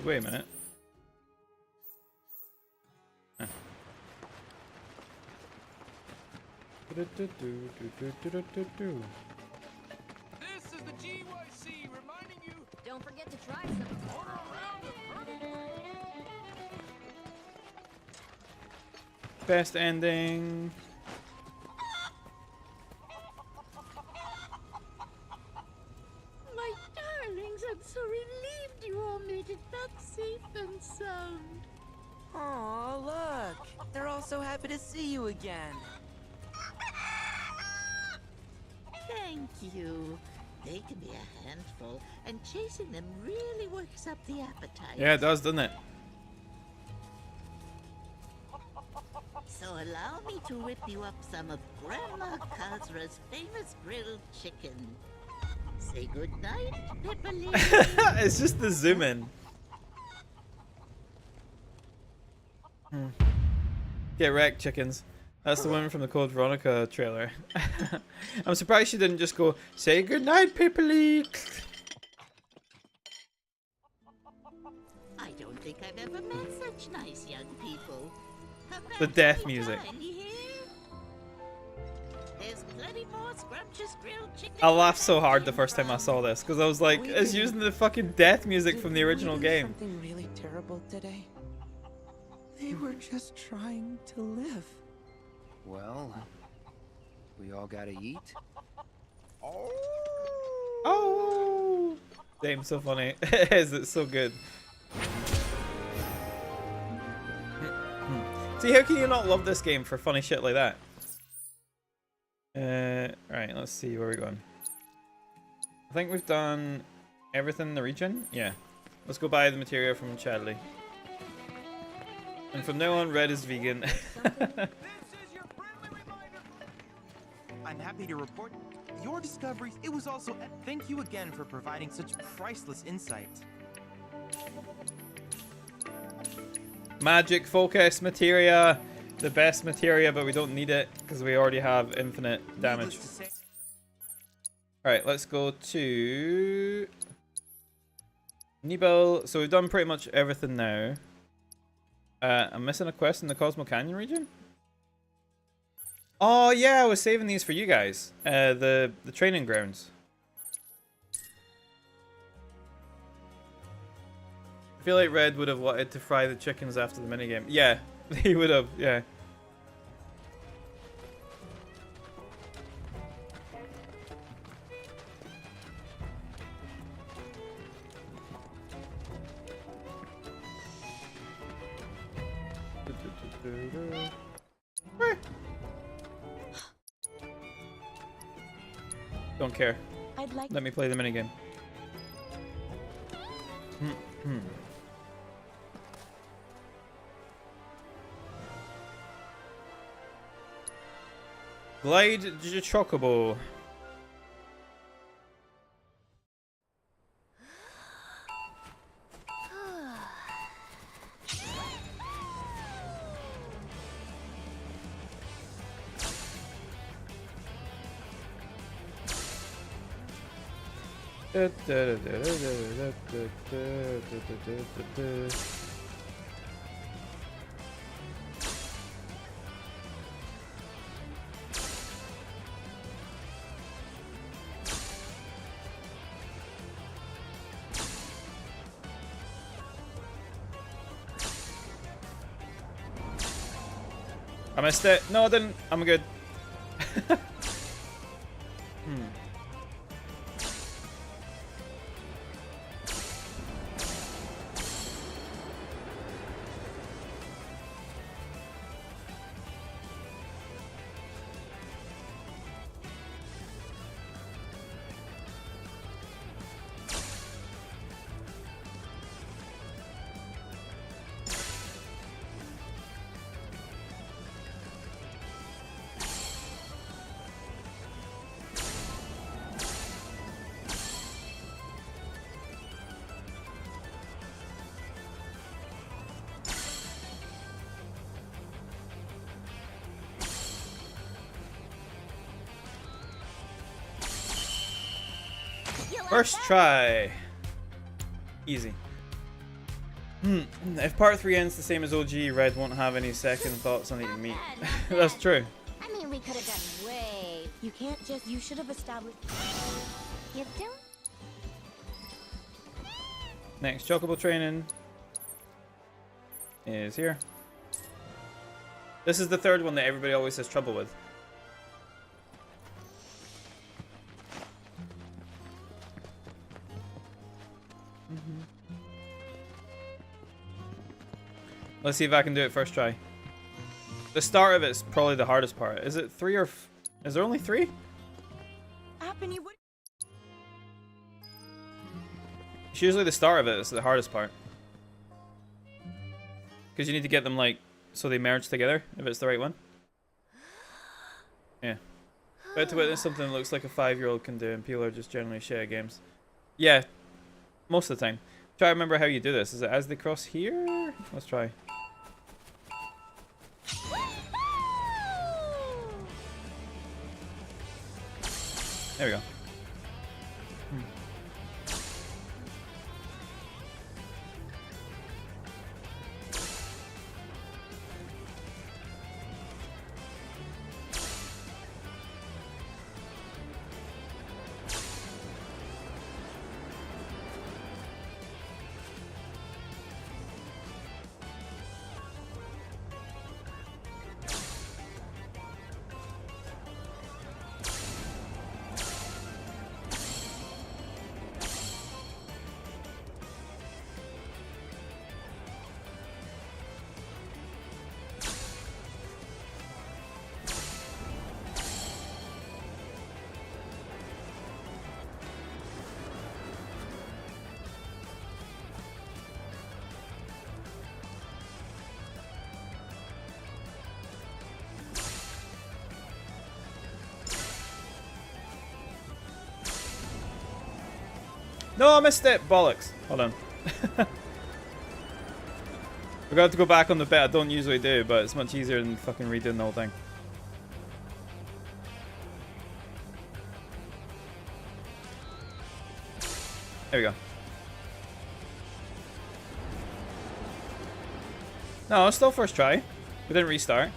Wait a minute. This is the GYC reminding you. Don't forget to try some. Best ending. My darlings, I'm so relieved you all made it back safe and sound. Aw, look. They're all so happy to see you again. Thank you. They can be a handful, and chasing them really works up the appetite. Yeah, it does, doesn't it? So allow me to whip you up some of Grandma Kazra's famous grilled chicken. Say goodnight, Pipoli. It's just the zoom in. Get wrecked, chickens. That's the woman from the Code Veronica trailer. I'm surprised she didn't just go, say goodnight, Pipoli. I don't think I've ever met such nice young people. Come back The death anytime, music. you hear? There's plenty more scrumptious grilled chicken. I laughed so hard the first time I saw this because I was like, it's using the fucking death music from the original game. Something really terrible today. They were just trying to live. Well, we all gotta eat. Oh! Damn, so funny. It is, it's so good. See, how can you not love this game for funny shit like that? Right, let's see where we're going. I think we've done everything in the region. Yeah. Let's go buy the materia from Chadley. And from now on, Red is vegan. I'm happy to report your discoveries. It was also thank you again for providing such priceless insight. Magic, focus, materia. The best materia, but we don't need it because we already have infinite damage. Alright, let's go to Nibel. So we've done pretty much everything now. I'm missing a quest in the Cosmo Canyon region? Oh yeah, I was saving these for you guys. The training grounds. I feel like Red would have wanted to fry the chickens after the minigame. Yeah, he would have, yeah. Don't care. I'd like Let me play the minigame. Glide Chocobo. I missed it. No, I didn't. I'm good. First try. Easy. If part 3 ends the same as OG, Red won't have any second thoughts on eating meat. That's true. I mean, we could have done way. You can't just. You should have established. You do? Next chocobo training is here. This is the third one that everybody always has trouble with. Let's see if I can do it first try. The start of it's probably the hardest part. Is it 3 or... Is there only 3? It's usually the start of it is the hardest part. Because you need to get them, like, so they merge together, if it's the right one. Yeah. About to witness something that looks like a 5-year-old can do, and people are just generally shit at games. Yeah. Most of the time. Try to remember how you do this. Is it as they cross here? Let's try. There we go. No, I missed it! Bollocks. Hold on. We're gonna have to go back on the bit I don't usually do, but it's much easier than fucking redoing the whole thing. There we go. No, it's still first try. We didn't restart.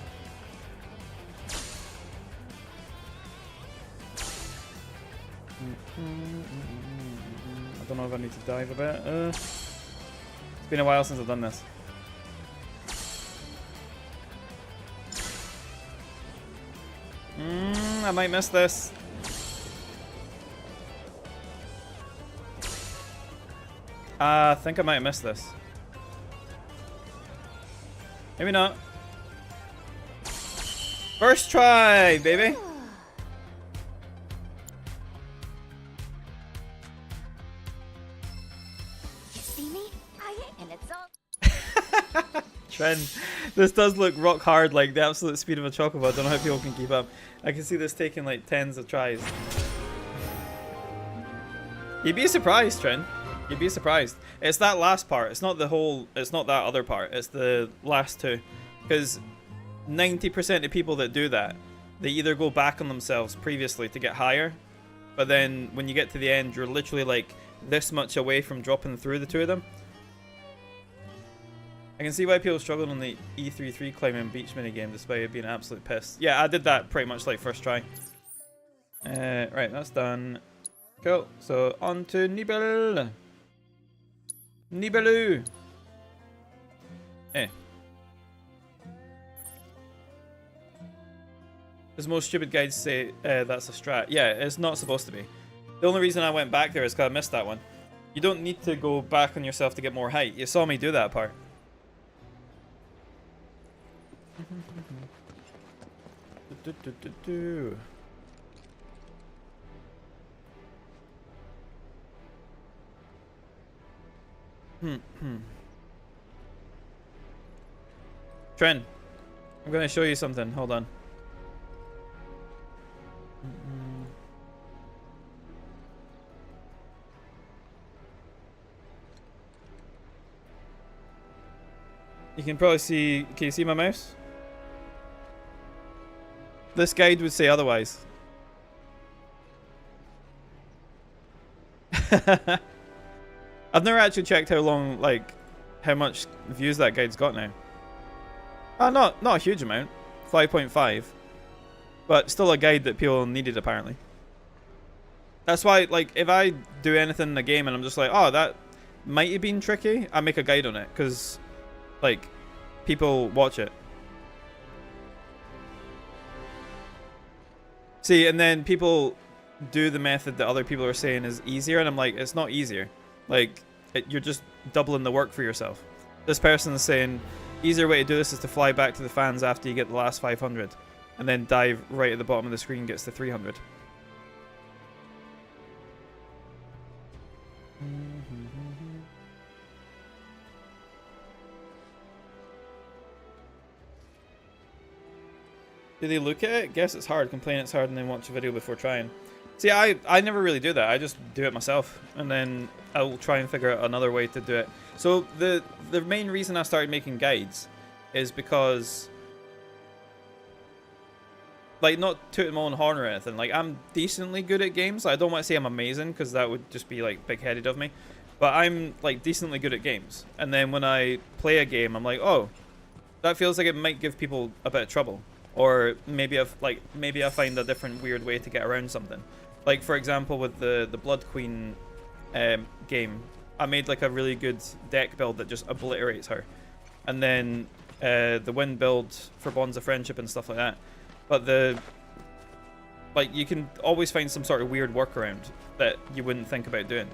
I don't know if I need to dive a bit. It's been a while since I've done this. I might miss this. I think I might miss this. Maybe not. First try, baby. Trend. This does look rock hard, like the absolute speed of a chocobo. I don't know how people can keep up. I can see this taking like tens of tries. You'd be surprised, Trent. You'd be surprised. It's that last part. It's not the whole. It's not that other part. It's the last two. Because 90% of people that do that, they either go back on themselves previously to get higher, but then when you get to the end, you're literally like this much away from dropping through the two of them. I can see why people struggled on the E33 climbing beach minigame despite it being an absolute piss. Yeah, I did that pretty much like first try. Right, that's done. Cool. So on to Nibel. Nibeloo. As most stupid guides say, that's a strat. Yeah, it's not supposed to be. The only reason I went back there is because I missed that one. You don't need to go back on yourself to get more height. You saw me do that part. Tren, I'm going to show you something. Hold on. You can probably see... Can you see my mouse? This guide would say otherwise. I've never actually checked how long, like, how much views that guide's got now. Not a huge amount. 5.5. But still a guide that people needed, apparently. That's why, like, if I do anything in the game and I'm just like, oh, that might have been tricky, I make a guide on it, because, like, people watch it. See, and then people do the method that other people are saying is easier, and I'm like, it's not easier. Like, you're just doubling the work for yourself. This person is saying, easier way to do this is to fly back to the fans after you get the last 500, and then dive right at the bottom of the screen gets to 300. Do they look at it? Guess it's hard. Complain it's hard and then watch a video before trying. See, I never really do that. I just do it myself. And then I'll try and figure out another way to do it. So the main reason I started making guides is because... like, not tooting my own horn or anything. Like, I'm decently good at games. I don't want to say I'm amazing, because that would just be, like, big-headed of me. But I'm, like, decently good at games. And then when I play a game, I'm like, oh, that feels like it might give people a bit of trouble. Or maybe I find a different weird way to get around something. Like, for example, with the Blood Queen game, I made, like, a really good deck build that just obliterates her. And then the Wind build for Bonds of Friendship and stuff like that. But like, you can always find some sort of weird workaround that you wouldn't think about doing.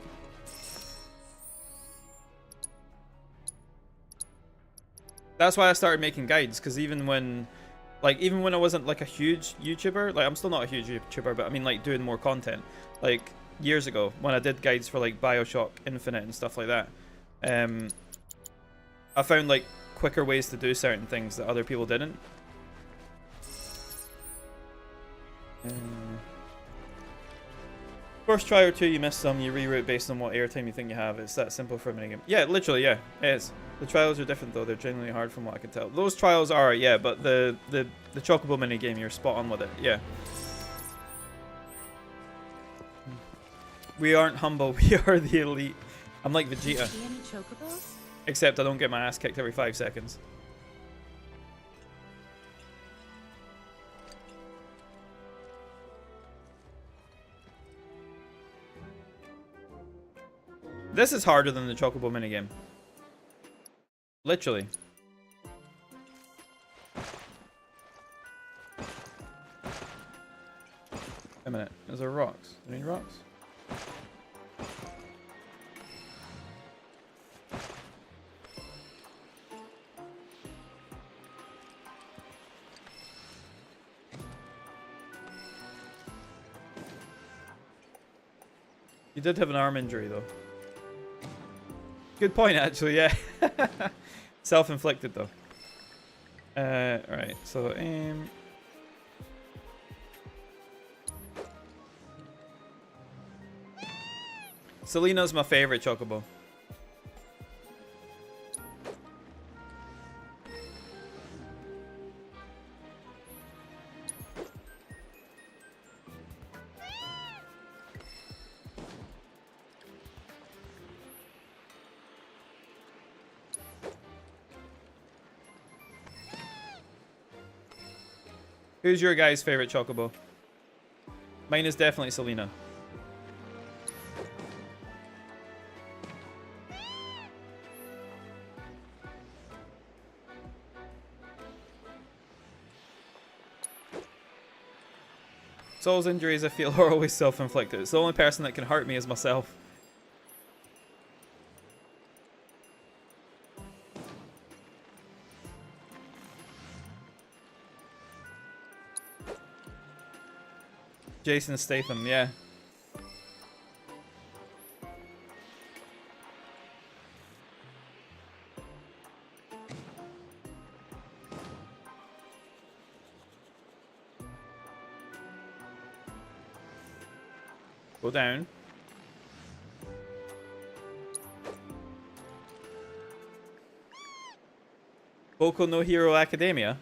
That's why I started making guides, because even when I wasn't like a huge YouTuber, like I'm still not a huge YouTuber, but I mean like doing more content, like years ago when I did guides for like BioShock Infinite and stuff like that, I found like quicker ways to do certain things that other people didn't. First try or two you miss some, you reroute based on what airtime you think you have. It's that simple for a minigame. Yeah, literally, yeah, it is. The trials are different though, they're genuinely hard from what I can tell. Those trials are, yeah, but the Chocobo minigame, you're spot on with it, yeah. We aren't humble, we are the elite. I'm like Vegeta. Except I don't get my ass kicked every 5 seconds. This is harder than the Chocobo minigame. Literally. A minute. Is there rocks? Are there any rocks? You did have an arm injury though. Good point, actually, yeah. Self-inflicted, though. Alright, so aim. Selena's my favorite Chocobo. Who's your guy's favorite Chocobo? Mine is definitely Selena. Soul's injuries, I feel, are always self-inflicted. It's the only person that can hurt me is myself. Jason Statham, yeah. Go down. Boku no Hero Academia?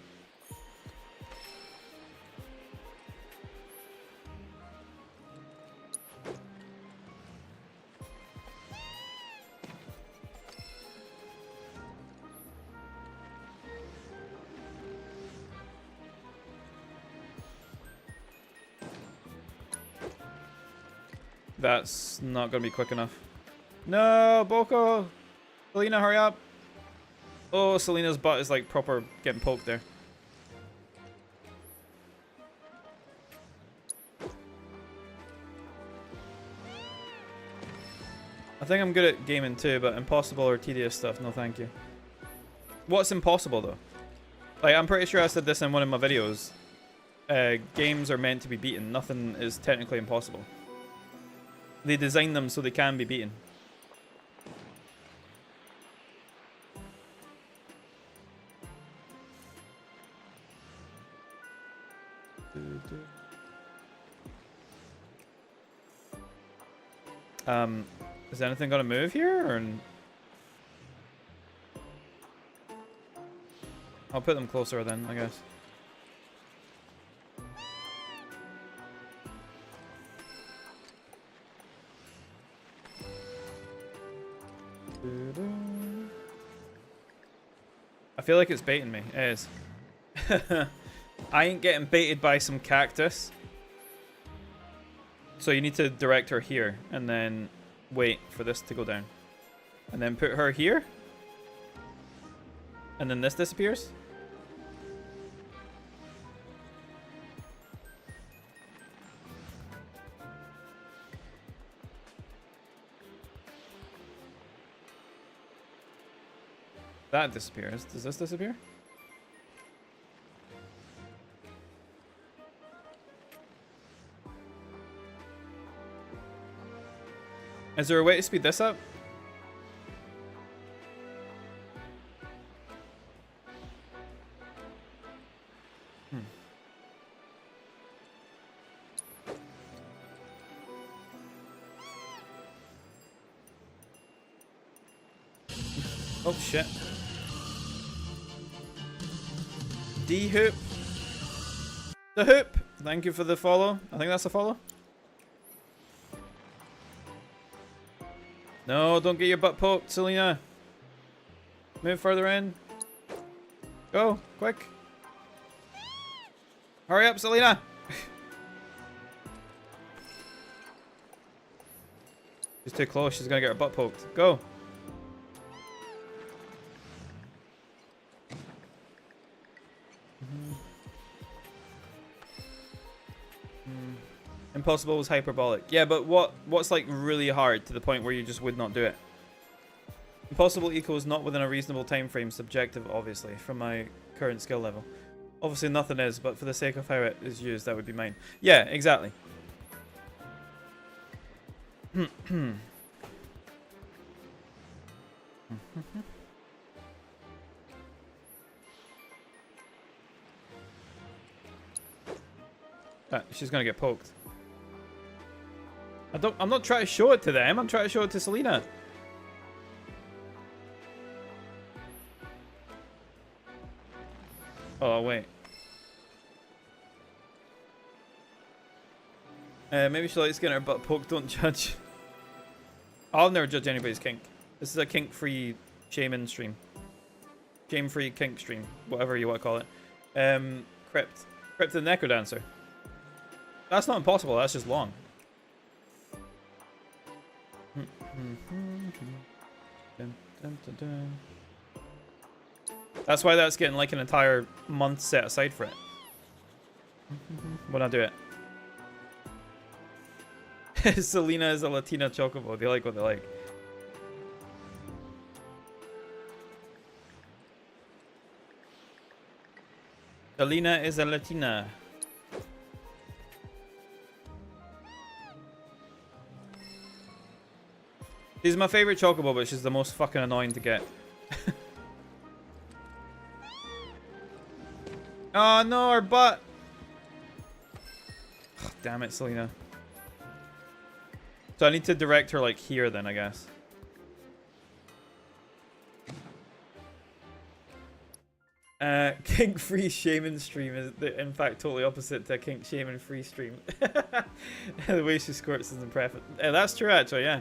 That's not gonna be quick enough. No, Boko! Selena, hurry up! Oh, Selena's butt is like proper getting poked there. I think I'm good at gaming too, but impossible or tedious stuff, no thank you. What's impossible though? Like, I'm pretty sure I said this in one of my videos. Games are meant to be beaten. Nothing is technically impossible. They design them so they can be beaten. Is anything gonna move here, or? I'll put them closer then, I guess. I feel like it's baiting me. It is. I ain't getting baited by some cactus. So you need to direct her here and then wait for this to go down. And then put her here. And then this disappears. That disappears. Does this disappear? Is there a way to speed this up? Oh shit. D-hoop. The hoop. Thank you for the follow. I think that's a follow. No, don't get your butt poked, Selena. Move further in. Go, quick. Hurry up, Selena. She's too close. She's gonna get her butt poked. Go. Impossible was hyperbolic. Yeah, but what's like really hard to the point where you just would not do it? Impossible equals not within a reasonable time frame. Subjective, obviously, from my current skill level. Obviously nothing is, but for the sake of how it is used, that would be mine. Yeah, exactly. She's gonna get poked. I'm not trying to show it to them, I'm trying to show it to Selena. Oh wait. Maybe she likes getting her butt poked, don't judge. I'll never judge anybody's kink. This is a kink-free shaman stream. Shame-free kink stream. Whatever you want to call it. Crypt. Crypt the Necrodancer. That's not impossible, that's just long. That's why that's getting like an entire month set aside for it. When I do it. Selena is a Latina chocobo. They like what they like. Selena is a Latina. She's my favorite chocobo, but she's the most fucking annoying to get. Oh no, her butt! Oh, damn it, Selena. So I need to direct her like here then, I guess. Kink free shaman stream is in fact totally opposite to a kink shaman free stream. The way she squirts is impressive. That's true actually, yeah.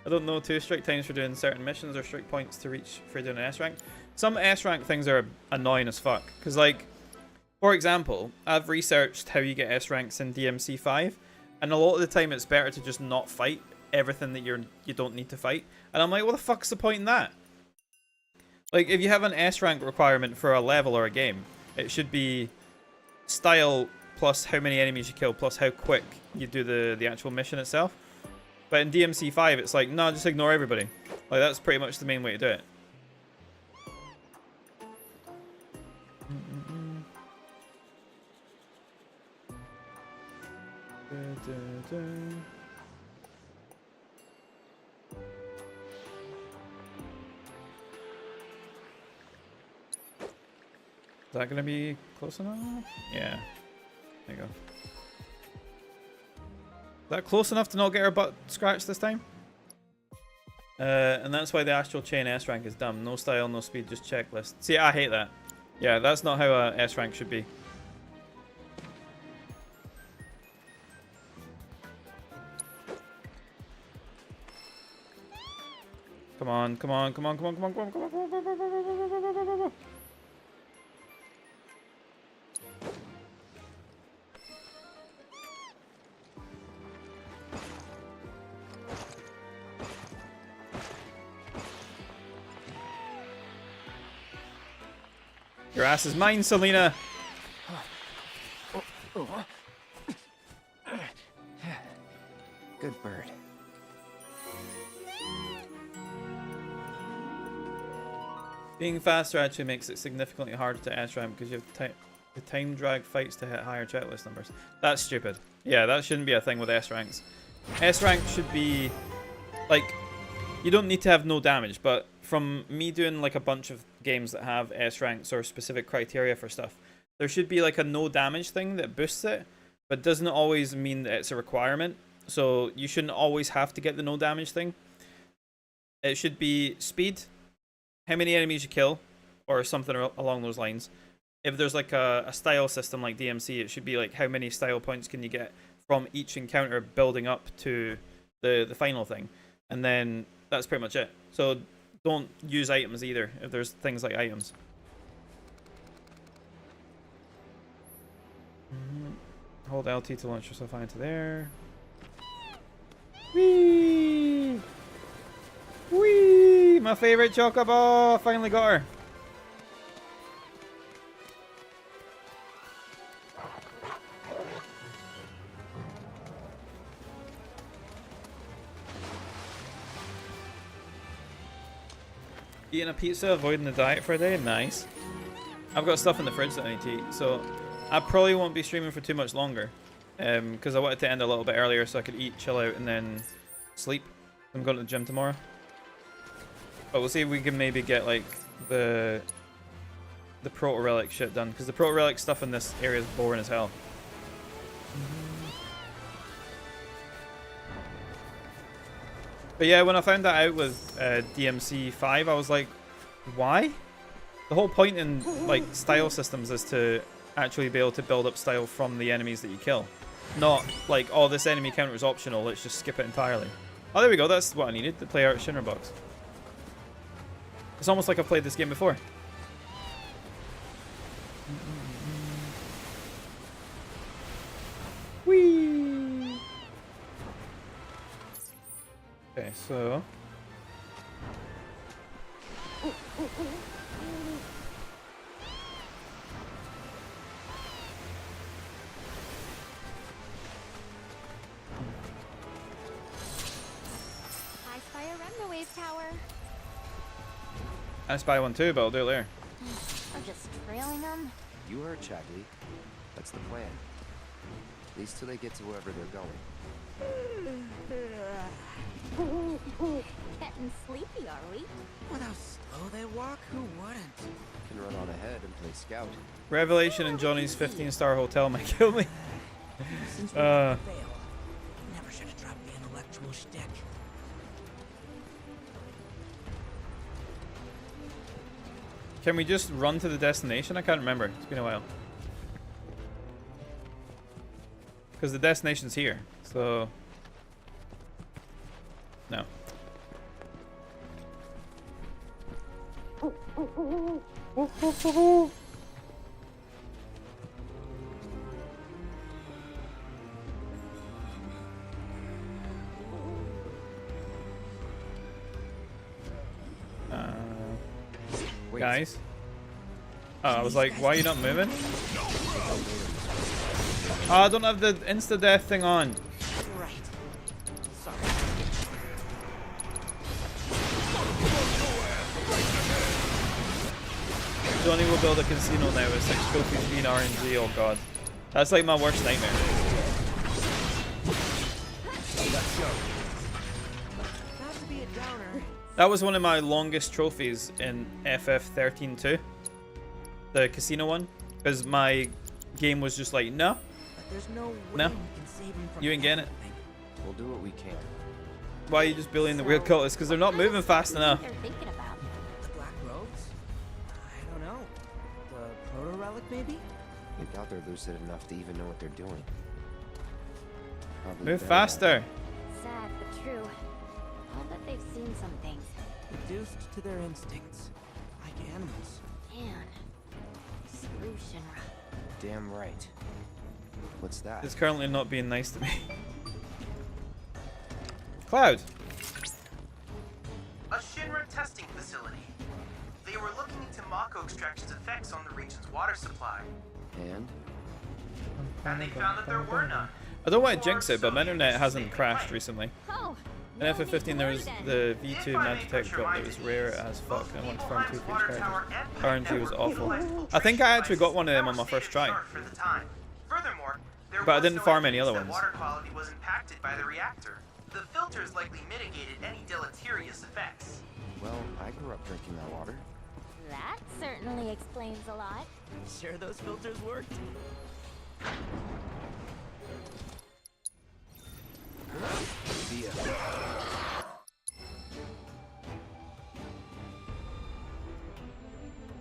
I don't know, 2 strict times for doing certain missions or strict points to reach for doing an S rank. Some S rank things are annoying as fuck. Because like, for example, I've researched how you get S ranks in DMC 5. And a lot of the time it's better to just not fight everything that you don't need to fight. And I'm like, what the fuck's the point in that? Like, if you have an S rank requirement for a level or a game, it should be style plus how many enemies you kill plus how quick you do the actual mission itself. But in DMC 5, it's like, no, just ignore everybody. Like, that's pretty much the main way to do it. Is that gonna be close enough? Yeah. There you go. Is that close enough to not get her butt scratched this time? And that's why the Astral Chain S rank is dumb. No style, no speed, just checklist. See, I hate that. Yeah, that's not how a S rank should be. Come on, come on, come on, come on, come on, come on, come on, come on, come on, come on, come on, come on, come on, come on. Your ass is mine, Selena. Good bird. Being faster actually makes it significantly harder to S-rank because you have the time drag fights to hit higher checklist numbers. That's stupid. Yeah, that shouldn't be a thing with S-ranks. S-rank should be, like, you don't need to have no damage, but from me doing like a bunch of games that have S-ranks or specific criteria for stuff, there should be like a no damage thing that boosts it, but doesn't always mean that it's a requirement. So you shouldn't always have to get the no damage thing. It should be speed, how many enemies you kill, or something along those lines. If there's like a style system like DMC, it should be like how many style points can you get from each encounter building up to the final thing. And then that's pretty much it. So don't use items either if there's things like items. Hold LT to launch yourself into there. Whee! Whee! My favorite chocobo! Finally got her. Eating a pizza, avoiding the diet for a day? Nice. I've got stuff in the fridge that I need to eat, so I probably won't be streaming for too much longer. Because I wanted to end a little bit earlier so I could eat, chill out, and then sleep. I'm going to the gym tomorrow. But we'll see if we can maybe get like the proto relic shit done, because the proto relic stuff in this area is boring as hell. But yeah, when I found that out with DMC 5, I was like, why? The whole point in like style systems is to actually be able to build up style from the enemies that you kill. Not like, oh, this enemy counter is optional, let's just skip it entirely. Oh, there we go, that's what I needed, the player out Shinra box. It's almost like I've played this game before. Whee! Okay, so... I spy a Remnawave tower. I spy one too, but I'll do it later. I'm just trailing them. You heard Chadley. That's the plan. At least till they get to wherever they're going. Getting sleepy, are we? With how slow they walk, who wouldn't? Can run on ahead and play scout. Revelation in Johnny's 15-star hotel might kill me. Since we failed, never should have dropped the intellectual shtick. Can we just run to the destination? I can't remember. It's been a while. Because the destination's here, so... No. Guys? Oh, I was like, why are you not moving? Oh, I don't have the insta-death thing on. Right. Sorry. Johnny will build a casino now with 6 trophies being RNG. Oh god. That's like my worst nightmare. Not to be a downer. That was one of my longest trophies in FF13 too. The casino one. Because my game was just like, no. But there's no way No. we can save him from You ain't getting it. We'll do what we can. Why are you just bullying the weird cultists? Because they're not moving fast enough. They're thinking about. The Black Robes? I don't know. The proto relic, maybe? I doubt they're lucid enough to even know what they're doing. Probably Move better faster. Sad but true. I'll bet they've seen some things. Reduced to their instincts. Like animals. Man. Screw Shinra. Damn right. What's that? It's currently not being nice to me. Cloud. A Shinra testing facility. They were looking into Mako extraction's effects on the region's water supply. And they found that there were none. I don't want to jinx it, but my internet hasn't crashed recently. Oh, In FF15 there was the V2 Magitech drop that was rare as fuck. I wanted to farm 2 for each character. RNG was awful. I think I actually got one of them on my first try. Furthermore, there But I was didn't no farm any evidence other that ones. water quality was impacted by the reactor. The filters likely mitigated any deleterious effects. Well, I grew up drinking that water. that certainly explains a lot. Sure those filters worked?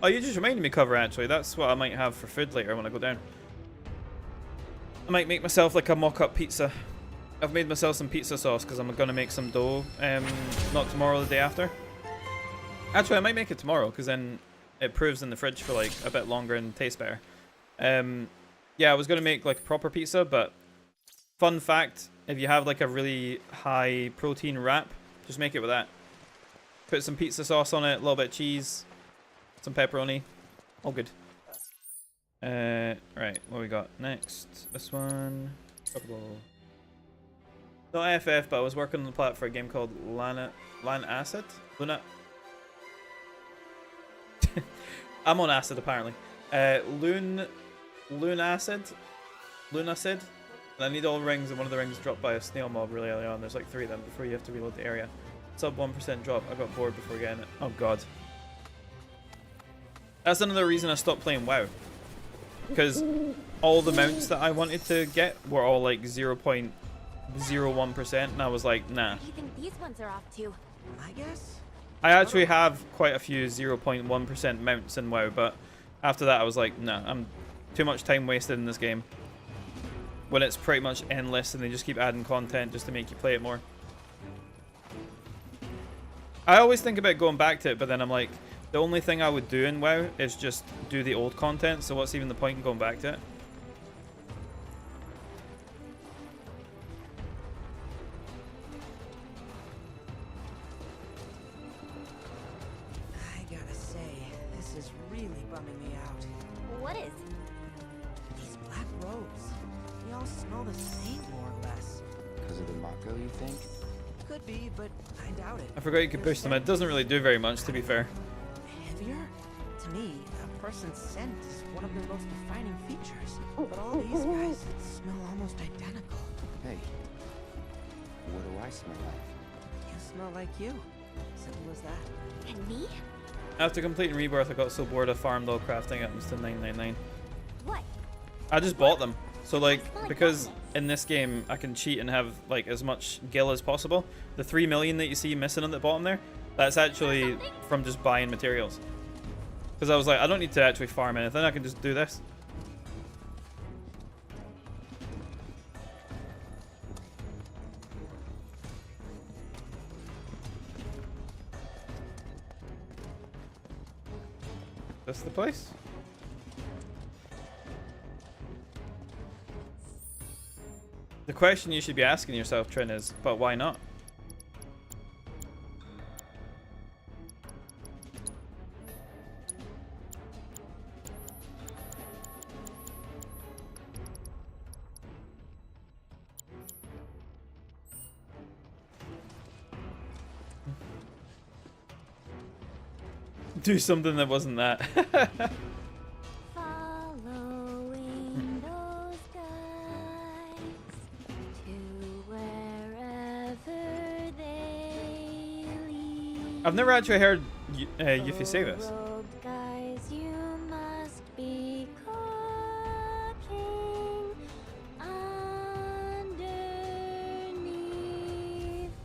Oh, you just reminded me cover actually. That's what I might have for food later when I go down. I might make myself like a mock-up pizza. I've made myself some pizza sauce because I'm gonna make some dough. Not tomorrow, the day after. Actually, I might make it tomorrow because then it proves in the fridge for like a bit longer and tastes better. Yeah, I was gonna make like a proper pizza, but fun fact: if you have like a really high protein wrap, just make it with that. Put some pizza sauce on it, a little bit of cheese, some pepperoni, all good. Right, what we got next? This one. Not FF, but I was working on the plot for a game called Lan Acid? Luna. I'm on acid apparently. Loon Acid? Lunacid? And I need all rings, and one of the rings dropped by a snail mob really early on. There's like 3 of them before you have to reload the area. Sub 1% drop. I got bored before getting it. Oh god. That's another reason I stopped playing WoW. Because all the mounts that I wanted to get were all like 0.01%, and I was like, nah. What do you think these ones are off to? I guess? I actually have quite a few 0.1% mounts in WoW, but after that I was like, nah, I'm too much time wasted in this game. When it's pretty much endless and they just keep adding content just to make you play it more. I always think about going back to it, but then I'm like, the only thing I would do in WoW is just do the old content, so what's even the point in going back to it? I gotta say, this is really bumming me out. What is? These black robes, they all smell the same, more or less. Because of the Mako, you think? Could be, but I doubt it. I forgot you could push them. It doesn't really do very much, to be fair. Heavier? To me, a person's scent is one of their most defining features. But all these guys smell almost identical. Hey, what do I smell like? You smell like you. Simple as that. And me? After completing Rebirth, I got so bored I farmed all crafting items to 999. What? I just bought them. So like, because in this game I can cheat and have like as much gil as possible, the 3 million that you see missing at the bottom there, that's actually from just buying materials. Because I was like, I don't need to actually farm anything, I can just do this. That's the place? The question you should be asking yourself, Trin, is, but why not? Do something that wasn't that. Following those guys to wherever they lead. I've never actually heard Yuffie say this. Robed guys, you must be cooking underneath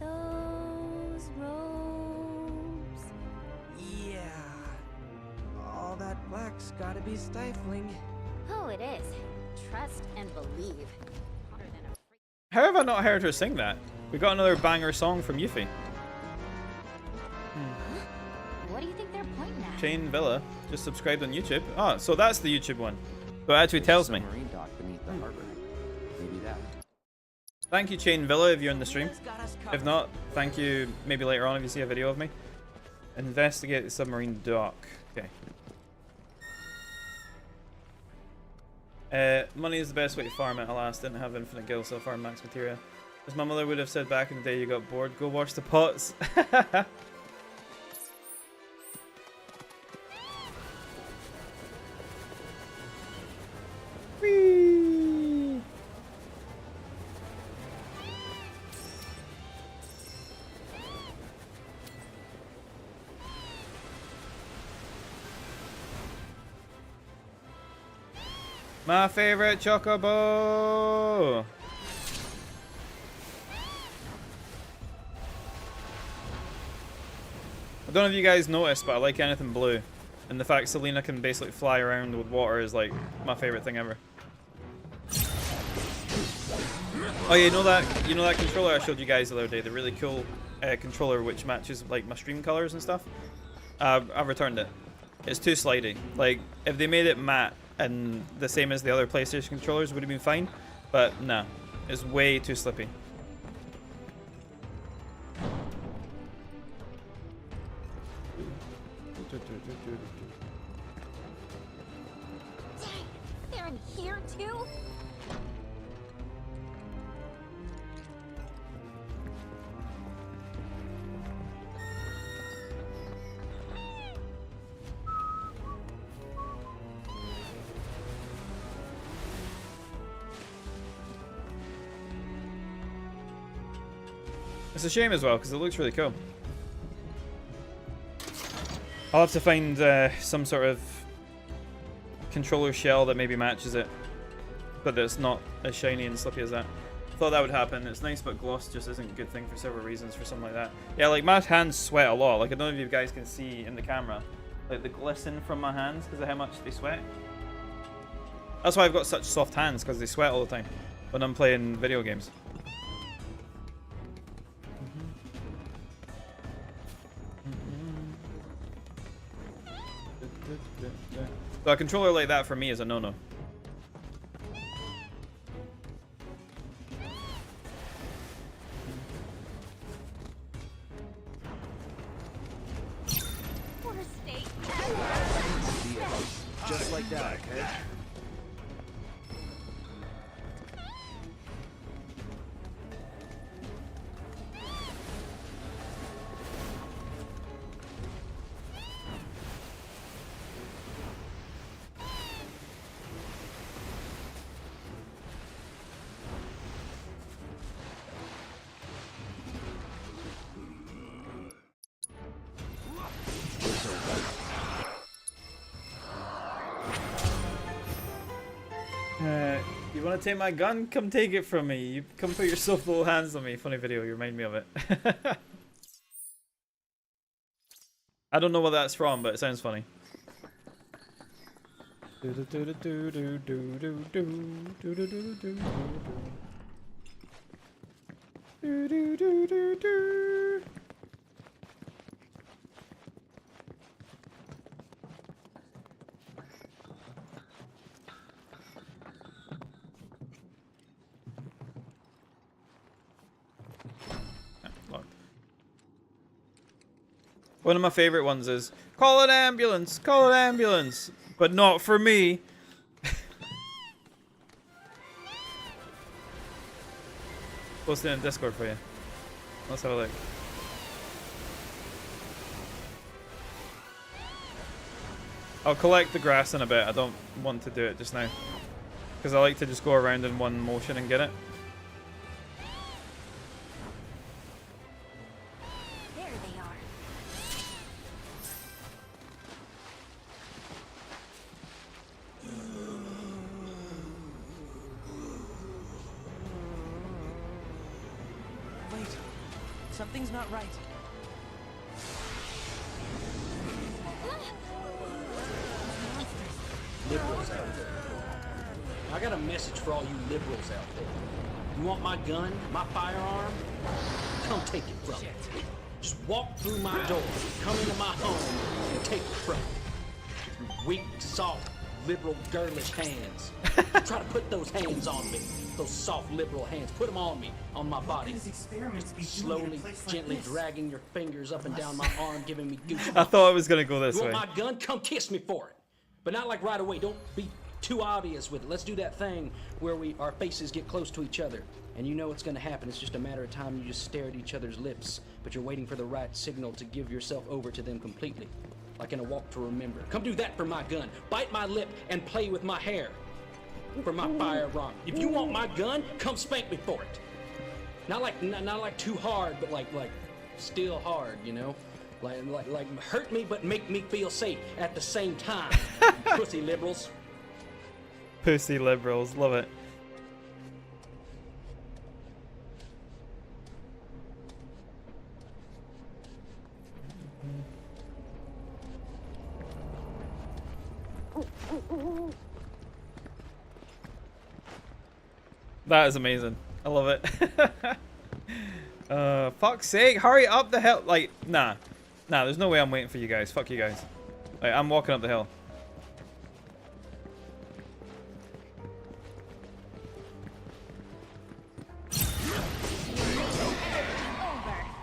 those robes. Yeah. All that black's gotta be stifling. Oh, it is. Trust and believe. Harder than a How have I not heard her sing that? We got another banger song from Yuffie. What do you think they're pointing at? Chain Villa just subscribed on YouTube. Oh, so that's the YouTube one. So it actually tells me. Submarine dock beneath the harbor. Maybe that. Thank you, Chain Villa, if you're in the stream. If not, thank you maybe later on if you see a video of me. Investigate the submarine dock. Okay. Money is the best way to farm it. Alas, didn't have infinite gil, so farm max materia. As my mother would have said back in the day, you got bored, go wash the pots. Whee! My favorite chocobo! I don't know if you guys noticed, but I like anything blue. And the fact Selena can basically fly around with water is like my favorite thing ever. Oh yeah, you know that controller I showed you guys the other day, the really cool controller which matches like my stream colors and stuff? I've returned it. It's too slidey. Like, if they made it matte and the same as the other PlayStation controllers would have been fine, but nah, it's way too slippy. Dang, they're in here too? It's a shame as well because it looks really cool. I'll have to find some sort of controller shell that maybe matches it, but that's not as shiny and slippy as that. Thought that would happen. It's nice, but gloss just isn't a good thing for several reasons for something like that. Yeah, like my hands sweat a lot. Like I don't know if you guys can see in the camera, like the glisten from my hands because of how much they sweat. That's why I've got such soft hands, because they sweat all the time when I'm playing video games. So a controller like that for me is a no-no. Just like that, okay? You want to take my gun? Come take it from me. You come put your soft little hands on me. Funny video, you remind me of it. I don't know what that's from, but it sounds funny. One of my favorite ones is, call an ambulance, but not for me. Posted in Discord for you. Let's have a look. I'll collect the grass in a bit. I don't want to do it just now, because I like to just go around in one motion and get it. Something's not right. Liberals out there. I got a message for all you liberals out there. You want my gun, my firearm? Come take it from me. Just walk through my door, come into my home, and take it from me. You weak, soft, liberal, girlish hands. Try to put those hands on me. Those soft, liberal hands. Put them on me, on my body. Slowly, gently dragging your fingers up and down my arm, giving me goosebumps. I thought it was gonna go this You way. want my gun? Come kiss me for it. But not like right away. Don't be too obvious with it. Let's do that thing where our faces get close to each other. And you know what's gonna happen. It's just a matter of time. You just stare at each other's lips. But you're waiting for the right signal to give yourself over to them completely. Like in a walk to remember. Come do that for my gun. Bite my lip and play with my hair. For my firearm. If you want my gun, come spank me for it. Not like too hard, but like still hard, you know? Like hurt me but make me feel safe at the same time. Pussy liberals. Pussy liberals, love it. That is amazing. I love it. Fuck's sake, hurry up the hill. Like, nah, there's no way I'm waiting for you guys. Fuck you guys. Like, I'm walking up the hill.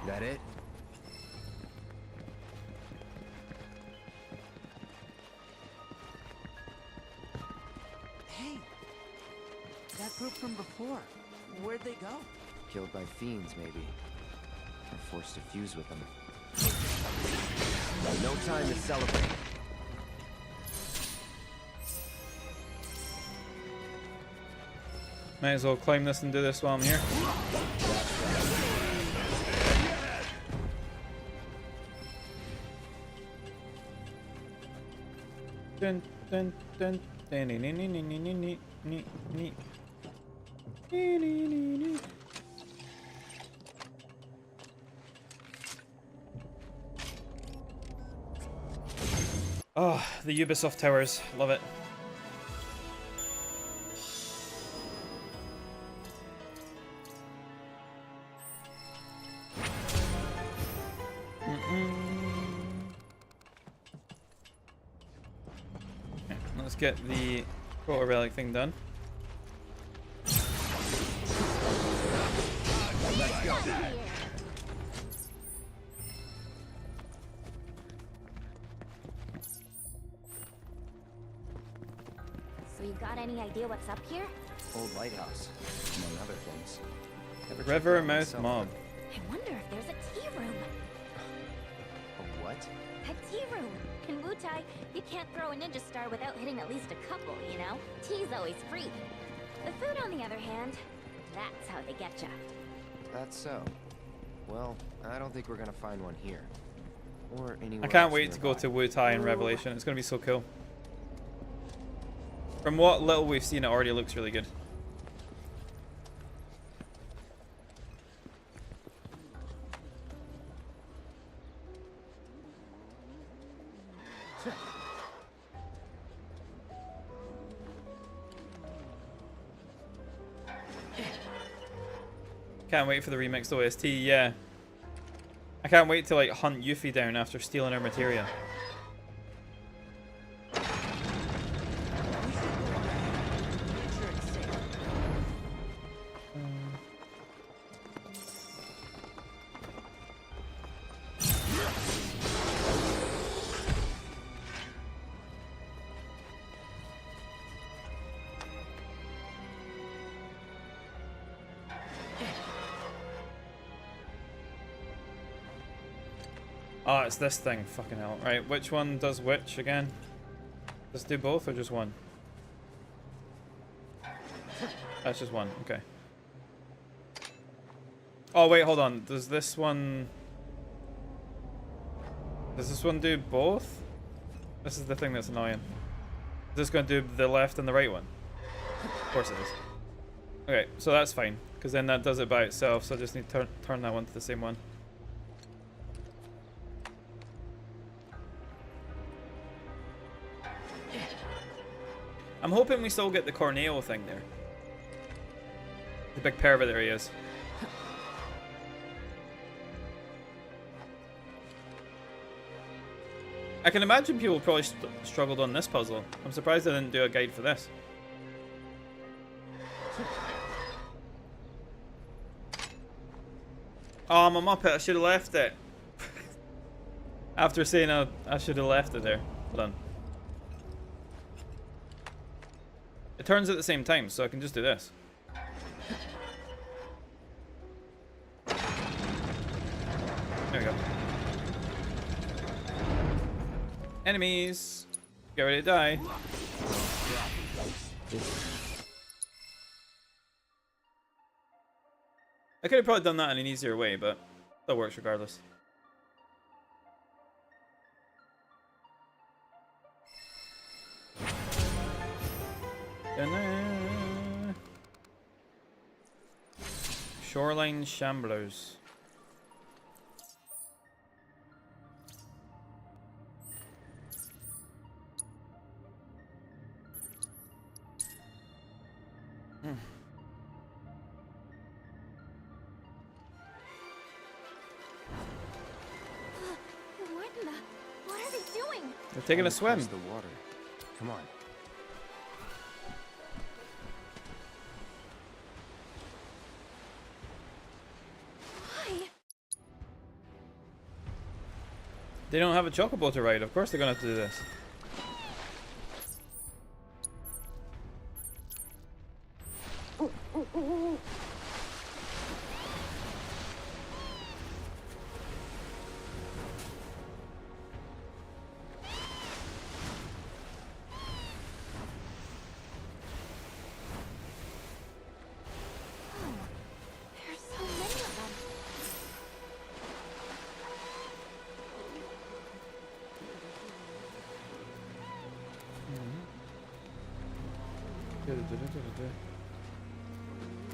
That it? Hey, that group from before, where'd they go? Killed by fiends, maybe. Or forced to fuse with them. No time to celebrate. Might as well climb this and do this while I'm here. Dun dun dun dun nee nee nee nee nee nee nee nee nee nee nee. Oh, the Ubisoft towers, love it. Let's get the proto relic thing done. Let's go. So you got any idea what's up here? Old lighthouse, among other things. Never checked River it out Mouth myself. Mob. I wonder if there's a tea room. A what? A tea room. In Wutai, you can't throw a ninja star without hitting at least a couple, you know? Tea's always free. The food, on the other hand, that's how they get ya. That's so. Well, I don't think we're gonna find one here. Or anywhere I can't else wait to go nearby. to Wutai in Revelation. It's gonna be so cool. From what little we've seen, it already looks really good. Can't wait for the remixed OST, yeah. I can't wait to like hunt Yuffie down after stealing her materia. Oh, it's this thing. Fucking hell. Right, which one does which again? Does it do both or just one? That's just one. Okay. Oh, wait, hold on. Does this one... Does this one do both? This is the thing that's annoying. Is this going to do the left and the right one? Of course it is. Okay, so that's fine. Because then that does it by itself, so I just need to turn that one to the same one. I'm hoping we still get the Corneo thing there. The big pair of it, there he is. I can imagine people probably struggled on this puzzle. I'm surprised they didn't do a guide for this. Oh, I'm a muppet. I should have left it. After saying I should have left it there. Hold on. It turns at the same time, so I can just do this. There we go. Enemies. Get ready to die. I could have probably done that in an easier way, but that works regardless. Shoreline Shamblers. What are they doing? They're taking a swim. The water. Come on. Why? They don't have a chocobo to ride. Of course they're gonna have to do this. There's so many of them.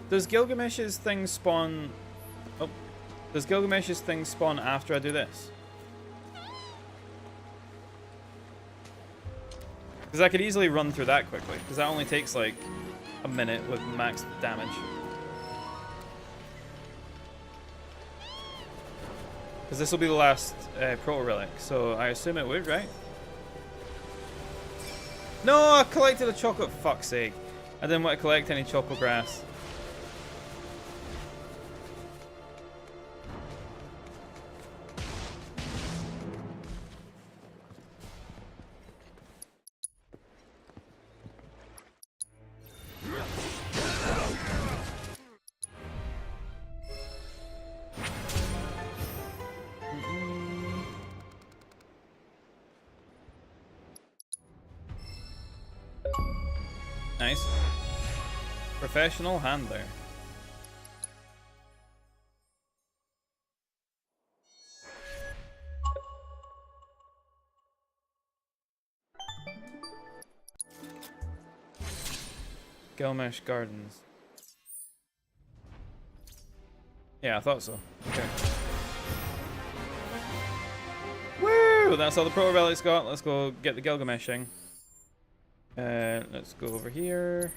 Does Gilgamesh's thing spawn... Oh. Does Gilgamesh's thing spawn after I do this? Because I could easily run through that quickly. Because that only takes like a minute with max damage. Because this will be the last proto relic. So I assume it would, right? No, I collected a chocolate. Fuck's sake. I didn't want to collect any choco grass. Nice. Professional handler. Gilgamesh Gardens. Yeah, I thought so. Okay. Woo! That's all the proto relics got. Let's go get the Gilgameshing. Let's go over here.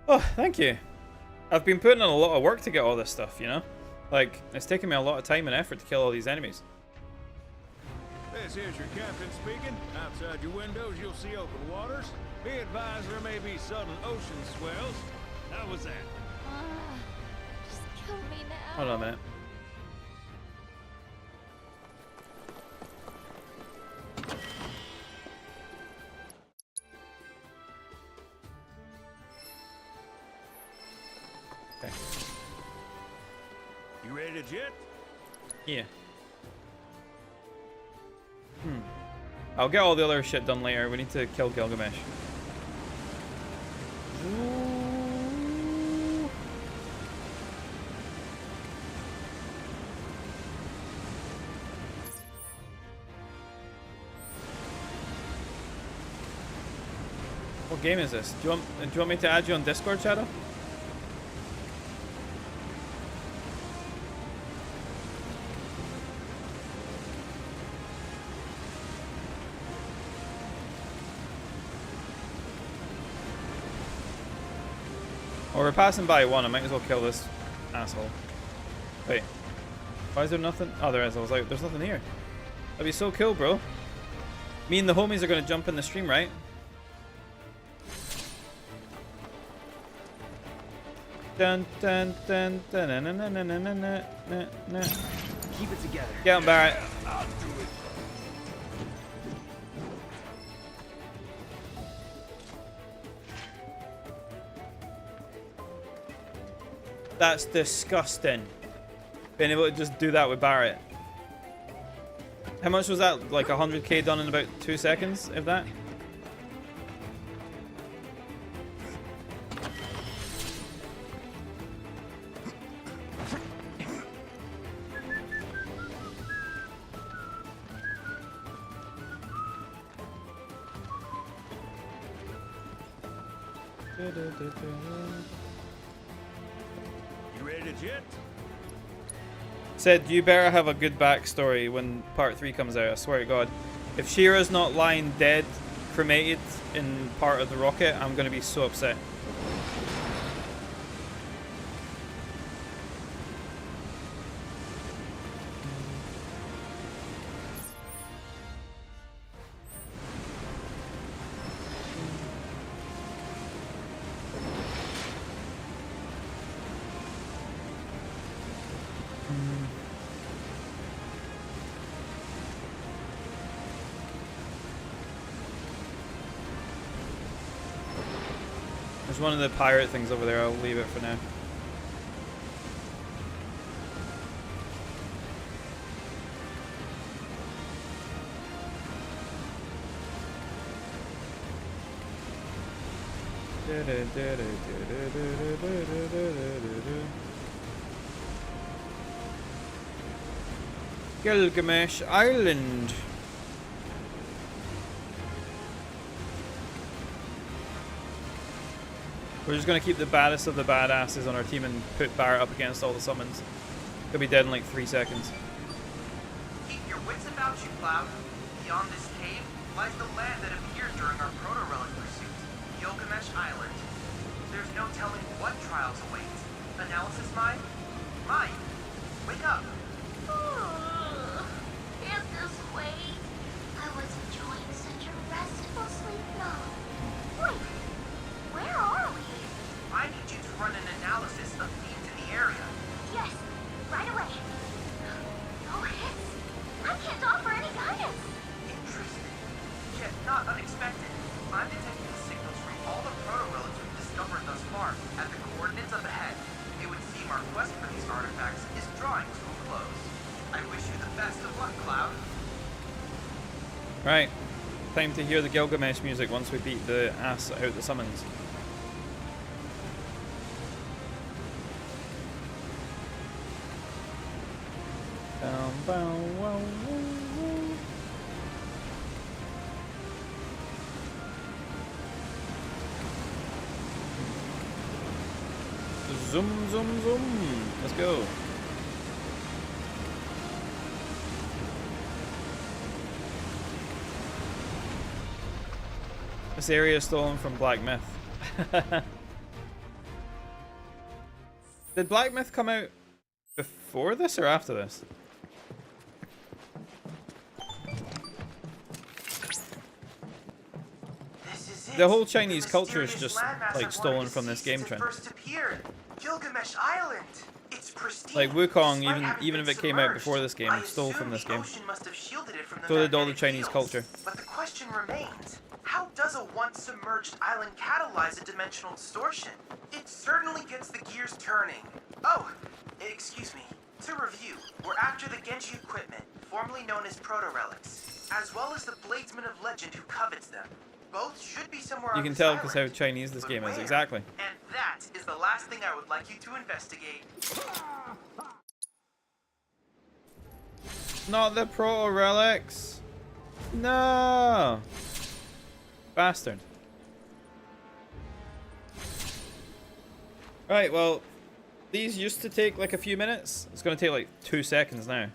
Oh, thank you. I've been putting in a lot of work to get all this stuff, you know? Like, it's taken me a lot of time and effort to kill all these enemies. This here's your captain speaking. Outside your windows, you'll see open waters. Be advised there may be sudden ocean swells. How was that? Just kill me now. Hold on a minute. Okay. You ready to jet? Yeah. I'll get all the other shit done later. We need to kill Gilgamesh. What game is this? Do you want me to add you on Discord, Shadow? Well, we're passing by one. I might as well kill this asshole. Wait. Why is there nothing? Oh, there is. I was like, there's nothing here. That'd be so cool, bro. Me and the homies are going to jump in the stream, right? Dun dun dun dun dun dun dun dun dun dun dun dun. Keep it together. Get him, Barrett. I'll do it. That's disgusting. Being able to just do that with Barrett. How much was that? Like 100k done in about 2 seconds, if that? You ready to jet? Said you better have a good backstory when part 3 comes out, I swear to God. If Shira's not lying dead, cremated in part of the rocket, I'm gonna be so upset. There's one of the pirate things over there, I'll leave it for now. Gilgamesh Island. We're just gonna keep the baddest of the badasses on our team and put Barrett up against all the summons. He'll be dead in like 3 seconds. Keep your wits about you, Cloud. Beyond this cave lies the land that appeared during our proto-relic pursuit, Gilgamesh Island. There's no telling what trials await. Analysis mind? Mind? Wake up! Can't this wait? I was enjoying such a restful sleep now. Wait, where are we? I need you to run an analysis of themes in the area. Yes, right away. No hits. I can't offer any guidance. Interesting. Yet not unexpected. I'm detecting signals from all the proto-relics we've discovered thus far at the coordinates up ahead. It would seem our quest for these artifacts is drawing to a close. I wish you the best of luck, Cloud. Right. Time to hear the Gilgamesh music once we beat the ass out the summons. Zoom, zoom, zoom. Let's go. This area is stolen from Black Myth. Did Black Myth come out before this or after this? The whole Chinese culture is just like stolen from this game trend. Gilgamesh Island. It's pristine. Like Wukong, even if it came out before this game, it's stole from this game. So did all the Chinese culture. But the question remains: how does a once submerged island catalyze a dimensional distortion? It certainly gets the gears turning. Oh, excuse me. To review, we're after the Genji equipment, formerly known as proto-relics, as well as the bladesman of legend who covets them. Both should be somewhere You on can this tell island. because how Chinese this game is, Where? exactly. And that is the last thing I would like you to investigate. Not the proto relics. No. Bastard. Right, well, these used to take like a few minutes. It's going to take like 2 seconds now.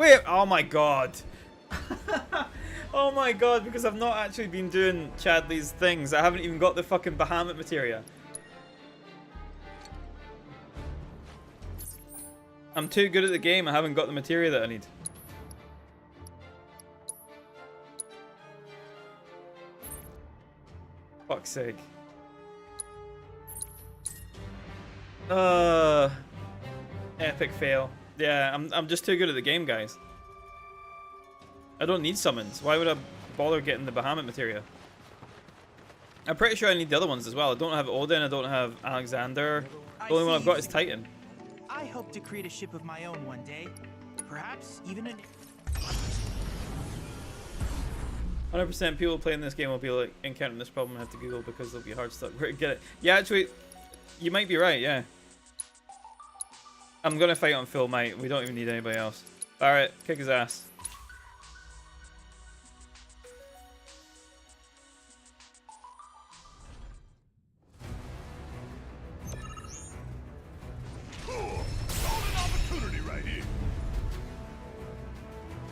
Wait, oh my god. Oh my god, because I've not actually been doing Chadley's things. I haven't even got the fucking Bahamut materia. I'm too good at the game, I haven't got the materia that I need. Fuck's sake. Epic fail. Yeah, I'm just too good at the game, guys. I don't need summons. Why would I bother getting the Bahamut materia? I'm pretty sure I need the other ones as well. I don't have Odin, I don't have Alexander. The only one I've got is Titan. I hope to create a ship of my own one day. Perhaps even an... 100% people playing this game will be like, encountering this problem and have to Google because they'll be hard stuck. Where to get it? Yeah, actually, you might be right, yeah. I'm gonna fight on Phil, mate. We don't even need anybody else. Alright, kick his ass.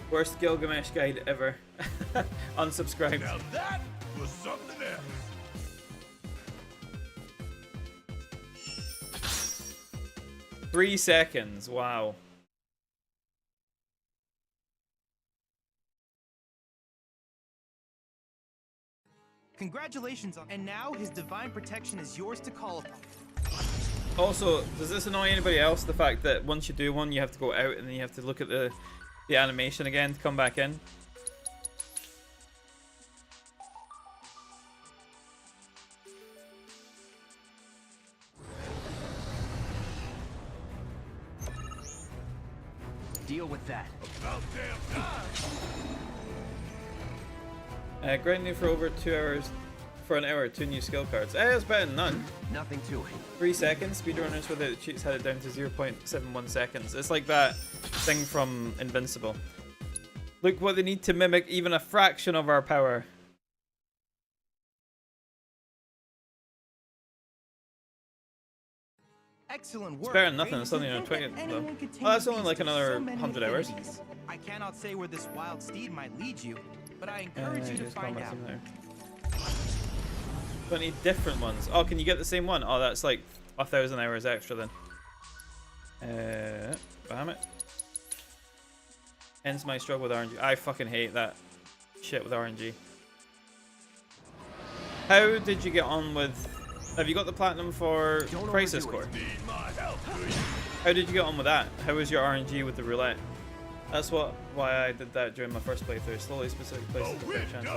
Worst Gilgamesh guide ever. Unsubscribed. Now that was something else. Three seconds. Wow. Congratulations on... And now his divine protection is yours to call upon. Also, does this annoy anybody else? The fact that once you do one, you have to go out and then you have to look at the animation again to come back in. Deal with that. About damn time. Grinding for over 2 hours. For an hour, 2 new skill cards. It's better than none. Nothing to it. 3 seconds. Speedrunners without the cheats had it down to 0.71 seconds. It's like that thing from Invincible. Look what they need to mimic even a fraction of our power. Excellent work. It's better than nothing. It's only on 20 though. Oh, that's only like another 100 hours. I cannot say where this wild steed might lead you, but I encourage you to find out. 20 different ones. Oh, can you get the same one? Oh, that's like 1,000 hours extra then. Damn it. Ends my struggle with RNG. I fucking hate that shit with RNG. How did you get on with... Have you got the platinum for Crisis Core? How did you get on with that? How was your RNG with the roulette? That's why I did that during my first playthrough. Slowly specific places to take chances.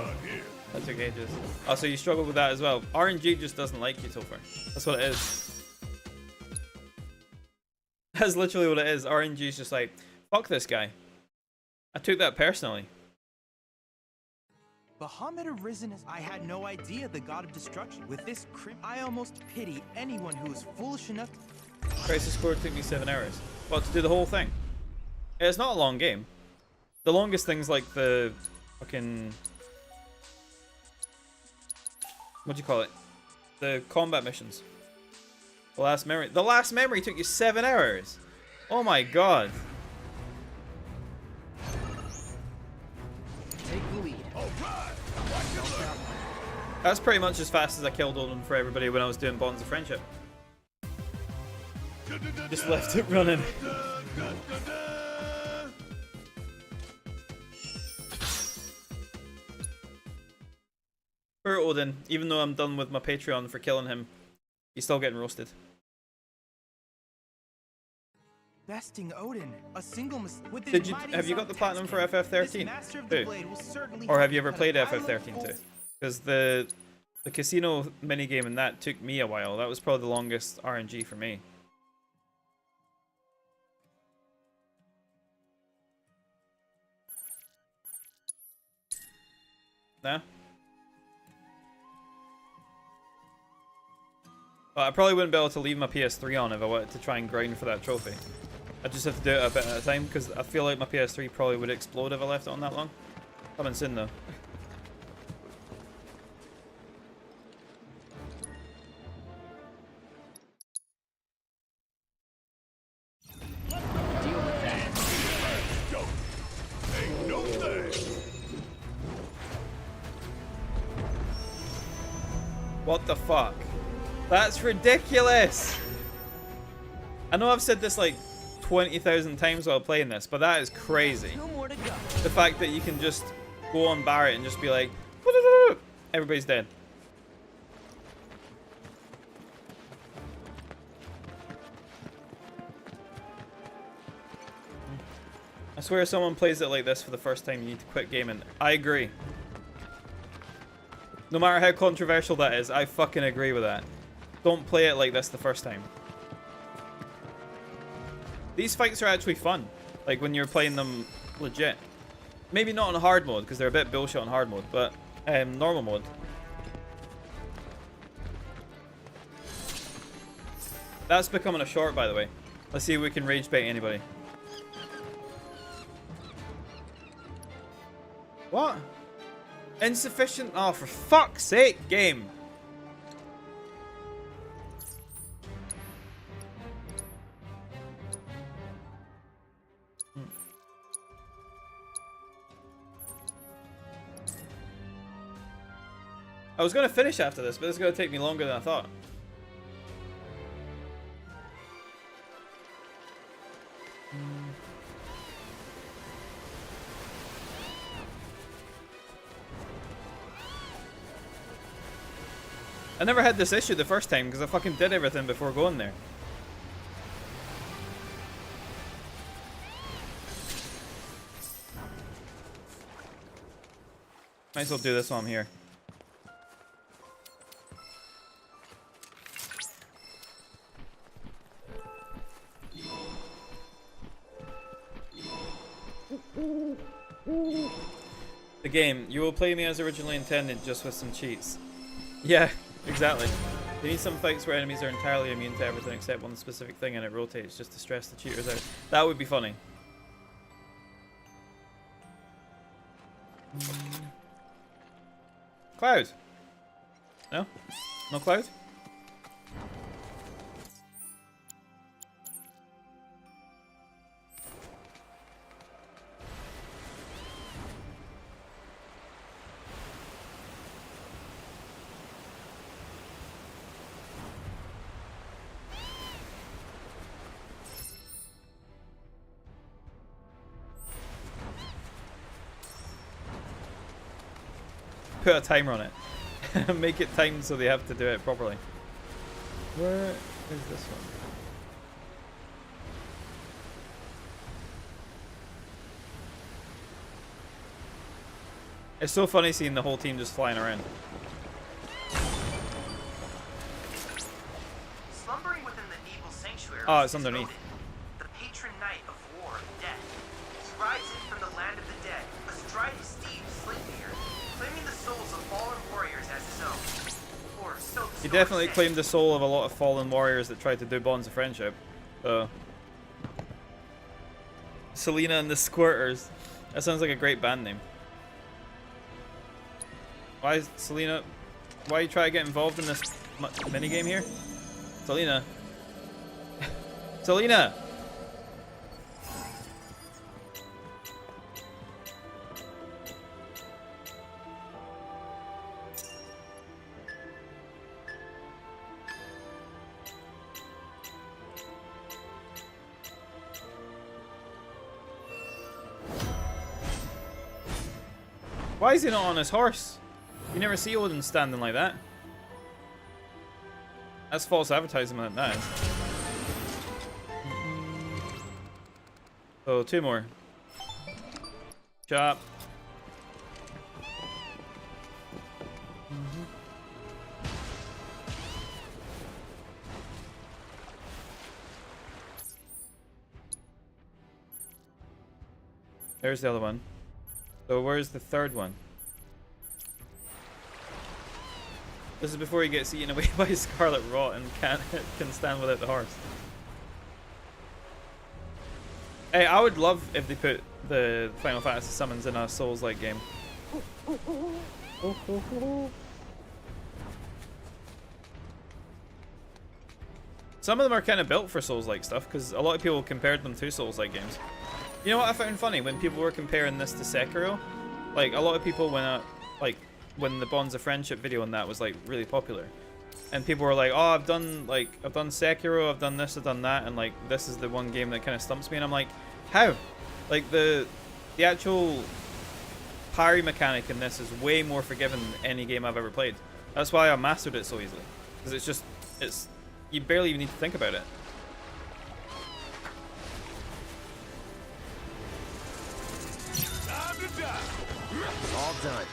That took ages. Oh, so you struggled with that as well. RNG just doesn't like you so far. That's what it is. That's literally what it is. RNG is just like, fuck this guy. I took that personally. Bahamut arisen as I had no idea the god of destruction. With this I almost pity anyone who is foolish enough to... Crisis Core took me 7 hours. Well, to do the whole thing. It's not a long game. The longest thing's like the fucking... What do you call it? The combat missions. The last memory. The last memory took you 7 hours. Oh my god. Take the lead. That's pretty much as fast as I killed Odin for everybody when I was doing Bonds of Friendship. Just left it running. Poor Odin, even though I'm done with my Patreon for killing him, he's still getting roasted. Besting Odin, a single with have you got the platinum for FF13 too? Or have you ever played FF13 too? Because the casino minigame in that took me a while. That was probably the longest RNG for me. Nah? Well, I probably wouldn't be able to leave my PS3 on if I wanted to try and grind for that trophy. I just have to do it a bit at a time because I feel like my PS3 probably would explode if I left it on that long. Coming soon though. What the fuck? That's ridiculous! I know I've said this like 20,000 times while playing this, but that is crazy. The fact that you can just go on Barret and just be like, everybody's dead. I swear if someone plays it like this for the first time, you need to quit gaming. I agree. No matter how controversial that is, I fucking agree with that. Don't play it like this the first time. These fights are actually fun. Like when you're playing them legit. Maybe not on hard mode, because they're a bit bullshit on hard mode, but normal mode. That's becoming a short, by the way. Let's see if we can rage bait anybody. What? Insufficient? Oh, for fuck's sake, game. I was going to finish after this, but it's going to take me longer than I thought. I never had this issue the first time because I fucking did everything before going there. Might as well do this while I'm here. The game. You will play me as originally intended, just with some cheats. Yeah, exactly. They need some fights where enemies are entirely immune to everything except one specific thing and it rotates just to stress the cheaters out. That would be funny. Cloud? No? No Cloud? Put a timer on it. Make it timed so they have to do it properly. Where is this one? It's so funny seeing the whole team just flying around. Slumbering within the evil sanctuary. Oh, it's underneath. The patron knight of war and death. He rides in from the land of the dead, astride his steed Sleipnir, claiming the souls of fallen warriors as his own. Or so the He story definitely says. claimed the soul of a lot of fallen warriors that tried to do bonds of friendship. Selena and the Squirters. That sounds like a great band name. Why is Selena? Why you try to get involved in this minigame here? Selena. Selena! Why is he not on his horse? You never see Odin standing like that. That's false advertisement, that is. So, 2 more. Chop. There's the other one. So where's the third one? This is before he gets eaten away by Scarlet Rot and can stand without the horse. Hey, I would love if they put the Final Fantasy summons in a Souls-like game. Some of them are kind of built for Souls-like stuff, because a lot of people compared them to Souls-like games. You know what I found funny when people were comparing this to Sekiro? Like a lot of people when the Bonds of Friendship video on that was like really popular, and people were like, "Oh, I've done Sekiro, I've done this, I've done that, and like this is the one game that kind of stumps me." And I'm like, how? Like the actual parry mechanic in this is way more forgiving than any game I've ever played. That's why I mastered it so easily, because it's you barely even need to think about it. Time to die. All done.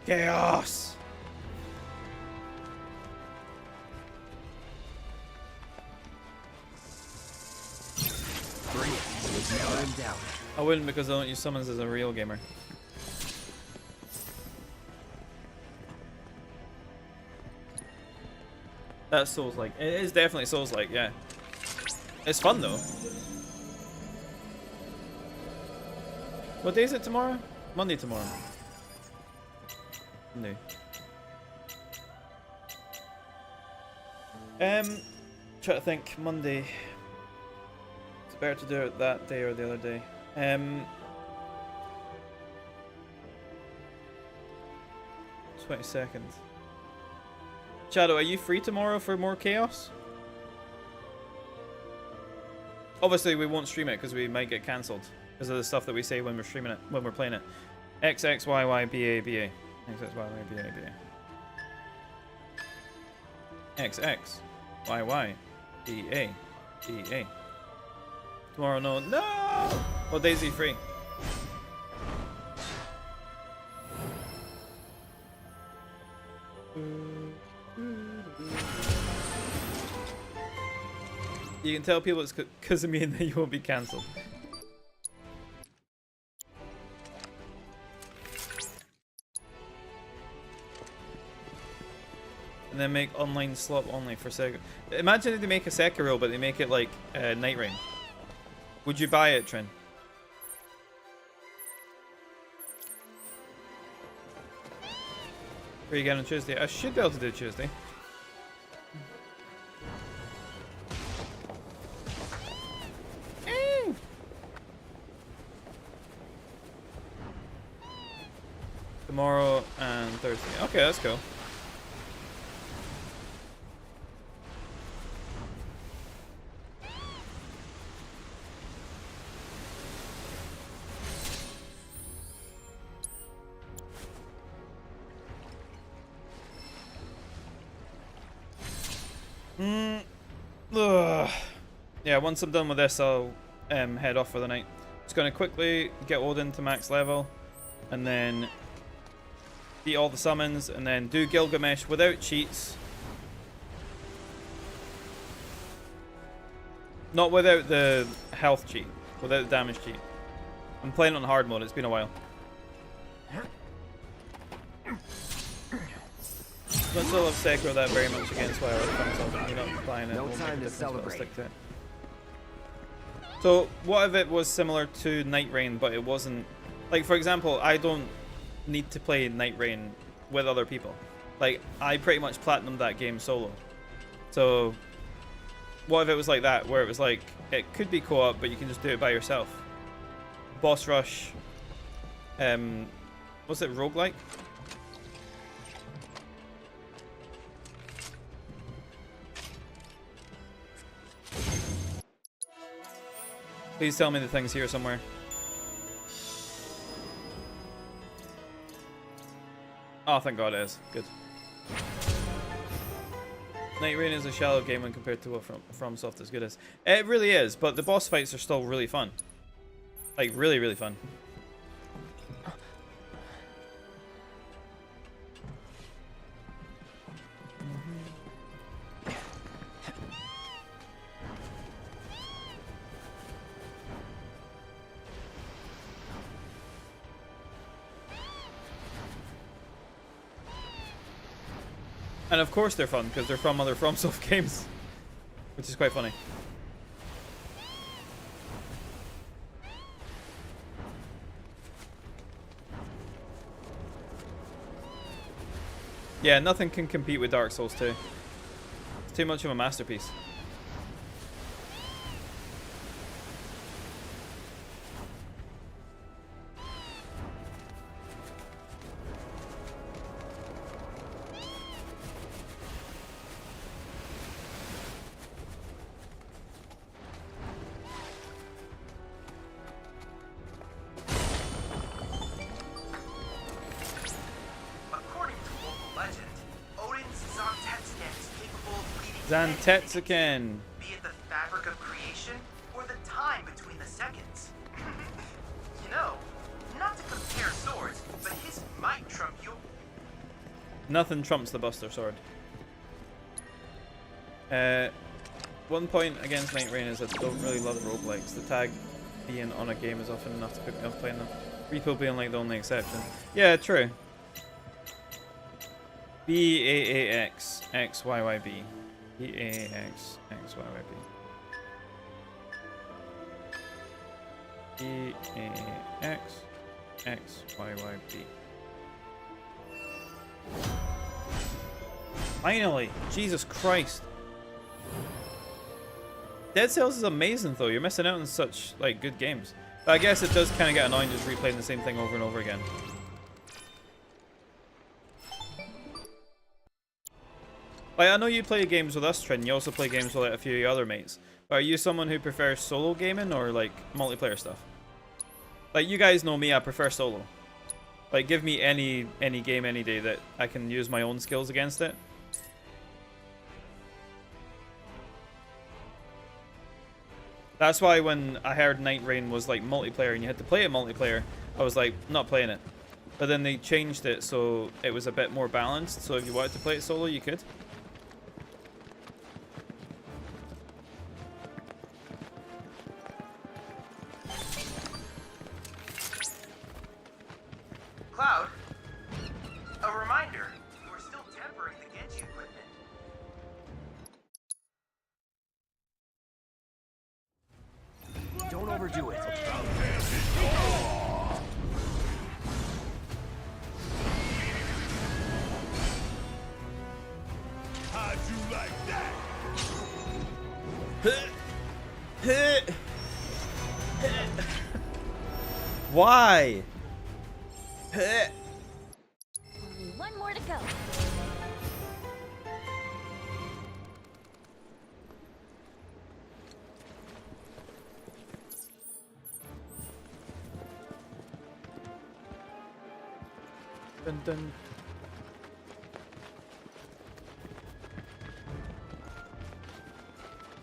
Chaos. Bring it. It's never in doubt. I wouldn't, because I don't use summons as a real gamer. That's Souls-like. It is definitely Souls-like, yeah. It's fun though. What day is it tomorrow? Monday tomorrow. Monday. Try to think. Monday. It's better to do it that day or the other day. 22nd. Shadow, are you free tomorrow for more chaos? Obviously, we won't stream it because we might get cancelled because of the stuff that we say when we're streaming it, when we're playing it. XXYYBABA. XXYYBABA. XXYYBABA. Tomorrow, no. No! What days are you free? You can tell people it's because of me and then you won't be cancelled. And then make online slot only for Sekiro. Imagine if they make a Sekiro, but they make it like Night Rain. Would you buy it, Trin? Free again on Tuesday. I should be able to do Tuesday. Tomorrow and Thursday. Okay, that's cool. Yeah, once I'm done with this, I'll head off for the night. Just gonna quickly get Odin to max level, and then beat all the summons, and then do Gilgamesh without cheats. Not without the health cheat, without the damage cheat. I'm playing on hard mode, it's been a while. Don't still love Sekiro that very much against why I like FromSoft. You're not buying it. No time to celebrate. Stick to it. So, what if it was similar to Night Rain, but it wasn't... Like, for example, I don't need to play Night Rain with other people. Like, I pretty much platinumed that game solo. So, what if it was like that, where it was like, it could be co-op, but you can just do it by yourself. Boss rush. Was it roguelike? Please tell me the thing's here somewhere. Oh, thank God it is. Good. Night Rain is a shallow game when compared to what FromSoft is good as. It really is, but the boss fights are still really fun. Like, really, really fun. And of course they're fun, because they're from other FromSoft games. Which is quite funny. Yeah, nothing can compete with Dark Souls 2. Too much of a masterpiece. Zantetsuken. Be it the fabric of creation or the time between the seconds. You know, not to compare swords, but his might trump you. Nothing trumps the Buster Sword. 1 point against Night Rain is I don't really love roguelikes. The tag being on a game is often enough to put me off playing them. Repo being like the only exception. Yeah, true. B-A-A-X X-Y-Y-B. B-A-A-X X-Y-Y-B. B-A-A-X X-Y-Y-B. Finally! Jesus Christ! Dead Cells is amazing though, you're missing out on such like good games. But I guess it does kind of get annoying just replaying the same thing over and over again. Like, I know you play games with us, Trin, you also play games with like, a few of your other mates. But are you someone who prefers solo gaming or like multiplayer stuff? Like, you guys know me, I prefer solo. Like, give me any game any day that I can use my own skills against it. That's why when I heard Night Rain was like multiplayer and you had to play it multiplayer, I was like, not playing it. But then they changed it so it was a bit more balanced, so if you wanted to play it solo, you could. Cloud, a reminder, we're still tempering the Genji equipment. Don't overdo it. How'd you like that? Why? Only one more to go. Dun, dun.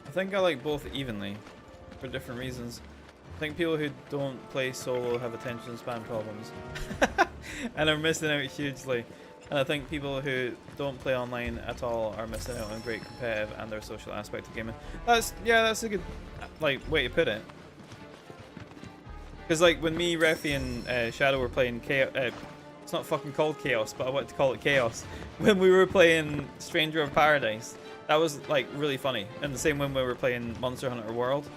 I think I like both evenly for different reasons. I think people who don't play solo have attention span problems and are missing out hugely. And I think people who don't play online at all are missing out on great competitive and their social aspect of gaming. That's a good like way to put it. Because like when me, Refi, and Shadow were playing Chaos, it's not fucking called Chaos, but I want to call it Chaos. When we were playing Stranger of Paradise, that was like really funny. And the same when we were playing Monster Hunter World.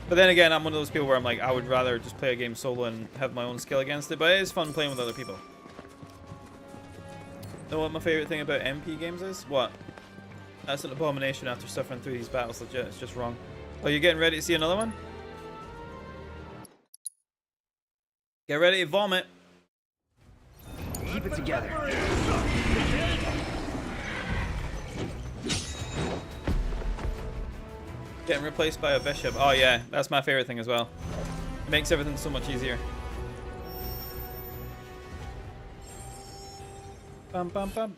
But then again, I'm one of those people where I'm like, I would rather just play a game solo and have my own skill against it. But it is fun playing with other people. Know what my favorite thing about MP games is? What? That's an abomination after suffering through these battles. Legit, it's just wrong. Oh, you getting ready to see another one? Get ready to vomit. Keep it together. Getting replaced by a bishop. Oh yeah, that's my favorite thing as well. It makes everything so much easier. Bum bum bum.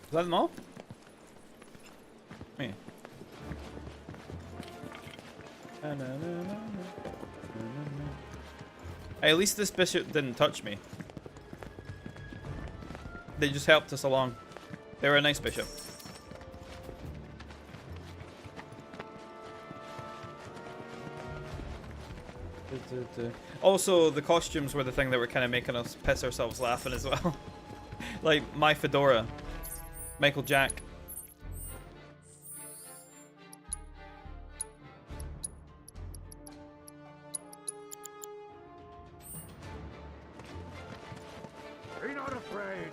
Is that them all? Me. Hey, at least this bishop didn't touch me. They just helped us along. They were a nice bishop. Also, the costumes were the thing that were kind of making us piss ourselves laughing as well. Like my fedora, Michael Jack. train.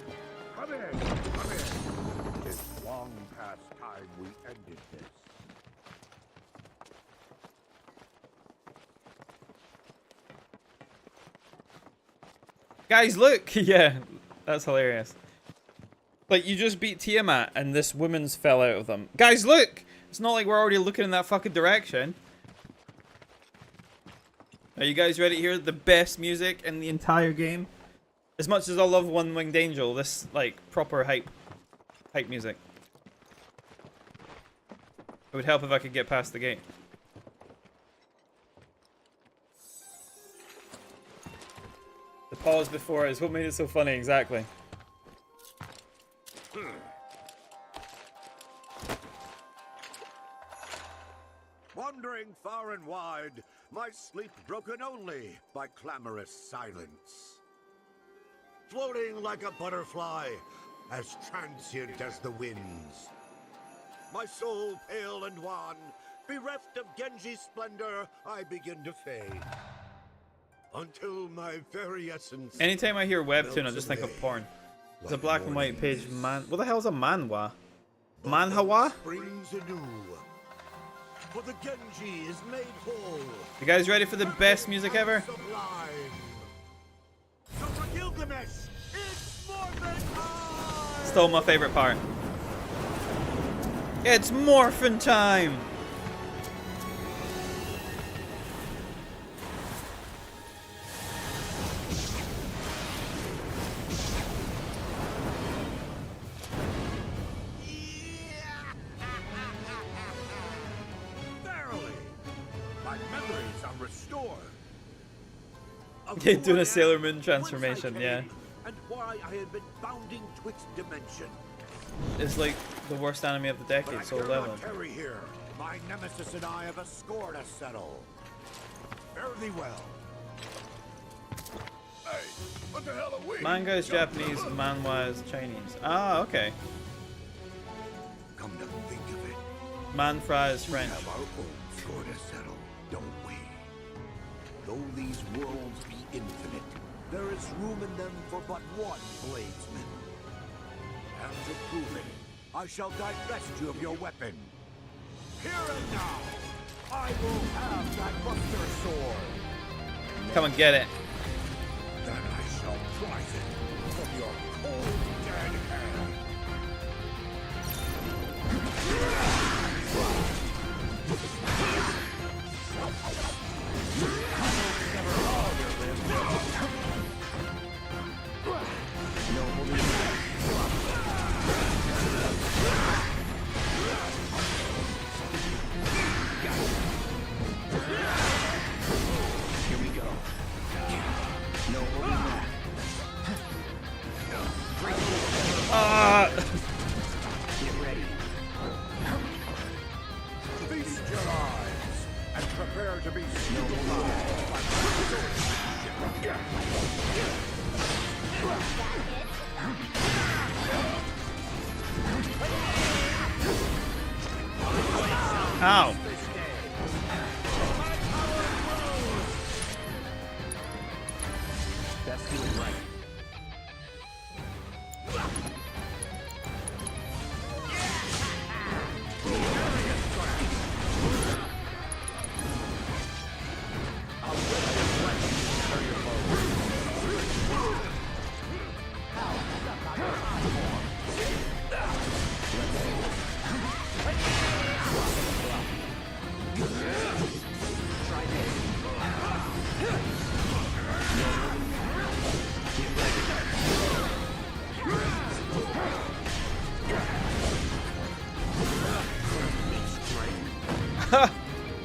Come in, come in. It's long past time we ended this. Guys, look! Yeah, that's hilarious. Like, you just beat Tiamat and this woman's fell out of them. Guys, look! It's not like we're already looking in that fucking direction. Are you guys ready to hear the best music in the entire game? As much as I love One Winged Angel, this, like, proper hype music. It would help if I could get past the gate. The pause before is what made it so funny, exactly. Wandering far and wide, my sleep broken only by clamorous silence. Floating like a butterfly, as transient as the winds. My soul pale and wan, bereft of Genji's splendor, I begin to fade. Until my very essence. Anytime I hear webtoon, I just think of porn. It's a black and white page man. What the hell is a manhwa? Manhwa? Springs anew. For the Genji is made whole. You guys ready for the best music ever? So for Gilgamesh, it's more than I. Still my favorite part. It's morphin' time! Yeah, doing a Sailor Moon transformation, yeah. And why I had been bounding twixt dimension. It's like the worst anime of the decade, so level. Tarry here. My nemesis and I have a score to settle. Fare thee well. Hey, what the hell are we? Manga is Japanese, manhwa is Chinese. Ah, okay. Come to think of it. Manfra is French. We have our own score to settle, don't we? Though these worlds be infinite, there is room in them for but one bladesman. And to prove it, I shall divest you of your weapon. Here and now, I will have that buster sword. Come and get it. Then I shall prize it from your cold dead hand. Here we go. No holding back. Get ready. Feast your eyes and prepare to be snowballed by Ow. Best do it right.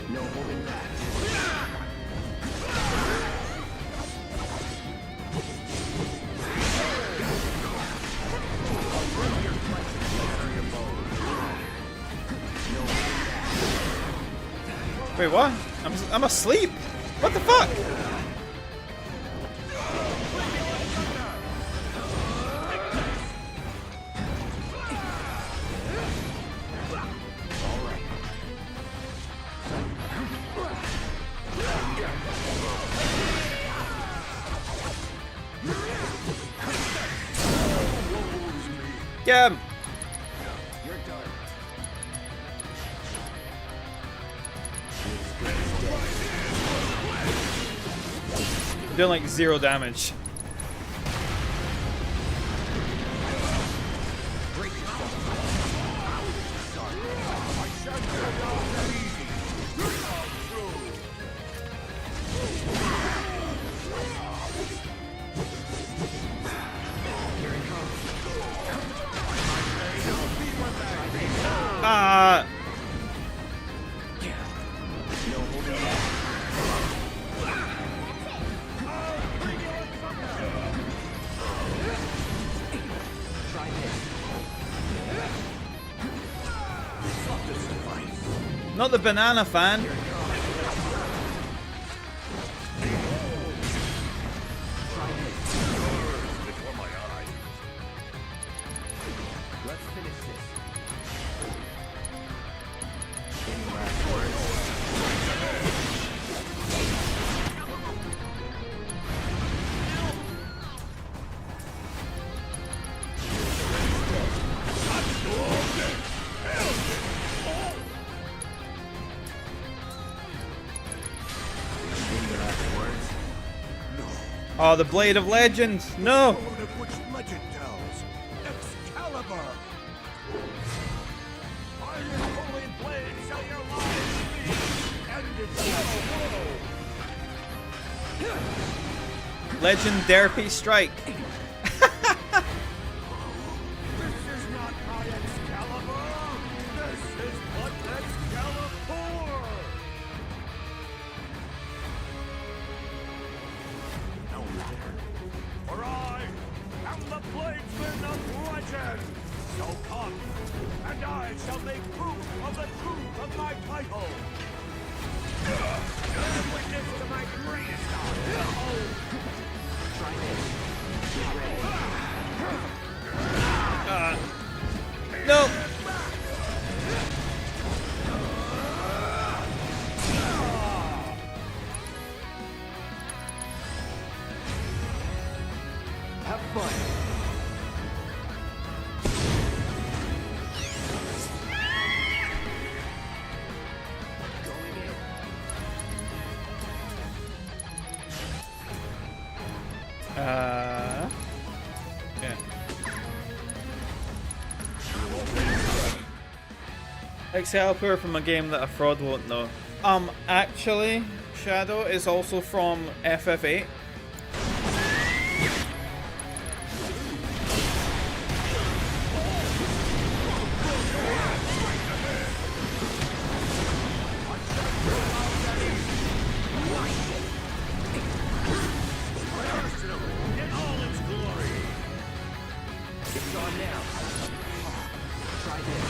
No holding back. Wait, what? I'm asleep. What the fuck? Get him! You're done. I'm doing like 0 damage. Ah! Not the banana fan. Let's finish this. Any last words? Oh, the Blade of Legends! No! Sword of which legend tells. Excalibur! Iron holy blade shall your lives be ended forever. Legendary strike. This is not my Excalibur! This is what Excalibur! No matter. For I am the bladesman of legend! So come, and I shall make proof of the truth of my title! Bear witness to my greatest honor! Try this. Get ready. No! Have fun. Going in. Yeah. Excalibur from a game that a fraud won't know. Actually, Shadow is also from FF8. In all its glory! It's on now. Try this.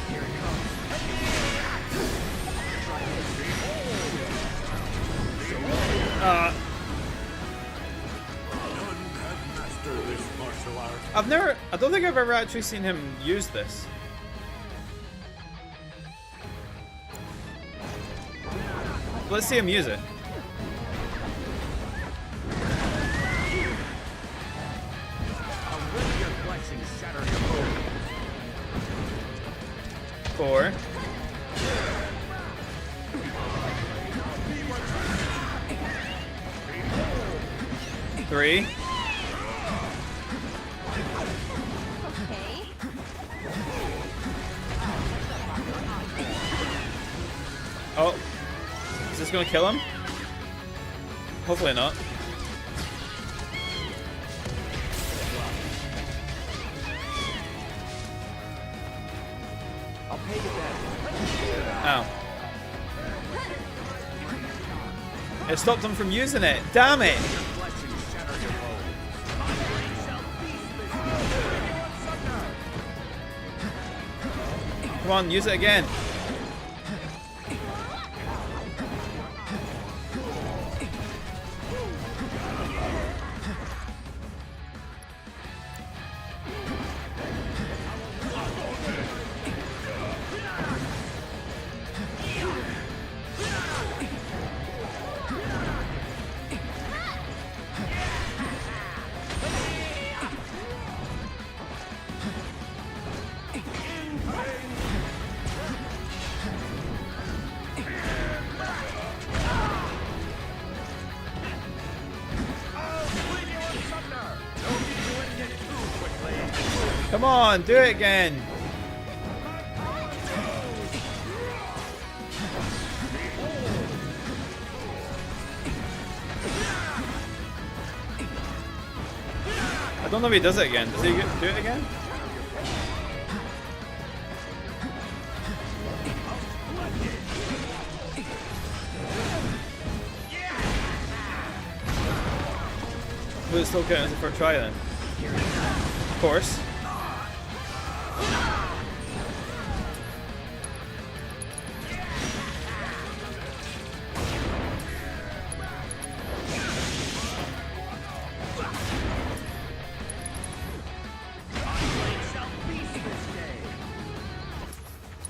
Here it comes. Try this. None can master this martial art. I don't think I've ever actually seen him use this. Let's see him use it. I'll let your blessings shatter your bones. 4. 3. Okay. Oh. Is this gonna kill him? Hopefully not. I'll pay you back. Ow. It stopped him from using it. Damn it! Come on, use it again. Come on, do it again. I don't know if he does it again. Does he do it again? Will it still count as a first try then? Of course.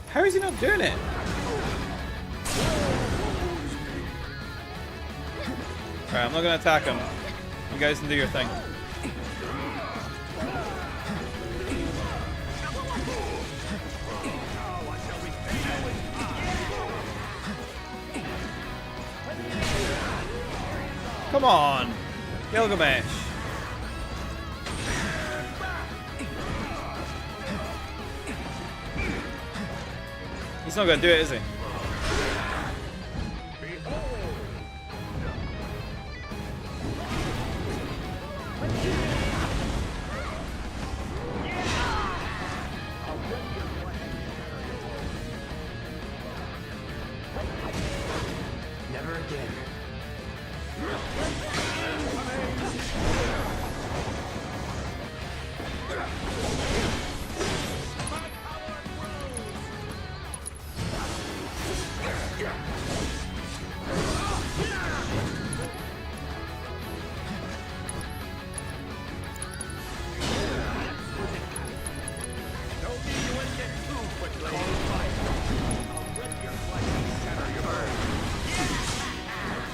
How is he not doing it? Alright, I'm not gonna attack him. You guys can do your thing. Come on, Gilgamesh. He's not gonna do it, is he? Never again.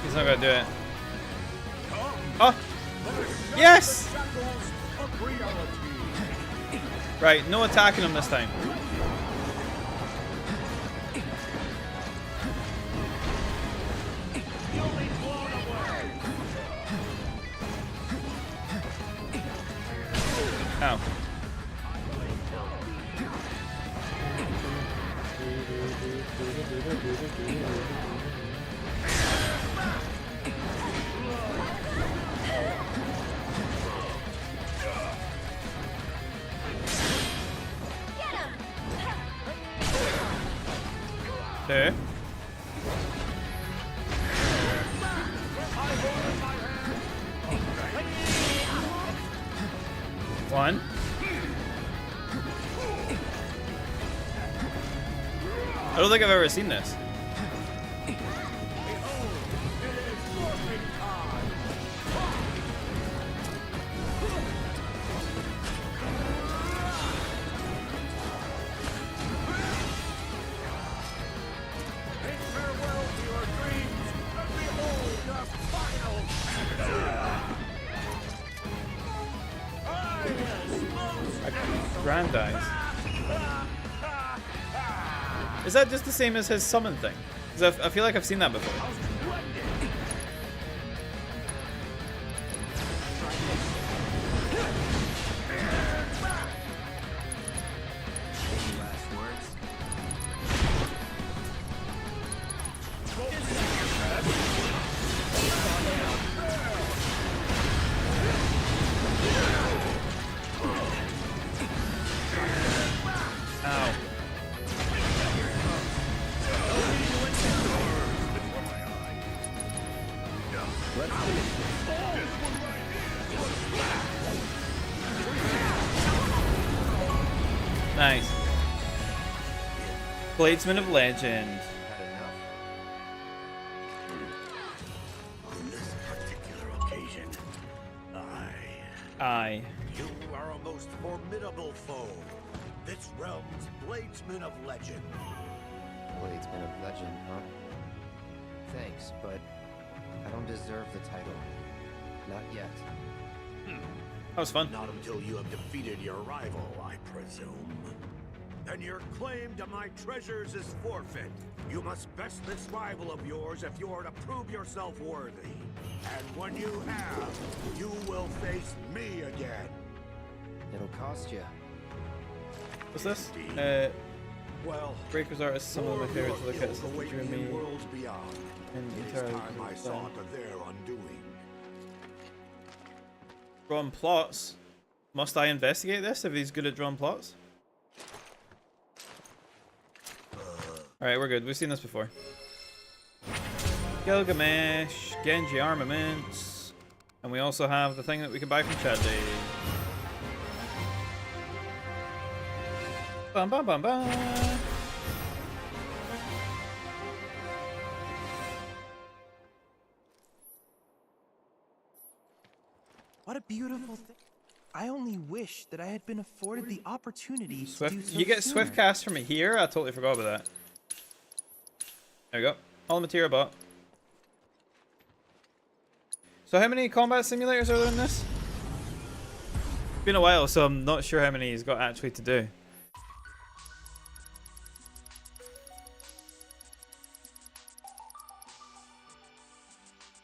He's not gonna do it. Oh! Yes! Right, no attacking him this time. Ow. Two. One. I don't think I've ever seen this. Grandize. Is that just the same as his summon thing? Because I feel like I've seen that before. Nice. Bladesman of Legend. On this particular occasion, you are a most formidable foe. This realm's Bladesman of Legend. Bladesman of Legend, huh? Thanks, but I don't deserve the title. Not yet. That was fun. Not until you have defeated your rival, I presume. Then your claim to my treasures is forfeit. You must best this rival of yours if you are to prove yourself worthy. And when you have, you will face me again. It'll cost you. What's this? Well, Breakers Artist, some of my favorites to look at since they drew me worlds beyond. and It is entirely time I saw to their undoing. drawn plots. Must I investigate this if he's good at drawing plots? Alright, we're good. We've seen this before. Gilgamesh, Genji armaments, and we also have the thing that we can buy from Chadley. Bum bum bum bum. What a beautiful thing. I only wish that I had been afforded the opportunity to do so You get sooner. Swift cast from here? I totally forgot about that. There we go. All the material bought. So how many combat simulators are there in this? It's been a while, so I'm not sure how many he's got actually to do.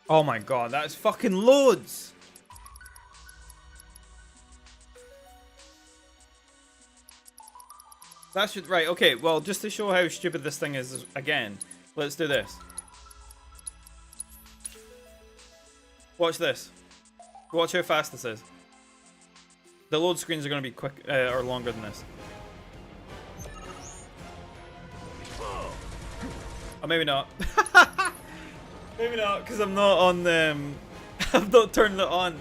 Oh my god, that's fucking loads! That's just, right, okay, well, just to show how stupid this thing is again, let's do this. Watch this. Watch how fast this is. The load screens are going to be quick, or longer than this. Oh, maybe not. Maybe not, because I'm not on, I've not turned it on.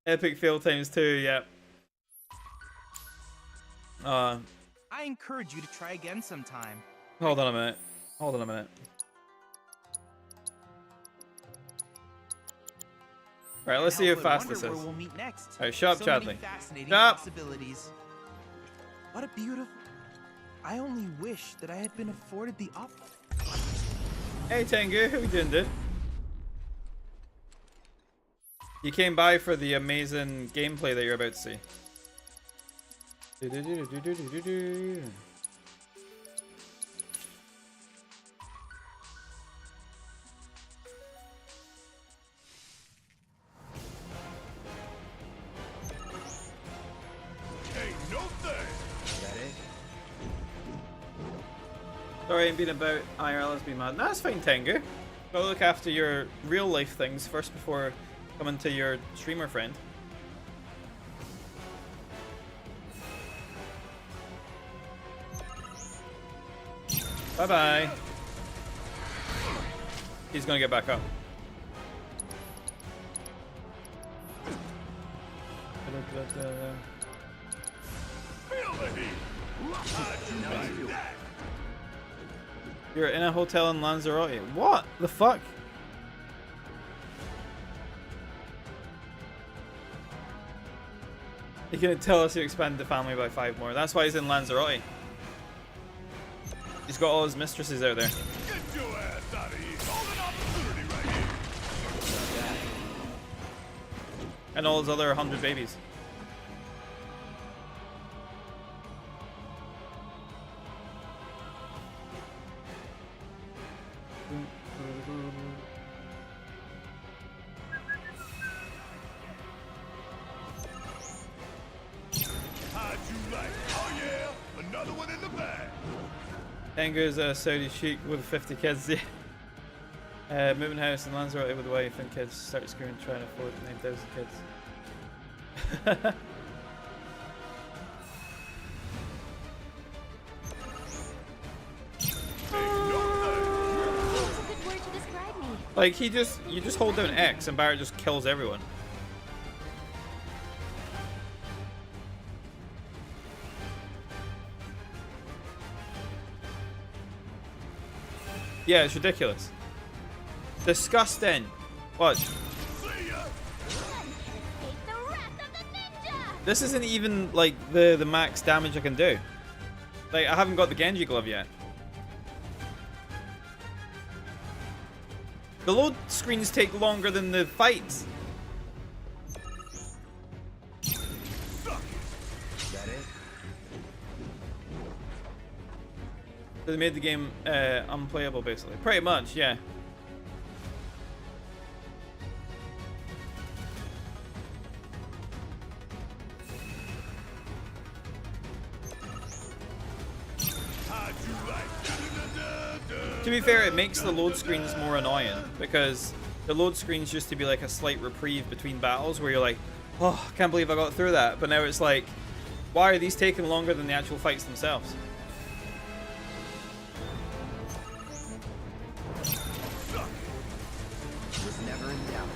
Epic fail times 2, yeah. I encourage you to try again sometime. Hold on a minute. Hold on a minute. Alright, let's see how fast this is. We'll meet next. Alright, shut up, So many Chadley. fascinating Shut up. possibilities. What a beautiful... I only wish that I had been afforded the Hey Tengu, how we doing, dude? You came by for the amazing gameplay that you're about to see. Do-do-do-do-do-do-do-do. Ain't no thing. Sorry, I'm being about IRL has been mad. No, that's fine, Tengu. Gotta look after your real life things first before coming to your streamer friend. Bye bye. He's gonna get back up. Feel the heat. How'd you like that? You're in a hotel in Lanzarote. What the fuck? You're gonna tell us you expanded the family by 5 more. That's why he's in Lanzarote. He's got all his mistresses out there. Get your ass out of here. Golden opportunity right here. And all his other 100 babies. How'd you like? Oh yeah, another one in the bag. Tengu's a Saudi sheik with 50 kids. Moving house in Lanzarote with wife and kids. Start screwing trying to afford 9,000 kids. Like you just hold down X and Barrett just kills everyone. Yeah, it's ridiculous. Disgusting. Watch. This isn't even like the max damage I can do. Like I haven't got the Genji glove yet. The load screens take longer than the fights. They made the game unplayable, basically. Pretty much, yeah. To be fair, it makes the load screens more annoying because the load screens used to be like a slight reprieve between battles where you're like, oh, I can't believe I got through that. But now it's like, why are these taking longer than the actual fights themselves? Was never in doubt.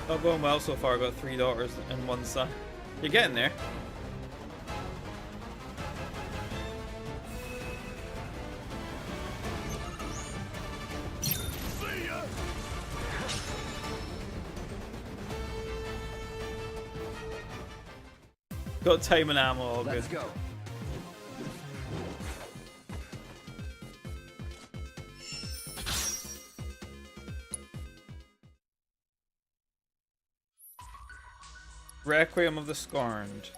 Not going well so far. I've got 3 daughters and 1 son. You're getting there. Got time and ammo, all good. Let's go. Requiem of the Scorned.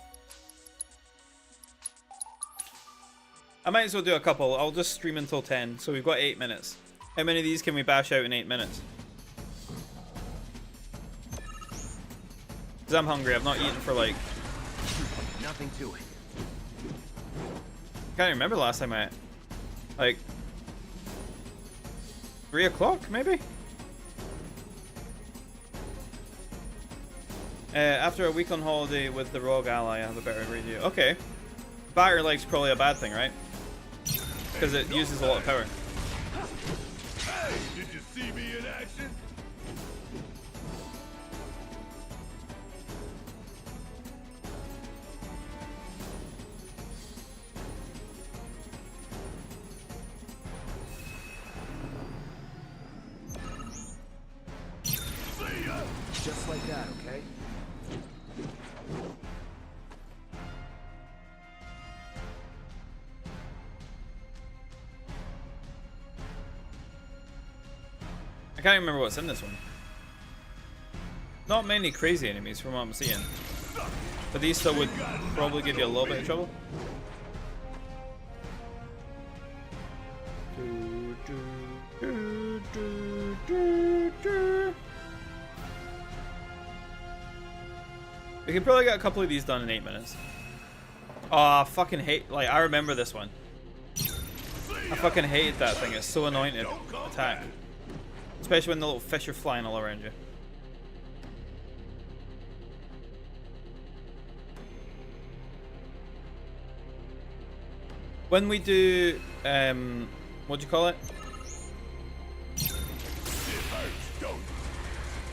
I might as well do a couple. I'll just stream until 10, so we've got 8 minutes. How many of these can we bash out in 8 minutes? Because I'm hungry. I've not eaten for like... Nothing to it. I can't remember the last time I ate. Like... 3 o'clock, maybe? After a week on holiday with the Rogue Ally, I have a better radio. Okay. Battery life's probably a bad thing, right? Because it uses a lot of power. Hey, did you see me in action? Just like that, okay? I can't remember what's in this one. Not many crazy enemies from what I'm seeing. But these still would probably give you a little bit of trouble. We could probably get a couple of these done in 8 minutes. Oh, I fucking hate, like, I remember this one. I fucking hated that thing. It's so annoying to attack. Especially when the little fish are flying all around you. When we do, what do you call it?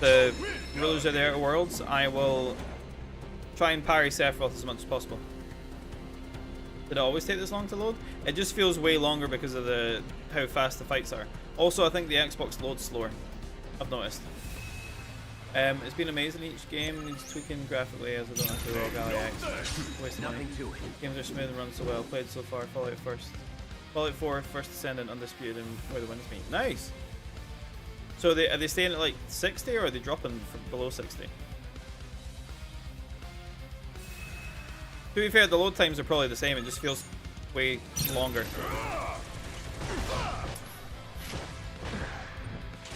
The Rulers of the Outer Worlds, I will try and parry Sephiroth as much as possible. Did it always take this long to load? It just feels way longer because of how fast the fights are. Also, I think the Xbox loads slower. I've noticed. It's been amazing. Each game needs tweaking graphically as I don't have to roll Galley X. Waste of money. Games are smooth and run so well. Played so far. Fallout 4, First Descendant, Undisputed, and Where the Winds Meet. Nice. So are they staying at like 60 or are they dropping below 60? To be fair, the load times are probably the same. It just feels way longer.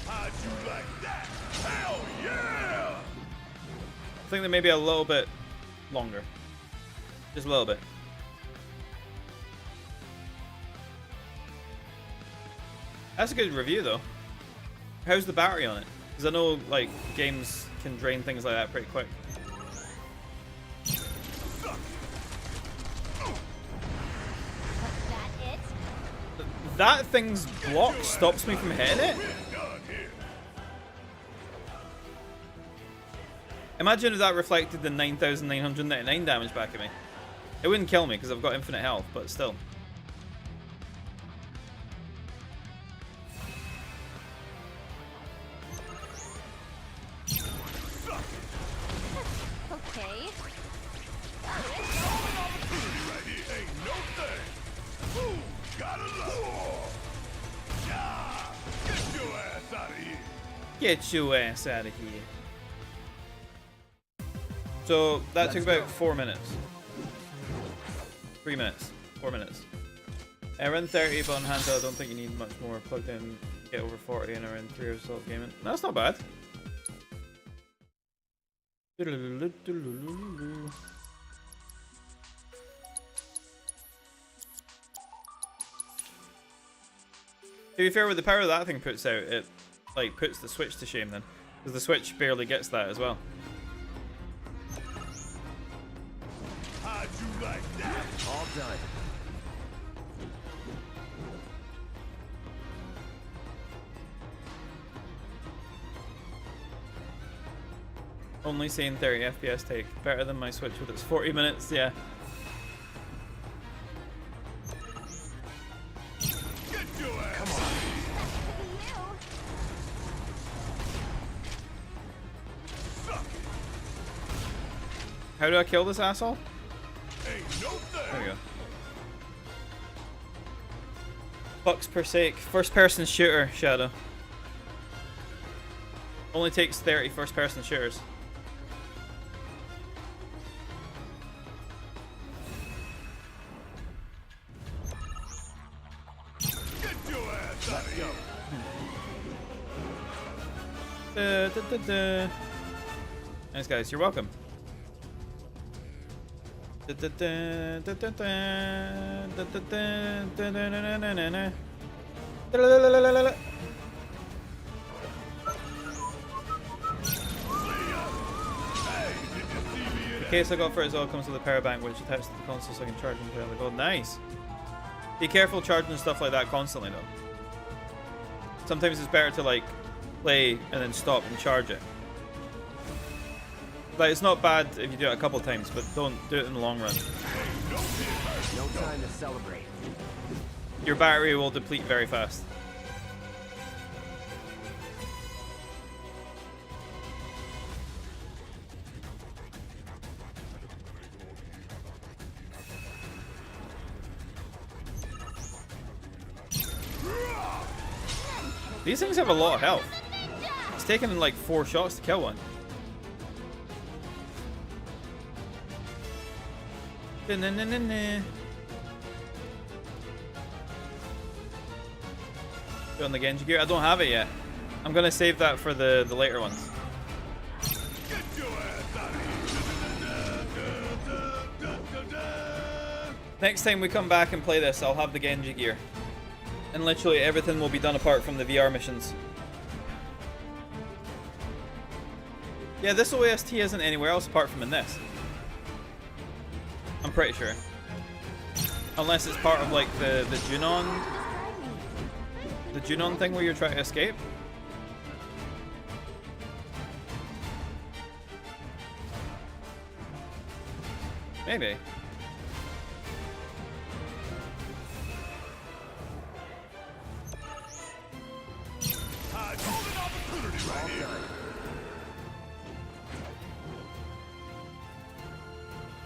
How'd you like that? Hell yeah! I think they may be a little bit longer. Just a little bit. That's a good review though. How's the battery on it? Because I know like games can drain things like that pretty quick. That thing's block stops me from hitting it? Imagine if that reflected the 9,999 damage back at me. It wouldn't kill me because I've got infinite health, but still. Okay. Get your ass out of here. So that took about 4 minutes. 3 minutes. 4 minutes. Around 30, but on handheld, I don't think you need much more. Plugged in, get over 40 and around 3 hours of gaming. That's not bad. To be fair, with the power that thing puts out, it like puts the Switch to shame then. Because the Switch barely gets that as well. How'd you like that? All done. Only seeing 30 FPS take. Better than my Switch with its 40 minutes, yeah. Get your ass. Come on. How do I kill this asshole? Ain't no thing. There we go. Bucks per sake. First person shooter, Shadow. Only takes 30 first person shooters. Get your ass out of here. Nice guys, you're welcome. The case I got for it as well comes with a power bank which attaches to the console so I can charge and play on the go. Nice. Be careful charging stuff like that constantly though. Sometimes it's better to like play and then stop and charge it. Like, it's not bad if you do it a couple times, but don't do it in the long run. No time to celebrate. Your battery will deplete very fast. These things have a lot of health. It's taken like 4 shots to kill one. Doing the Genji gear. I don't have it yet. I'm gonna save that for the later ones. Next time we come back and play this, I'll have the Genji gear. And literally everything will be done apart from the VR missions. Yeah, this OST isn't anywhere else apart from in this. I'm pretty sure. Unless it's part of like the Junon thing where you're trying to escape. Maybe.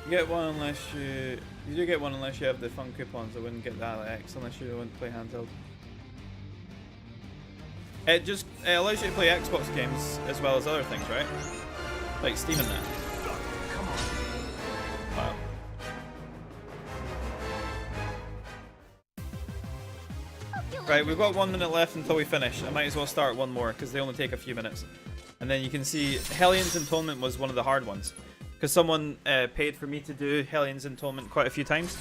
You get one unless you do get one unless you have the fun coupons. I wouldn't get that X unless you wouldn't play handheld. It allows you to play Xbox games as well as other things, right? Like Steam and that. Wow. Right, we've got 1 minute left until we finish. I might as well start one more because they only take a few minutes. And then you can see Hellions Atonement was one of the hard ones. Because someone paid for me to do Hellions Atonement quite a few times.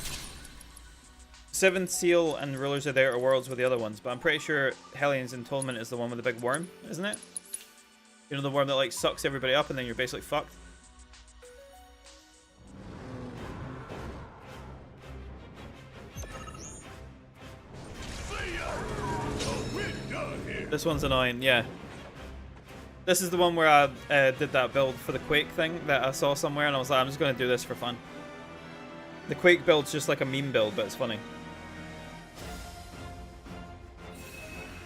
Seventh Seal and Rulers of the Outer Worlds were the other ones, but I'm pretty sure Hellions Atonement is the one with the big worm, isn't it? You know, the worm that like sucks everybody up and then you're basically fucked. This one's annoying, yeah. This is the one where I did that build for the Quake thing that I saw somewhere and I was like, I'm just going to do this for fun. The Quake build's just like a meme build, but it's funny.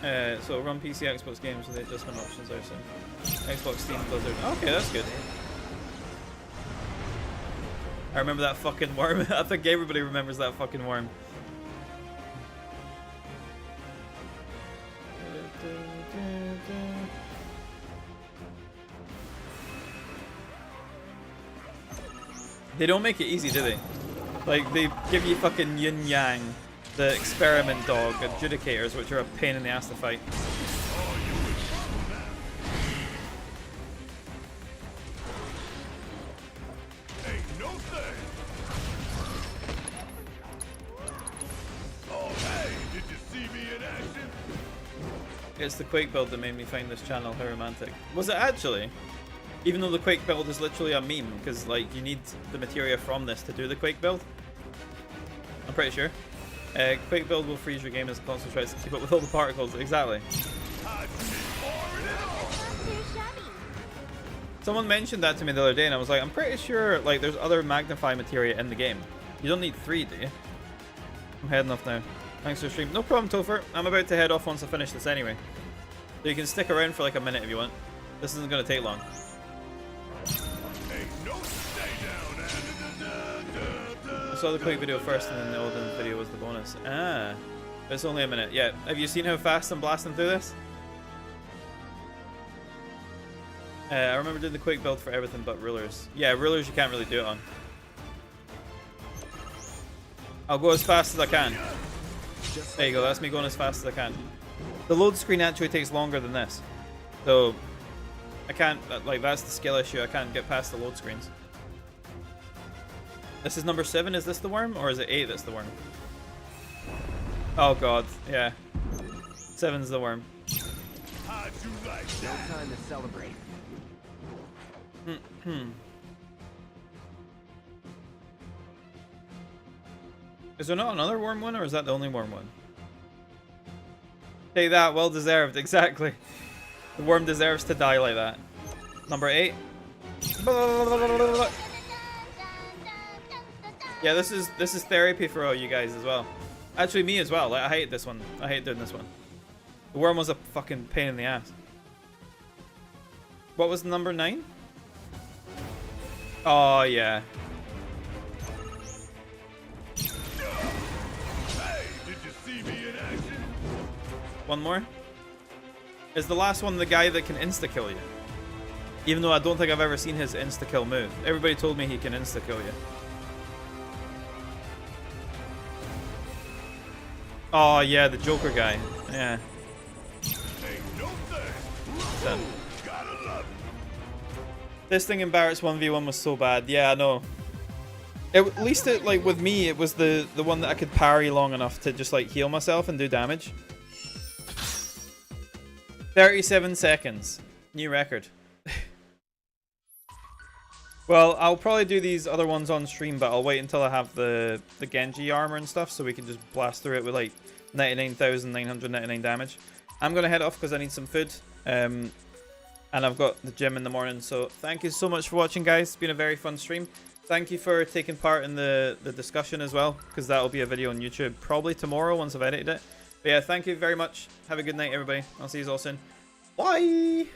So run PC, Xbox games with the adjustment options are soon. Xbox, Steam, Blizzard. Okay, that's good. I remember that fucking worm. I think everybody remembers that fucking worm. They don't make it easy, do they? Like, they give you fucking Yin Yang, the experiment dog, adjudicators, which are a pain in the ass to fight. Ain't no thing. Oh, hey, did you see me in action? It's the Quake build that made me find this channel. How romantic. Was it actually? Even though the Quake build is literally a meme, because like you need the materia from this to do the Quake build. I'm pretty sure. Quake build will freeze your game as the console tries to keep up with all the particles. Exactly. Someone mentioned that to me the other day, and I was like, I'm pretty sure like there's other magnify materia in the game. You don't need 3, do you? I'm heading off now. Thanks for the stream. No problem, Topher. I'm about to head off once I finish this anyway. So you can stick around for like a minute if you want. This isn't going to take long. I saw the Quake video first, and then the Odin video was the bonus. Ah, it's only a minute. Yeah, have you seen how fast I'm blasting through this? I remember doing the Quake build for everything but rulers. Yeah, rulers you can't really do it on. I'll go as fast as I can. There you go, that's me going as fast as I can. The load screen actually takes longer than this. So, I can't, like that's the skill issue, I can't get past the load screens. This is number 7, is this the worm? Or is it 8 that's the worm? Oh god, yeah. 7's the worm. No time to celebrate. Is there not another worm one, or is that the only worm one? Take that, well deserved, exactly. The worm deserves to die like that. Number 8. Yeah, this is therapy for all you guys as well. Actually, me as well. Like, I hate this one. I hate doing this one. The worm was a fucking pain in the ass. What was number 9? Oh yeah. Hey, did you see me in action? One more. Is the last one the guy that can insta-kill you? Even though I don't think I've ever seen his insta-kill move. Everybody told me he can insta-kill you. Oh yeah, the Joker guy. Yeah. Done. This thing in Barrett's 1v1 was so bad. Yeah, I know. At least it, like with me, it was the one that I could parry long enough to just like heal myself and do damage. 37 seconds. New record. Well, I'll probably do these other ones on stream, but I'll wait until I have the Genji armor and stuff so we can just blast through it with like 99,999 damage. I'm going to head off because I need some food. And I've got the gym in the morning. So thank you so much for watching, guys. It's been a very fun stream. Thank you for taking part in the discussion as well, because that will be a video on YouTube probably tomorrow once I've edited it. But yeah, thank you very much. Have a good night, everybody. I'll see you all soon. Bye!